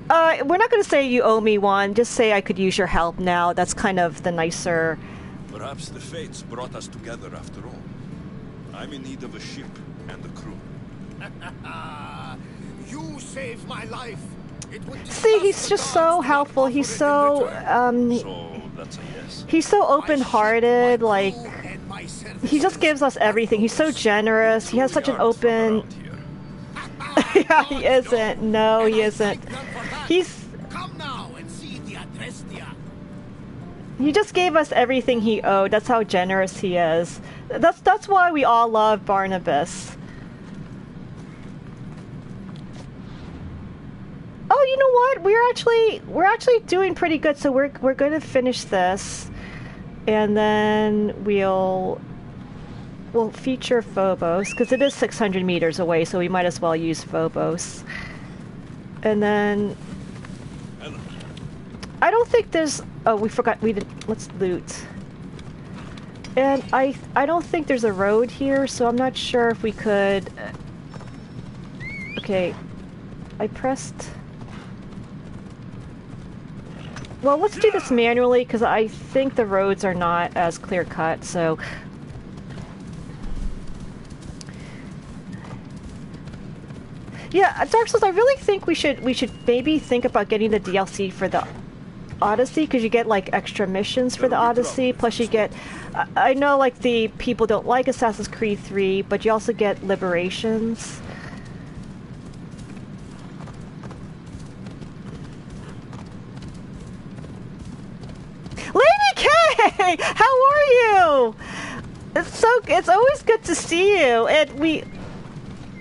We're not going to say you owe me one. Just say I could use your help now. That's kind of the nicer... Perhaps the fates brought us together after all. I'm in need of a ship and a crew. You saved my life. It would See, he's just so helpful. He's so... So that's a yes. He's so open-hearted, like... He just gives us everything. He's so generous. He has such an open... Yeah, he isn't. No, he isn't. He's... Come now and see the Adrestia. He just gave us everything he owed. That's how generous he is. That's why we all love Barnabas. Oh, you know what? We're actually doing pretty good. So we're going to finish this, and then we'll feature Phobos because it is 600 meters away. So we might as well use Phobos, and then I don't think there's. Oh, we forgot. We didn't. Let's loot. And I don't think there's a road here, so I'm not sure if we could. Okay, I pressed. Well, let's do this manually, because I think the roads are not as clear-cut, so... Yeah, Dark Souls, I really think we should maybe think about getting the DLC for the Odyssey, because you get, like, extra missions for the Odyssey, plus you get... I know, like, the people don't like Assassin's Creed 3, but you also get liberations. Lady K! How are you? It's always good to see you, and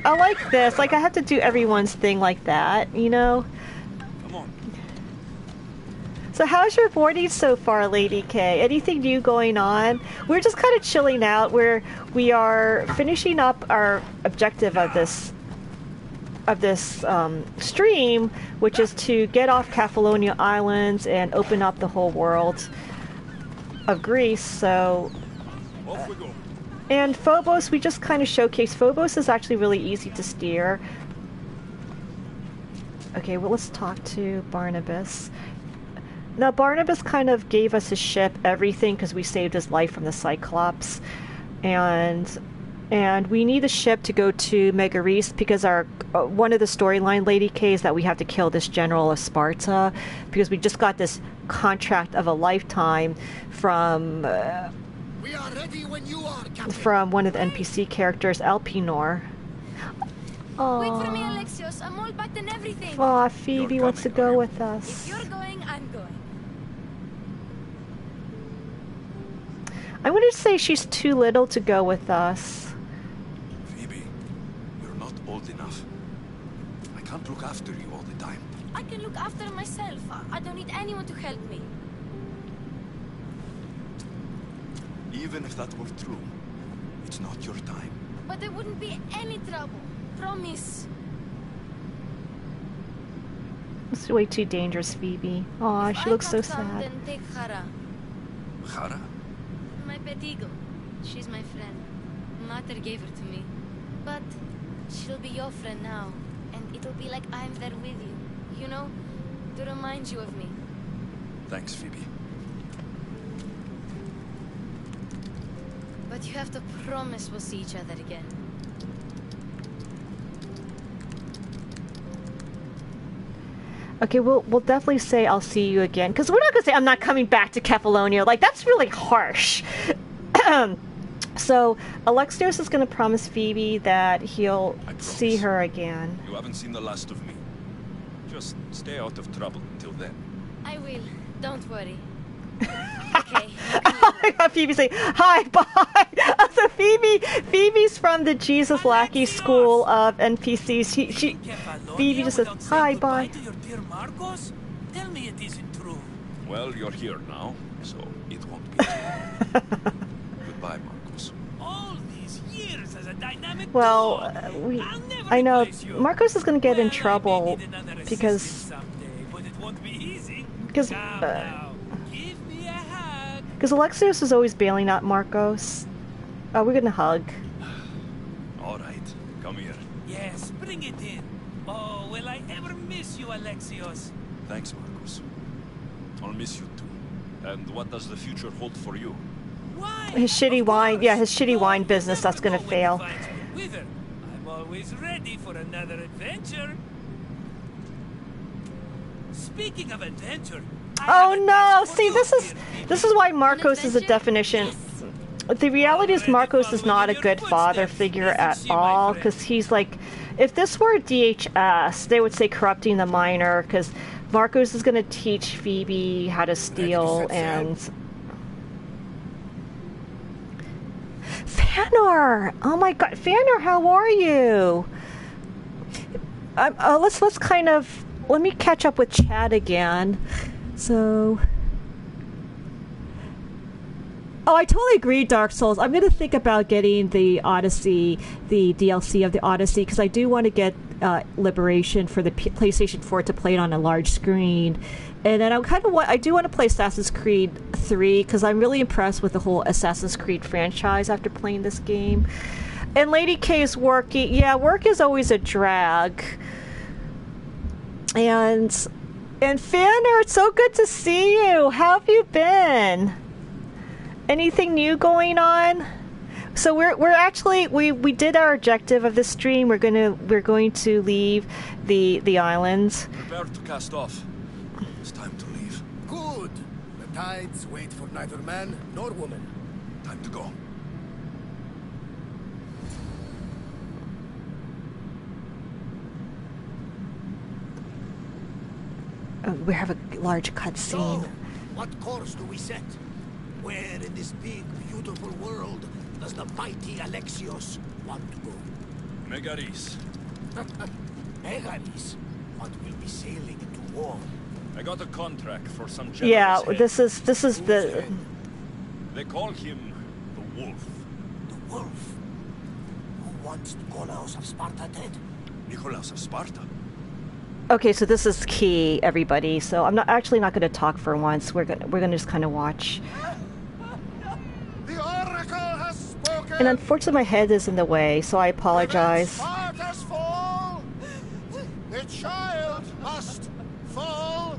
I like this. Like, I have to do everyone's thing like that, you know? Come on. So how's your morning so far, Lady K? Anything new going on? We're just kind of chilling out. We are finishing up our objective of this stream, which is to get off Kephallonia Islands and open up the whole world of Greece. So, Off we go. and Phobos, we just kind of showcase. Phobos is actually really easy to steer. Okay, well, let's talk to Barnabas. Now, Barnabas kind of gave us his ship, everything, because we saved his life from the Cyclops, and we need a ship to go to Megaris because our one of the storyline, Lady K, is that we have to kill this general of Sparta because we just got this contract of a lifetime from We are ready when you are, Captain. from one of the NPC characters, Elpinor. Wait for me, Alexios. I'm all packed and everything. Aw, Phoebe You're wants to coming, go are you? with us. If you're going, I'm going. I'm going to say she's too little to go with us. Phoebe, you're not old enough. I can't look after you all the time. I can look after myself. I don't need anyone to help me. Even if that were true, it's not your time. But there wouldn't be any trouble. Promise. It's way too dangerous, Phoebe. Aw, she looks so sad. Then take Hara, Hara? my pet eagle. She's my friend. Mater gave her to me. But she'll be your friend now. And it'll be like I'm there with you. You know? To remind you of me. Thanks, Phoebe. But you have to promise we'll see each other again. Okay, we'll definitely say I'll see you again, because we're not gonna say I'm not coming back to Kephallonia. Like, that's really harsh. So Alexios is gonna promise Phoebe that he'll see her again. You haven't seen the last of me. Just stay out of trouble until then. I will. Don't worry. Okay. I got Phoebe saying, hi, bye. So Phoebe's from the Jesus Lackey School of NPCs. Phoebe just says, hi, bye. To your dear Marcos? Tell me it isn't true. Well, you're here now, so it won't be true. Goodbye, Marcos. All these years as a dynamic Well, duo. I know Marcos is going to get in trouble because Alexios is always bailing out Marcos. Oh, we're gonna hug. All right, come here. Yes, bring it in. Oh, will I ever miss you, Alexios? Thanks, Marcos. I'll miss you too. And what does the future hold for you? Why? His shitty wine, yeah, his shitty wine business, that's gonna fail. I'm always ready for another adventure. Speaking of adventure. Oh no! See, this is why Marcos is a definition. The reality is Marcos is not a good father figure at all, because he's like, if this were DHS, they would say corrupting the minor, because Marcos is going to teach Phoebe how to steal and... Fanor! Oh my god, Fanor, how are you? Let's kind of... Let me catch up with Chad again. So... Oh, I totally agree, Dark Souls. I'm going to think about getting the Odyssey, the DLC of the Odyssey, because I do want to get Liberation for the PlayStation 4 to play it on a large screen. And then I do want to play Assassin's Creed 3, because I'm really impressed with the whole Assassin's Creed franchise after playing this game. And Lady K is working. Yeah, work is always a drag. And Fanner, it's so good to see you. How have you been? Anything new going on? So we're actually we did our objective of this stream. We're going to leave the islands. Prepare to cast off. It's time to leave. Good. The tides wait for neither man nor woman. Time to go. Oh, we have a large cutscene. So, what course do we set? Where in this big, beautiful world does the mighty Alexios want to go? Megaris. Megaris? What will be sailing into war? I got a contract for some general's Yeah, head. this is the... They call him the Wolf. The Wolf? Who wants Nikolaos of Sparta dead? Nikolaos of Sparta? Okay, so this is key, everybody. So I'm not going to talk for once. We're gonna just kind of watch. The Oracle has spoken. And unfortunately, my head is in the way, so I apologize. Sparta's fall. The child must fall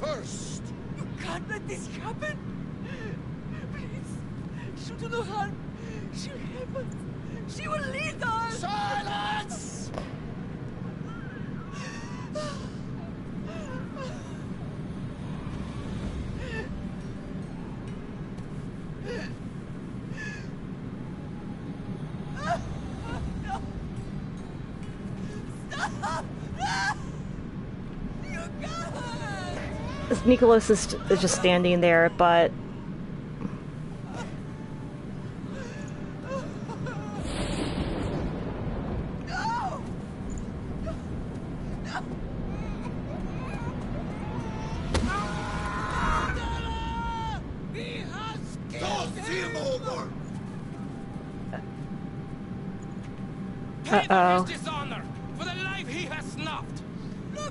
first. You can't let this happen. Please, she'll do no harm. She'll help us. She will lead us. Silence! Nicholas is just standing there, but... Pay for his dishonor, for the life he has snuffed.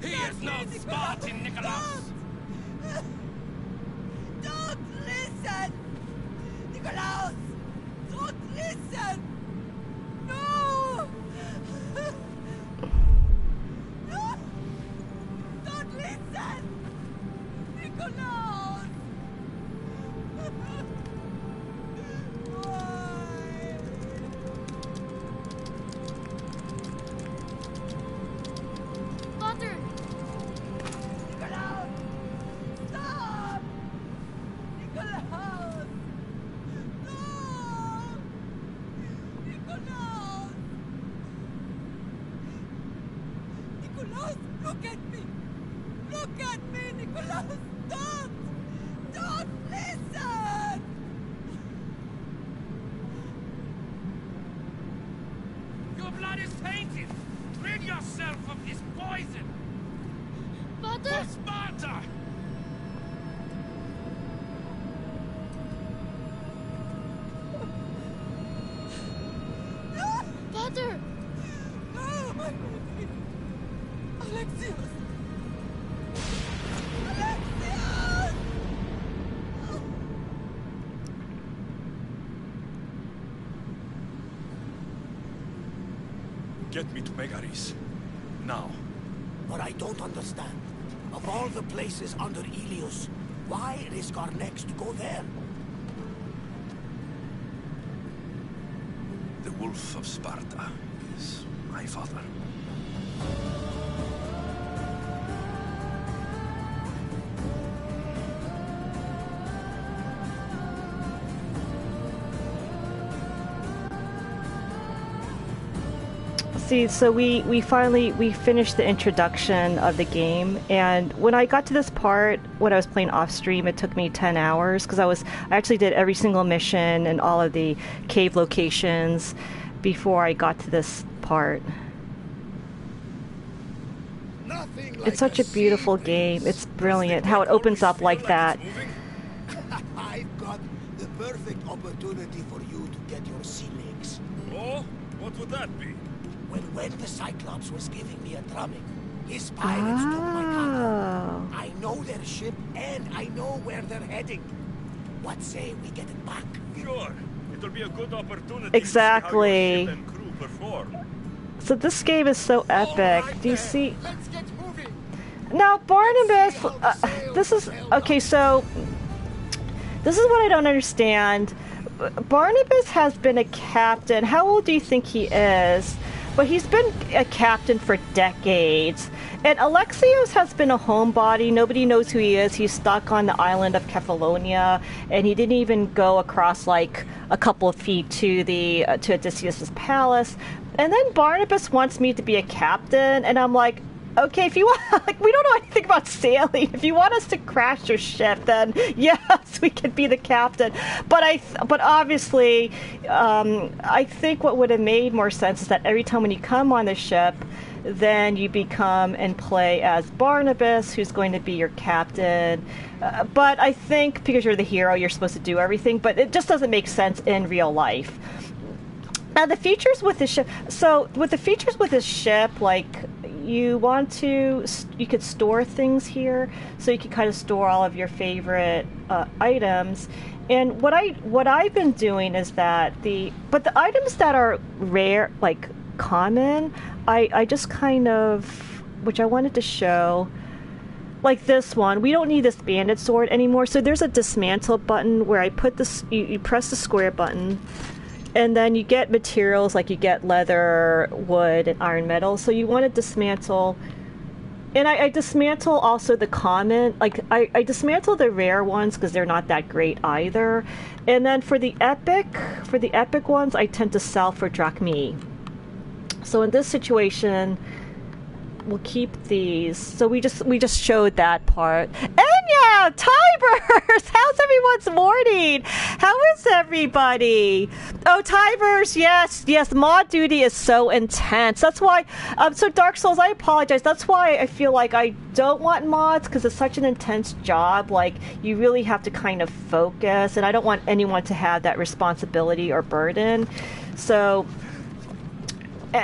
He is no Spartan, Nicholas. Don't listen! Nikolaus! Don't listen! No! No! Don't listen! Nikolaus! Why? Father! Nikolaus! Stop! Nikolaus! No! Nikolaus! Nikolaus, look at me! Look at me, Nikolaus! Don't! Don't listen! Your blood is tainted. Rid yourself of this poison. Father! For Sparta! Father! No, my baby! Alexios! Alexios! Get me to Megaris. Now. But I don't understand. Of all the places under Ilios, why risk our necks to go there? The Wolf of Sparta is my father. See, so we finally finished the introduction of the game, and when I got to this part, when I was playing off stream, it took me 10 hours because I actually did every single mission and all of the cave locations before I got to this part. It's such a beautiful game. It's brilliant how it opens up like that. I've got the perfect opportunity for you to get your sea legs. Oh? What would that be? When the Cyclops was giving me a drumming, his pilots took my car. I know their ship, and I know where they're heading. What say we get it back? Sure. It'll be a good opportunity Exactly. to see how your ship and crew perform. So this game is so epic. Do you see? Let's get moving. Now, Barnabas, this is okay. So this is what I don't understand. Barnabas has been a captain. How old do you think he is? But he's been a captain for decades. And Alexios has been a homebody. Nobody knows who he is. He's stuck on the island of Kephallonia, and he didn't even go across like a couple of feet to to Odysseus's palace. And then Barnabas wants me to be a captain, and I'm like, okay, if you want, like, we don't know anything about sailing. If you want us to crash your ship, then yes, we can be the captain. But obviously, I think what would have made more sense is that every time when you come on the ship, then you become and play as Barnabas, who's going to be your captain. But I think because you're the hero, you're supposed to do everything. But it just doesn't make sense in real life. Now the features with the ship. So with the features with this ship, like, you could store things here, so you can kind of store all of your favorite items. And what I've been doing is that the items that are rare, like common, I just kind of, which I wanted to show, like this one, we don't need this bandit sword anymore. So there's a dismantle button where I put this, you press the square button, and then you get materials like you get leather, wood, and iron metal. So you want to dismantle. And I dismantle also the common, like I dismantle the rare ones because they're not that great either. And then for the epic ones, I tend to sell for drachmae. So in this situation, we'll keep these. So we just showed that part. Enya! Tybers! How's everyone's morning? How is everybody? Oh, Tybers, yes, mod duty is so intense. That's why, so Dark Souls, I apologize. That's why I feel like I don't want mods, because it's such an intense job. Like, you really have to kind of focus, and I don't want anyone to have that responsibility or burden. So,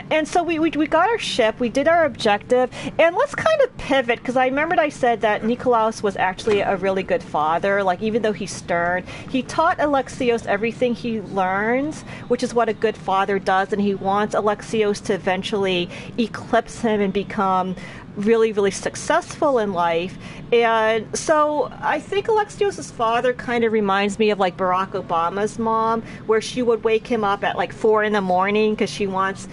and so we got our ship, we did our objective, and let's kind of pivot, because I remembered I said that Nikolaos was actually a really good father. Like, even though he's stern, he taught Alexios everything he learns, which is what a good father does, and he wants Alexios to eventually eclipse him and become really, really successful in life. And so I think Alexios' father kind of reminds me of like Barack Obama's mom, where she would wake him up at like 4 a.m. because she wants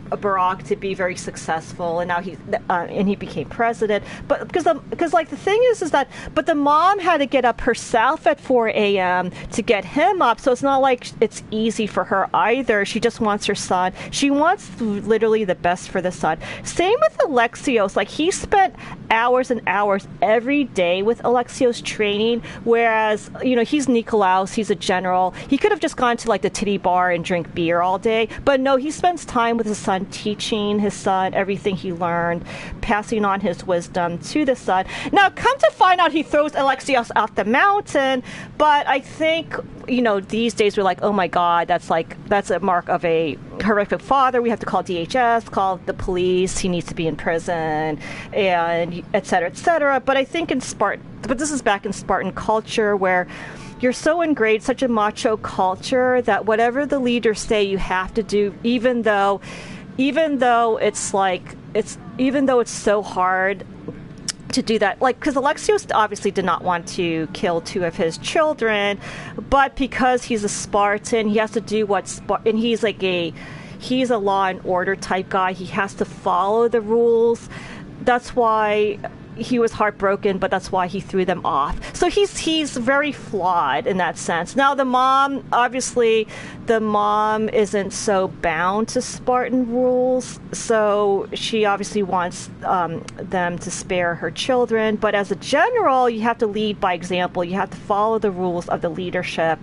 Barack to be very successful, and now he became president. But because like the thing is that but the mom had to get up herself at 4 a.m. to get him up, so it's not like it's easy for her either. She just wants her son. She wants literally the best for the son. Same with Alexios. Like, he spent hours and hours every day with Alexios training, whereas he's Nikolaos, he's a general. He could have just gone to like the titty bar and drink beer all day, but no, he spends time with his son, teaching his son everything he learned, passing on his wisdom to the son. Now, come to find out, he throws Alexios off the mountain, but I think these days we're like, oh my god, that's a mark of a horrific father. We have to call DHS, call the police, he needs to be in prison, and etc., etc. But I think but this is back in Spartan culture, where you're so ingrained, such a macho culture, that whatever the leaders say you have to do, even though it's so hard to do that. Like, because Alexios obviously did not want to kill 2 of his children, but because he's a Spartan, he has to do and he's a law and order type guy. He has to follow the rules. That's why he was heartbroken, but that's why he threw them off. So he's very flawed in that sense. Now, the mom isn't so bound to Spartan rules, so she obviously wants them to spare her children. But as a general, you have to lead by example. You have to follow the rules of the leadership,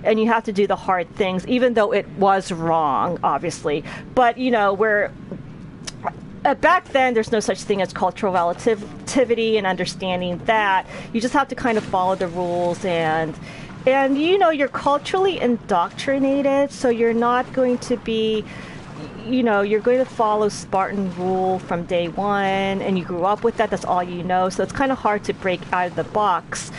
and you have to do the hard things, even though it was wrong, obviously. But back then, there's no such thing as cultural relativity, and understanding that you just have to kind of follow the rules, and you're culturally indoctrinated, so you're not going to be, you're going to follow Spartan rule from day one, and you grew up with that. That's all you know. So it's kind of hard to break out of the box.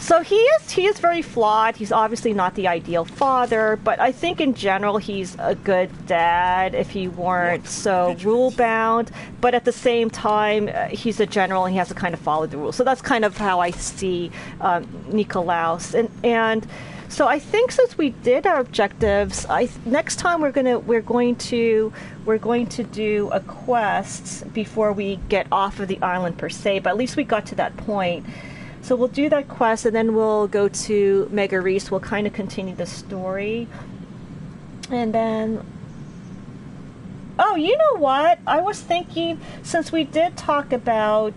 So he is very flawed. He's obviously not the ideal father, but I think in general he's a good dad if he weren't so rule-bound. But at the same time, he's a general and he has to kind of follow the rules. So that's kind of how I see Nikolaos. And so I think since we did our objectives, next time we're going to do a quest before we get off of the island per se. But at least we got to that point. So we'll do that quest, and then we'll go to Megaris. We'll kind of continue the story. And then... Oh, you know what? I was thinking, since we did talk about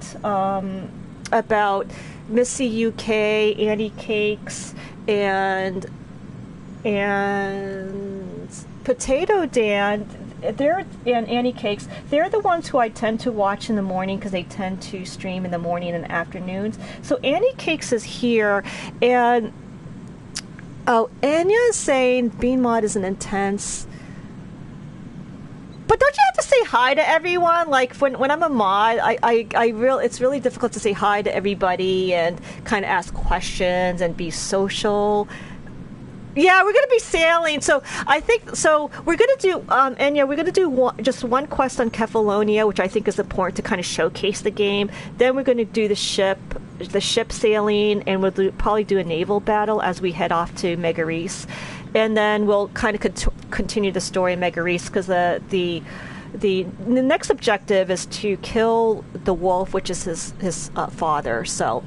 Missy UK, Annie Cakes, and Potato Dan... and Annie Cakes, they're the ones who I tend to watch in the morning because they tend to stream in the morning and afternoons. So Annie Cakes is here, and Anya is saying Bean Mod is an intense. But don't you have to say hi to everyone? Like when I'm a mod, it's really difficult to say hi to everybody and kind of ask questions and be social. Yeah, we're going to be sailing. So I think we're going to do we're going to do just one quest on Kephallonia, which I think is important to kind of showcase the game. Then we're going to do the ship sailing, and we'll probably do a naval battle as we head off to Megaris, and then we'll kind of continue the story in Megaris, because the next objective is to kill the wolf, which is his father. So.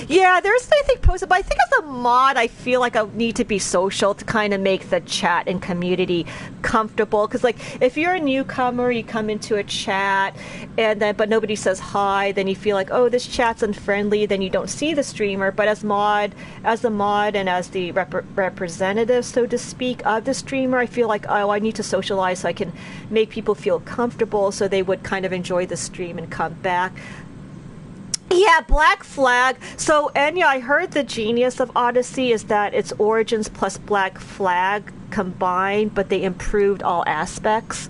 Yeah, there's anything posted, but I think as a mod, I feel like I need to be social to kind of make the chat and community comfortable. Because, like, if you're a newcomer, you come into a chat, but nobody says hi, then you feel like, oh, this chat's unfriendly, then you don't see the streamer. But as the mod and as the representative, so to speak, of the streamer, I feel like, oh, I need to socialize so I can make people feel comfortable so they would kind of enjoy the stream and come back. Yeah, Black Flag. So, Enya, I heard the genius of Odyssey is that it's Origins plus Black Flag combined, but they improved all aspects.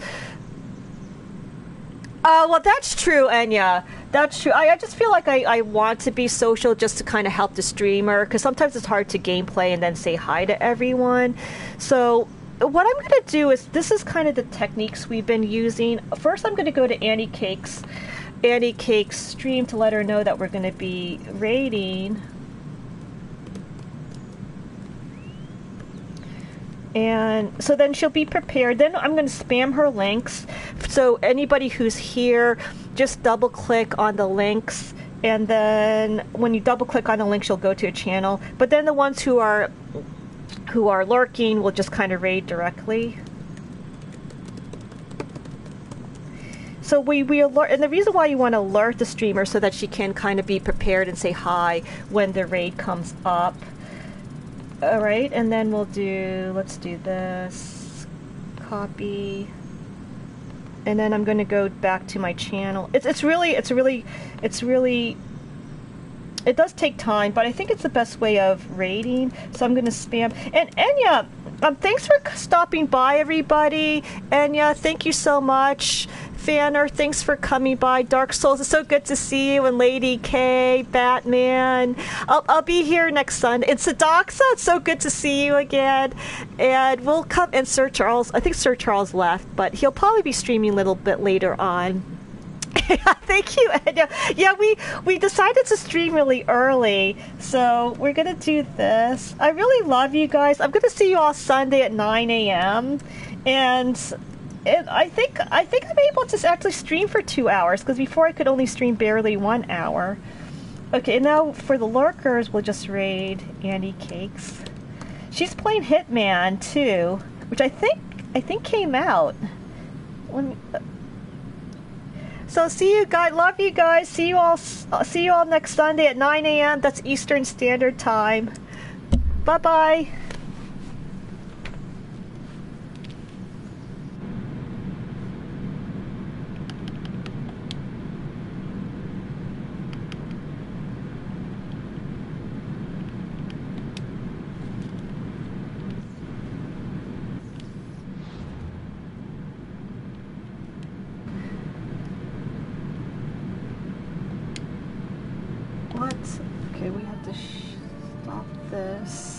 Well, that's true, Enya. That's true. I just feel like I want to be social just to kind of help the streamer, because sometimes it's hard to gameplay and then say hi to everyone. So what I'm going to do is, this is kind of the techniques we've been using. First, I'm going to go to Annie Cake's stream to let her know that we're going to be raiding. And so then she'll be prepared. Then I'm going to spam her links. So anybody who's here, just double click on the links. And then when you double click on the link, she'll go to a channel. But then the ones who are lurking will just kind of raid directly. So we alert, and the reason why you want to alert the streamer so that she can kind of be prepared and say hi when the raid comes up. All right, and then let's do this, copy, and then I'm going to go back to my channel. It does take time, but I think it's the best way of raiding. So I'm going to spam. And Enya, thanks for stopping by, everybody. Enya, thank you so much. Fanner, thanks for coming by. Dark Souls, it's so good to see you. And Lady K, Batman. I'll be here next Sunday. And Sadoxa, it's so good to see you again. And we'll come, and Sir Charles, I think Sir Charles left, but he'll probably be streaming a little bit later on. Thank you, Enya. Yeah, we decided to stream really early, so we're gonna do this. I really love you guys. I'm gonna see you all Sunday at 9 a.m. And I think I'm able to actually stream for 2 hours, because before I could only stream barely 1 hour. Okay, now for the lurkers, we'll just raid Annie Cakes. She's playing Hitman too, which I think came out. Let me. So see you guys. Love you guys. See you all next Sunday at 9 a.m. That's Eastern Standard Time. Bye bye. What? Okay, we have to stop this.